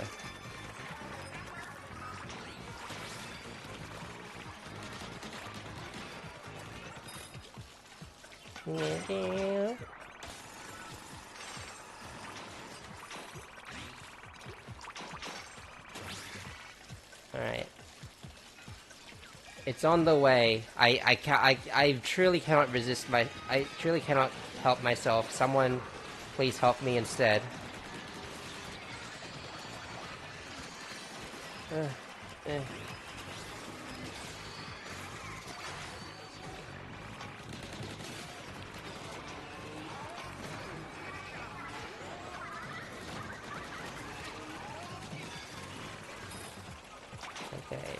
Alright. It's on the way. I truly cannot resist I truly cannot help myself. Someone please help me instead. Eh. Okay.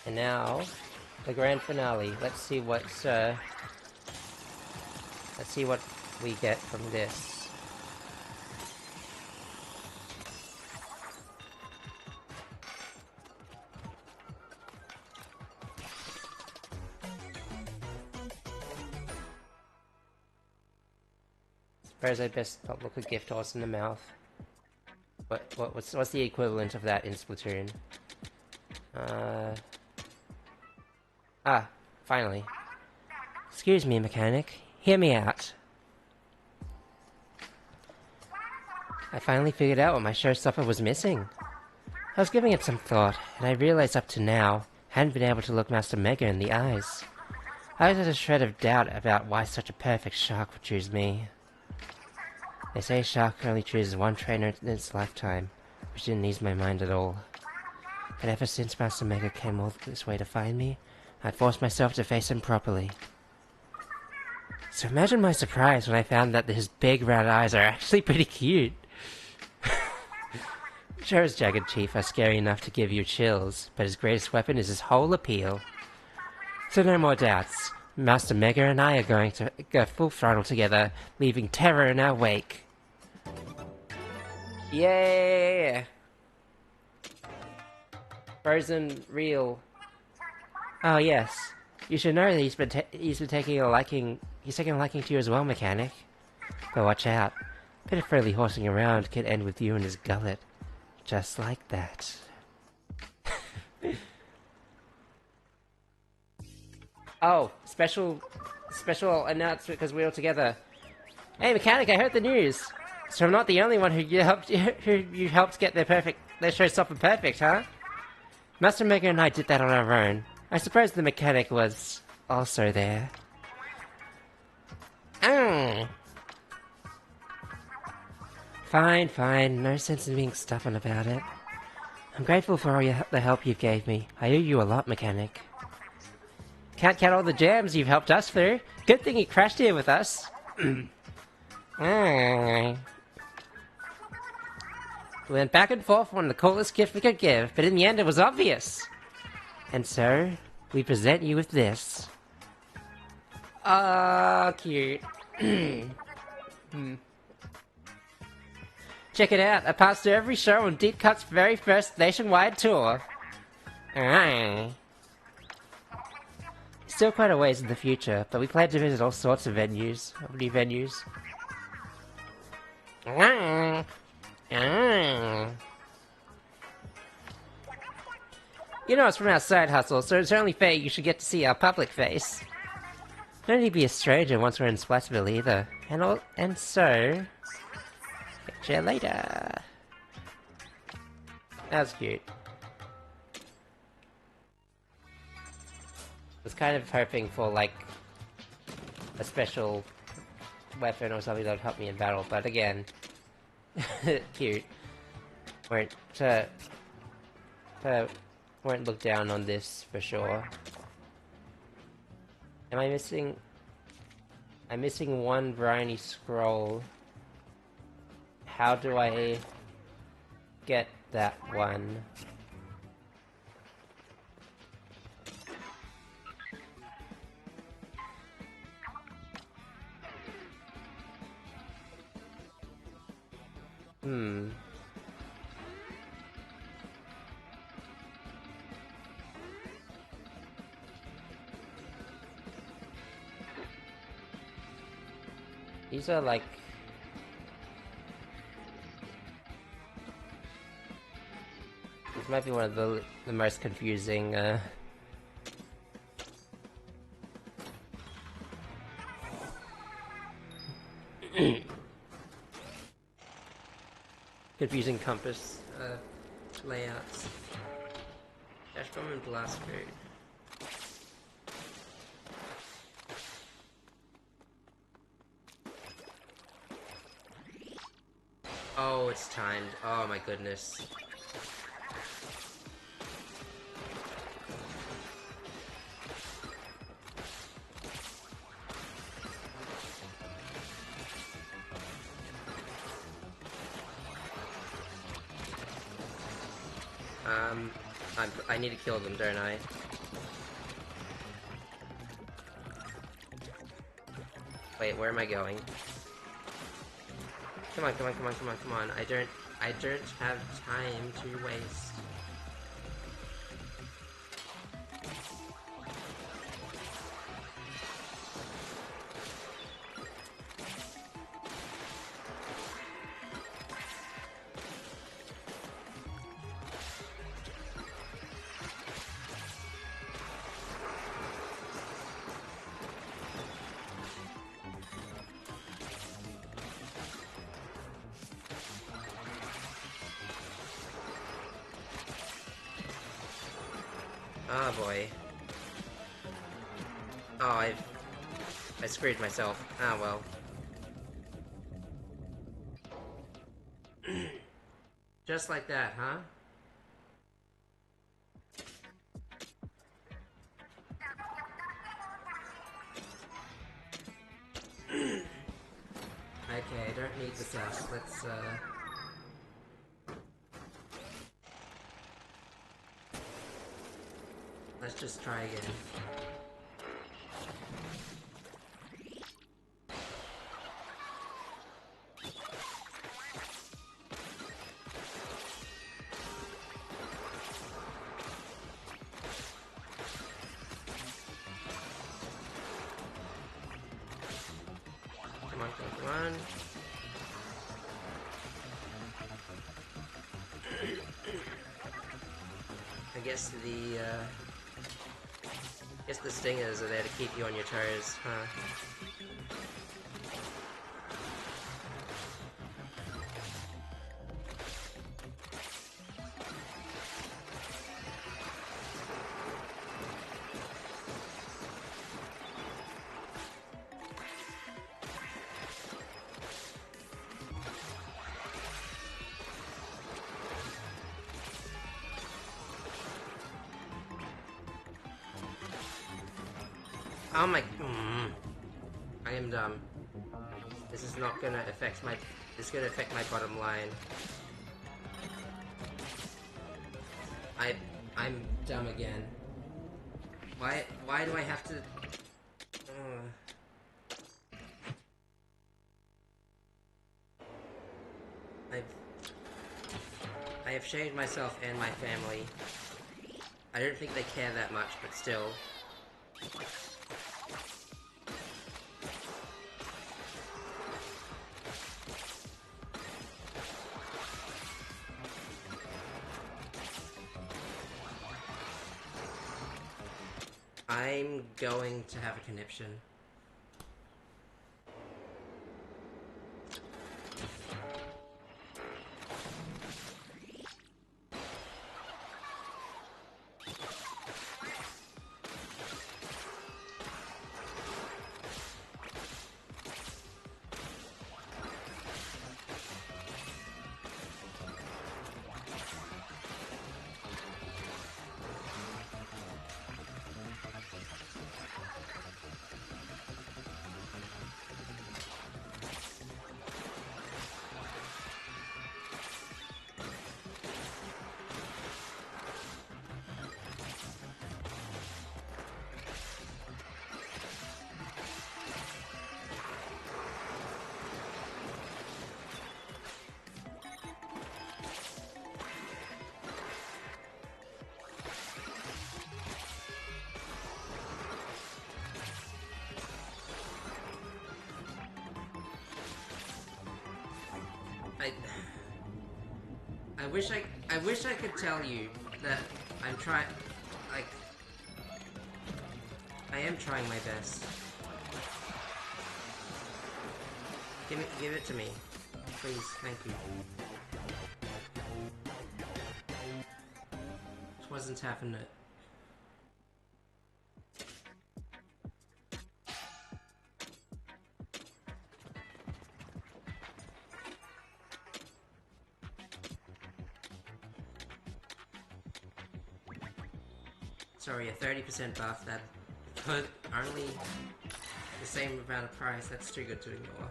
And now, the grand finale. Let's see what we get from this. Suppose I best not look a gift horse in the mouth. What's the equivalent of that in Splatoon? Finally. Excuse me, mechanic. Hear me out. I finally figured out what my showstopper was missing. I was giving it some thought, and I realized up to now, I hadn't been able to look Master Mega in the eyes. I was at a shred of doubt about why such a perfect shark would choose me. They say a shark only chooses one trainer in its lifetime, which didn't ease my mind at all. But ever since Master Mega came all this way to find me, I'd forced myself to face him properly. So imagine my surprise when I found that his big round eyes are actually pretty cute. Sure, his jagged teeth are scary enough to give you chills, but his greatest weapon is his whole appeal. So no more doubts. Master Mega and I are going to go full throttle together, leaving terror in our wake. Yeah! Frozen real. Oh yes, you should know that he's been taking a liking. He's taking a liking to you as well, mechanic. But watch out. A bit of friendly horsing around could end with you in his gullet. Just like that. Oh, special announcement because we're all together. Hey, mechanic! I heard the news. So I'm not the only one who you helped get their showstopper perfect, huh? Master Mega and I did that on our own. I suppose the mechanic was also there. Fine. No sense in being stubborn about it. I'm grateful for all the help you gave me. I owe you a lot, mechanic. Can't count all the jams you've helped us through. Good thing you crashed here with us. We went back and forth on the coolest gift we could give, but in the end it was obvious. And so, we present you with this. Oh, cute. Check it out, I passed through every show on Deep Cut's very first nationwide tour. Still quite a ways in the future, but we plan to visit all sorts of venues. New venues. You know it's from our side hustle, so it's only fair you should get to see our public face. No need to be a stranger once we're in Splatsville either. And so... catch you later. That was cute. I was kind of hoping for, like, a special weapon or something that would help me in battle, but again... cute. Won't look down on this for sure. Am I missing... I'm missing one briny scroll. How do I get that one? These are like... This might be one of the most confusing, confusing compass, layouts. Dash bomb and blast food. Oh, it's timed. Oh my goodness. I need to kill them, don't I? Wait, where am I going? Come on. I don't have time to waste. Oh boy. Oh, I screwed myself. Ah well. Just like that, huh? Okay, I don't need the sass. Let's just try again. Come on, come on, come on. I guess the stingers are there to keep you on your toes, huh? Oh my... I am dumb. This is not gonna affect my... This is gonna affect my bottom line. I'm dumb again. Why do I have to... I have shamed myself and my family. I don't think they care that much, but still. I'm going to have a conniption. I wish I could tell you that I'm trying, like, I am trying my best. Give it to me, please. Thank you. Just wasn't having it. Sorry, a 30% buff that put only the same amount of price. That's too good to ignore.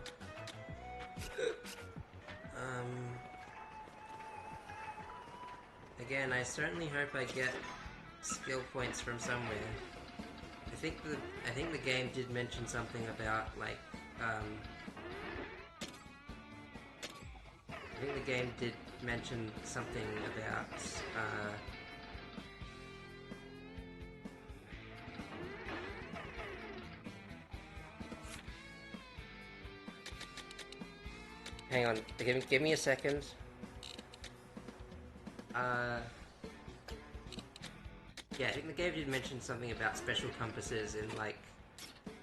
Again, I certainly hope I get skill points from somewhere. I think the game did mention something about like I think the game did mention something about hang on, give me a second. Yeah, I think the game did mention something about special compasses in, like,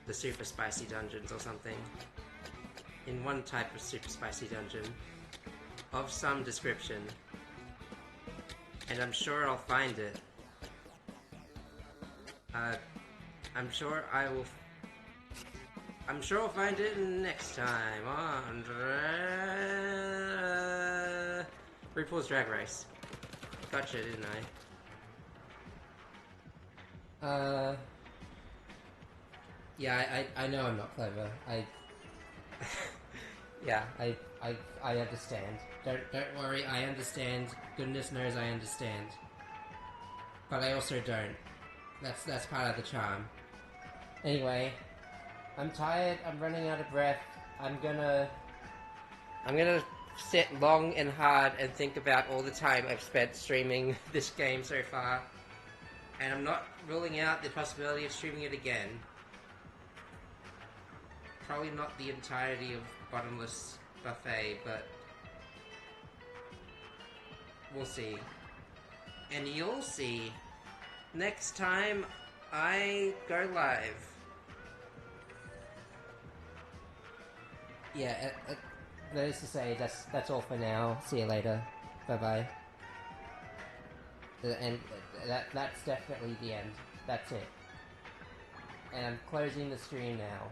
the super spicy dungeons or something. In one type of super spicy dungeon. Of some description. And I'm sure I'll find it. Uh, I'm sure I will. I'm sure I'll find it next time on RuPaul's Drag Race. Gotcha, didn't I? Yeah, I know I'm not clever. Yeah, I understand. Don't worry, I understand. Goodness knows I understand. But I also don't. That's part of the charm. Anyway, I'm tired, I'm running out of breath. I'm gonna sit long and hard and think about all the time I've spent streaming this game so far. And I'm not ruling out the possibility of streaming it again. Probably not the entirety of Bottomless Buffet, but we'll see. And you'll see next time I go live. Yeah, that is to say, that's all for now. See you later. Bye bye. And that's definitely the end. That's it. And I'm closing the stream now.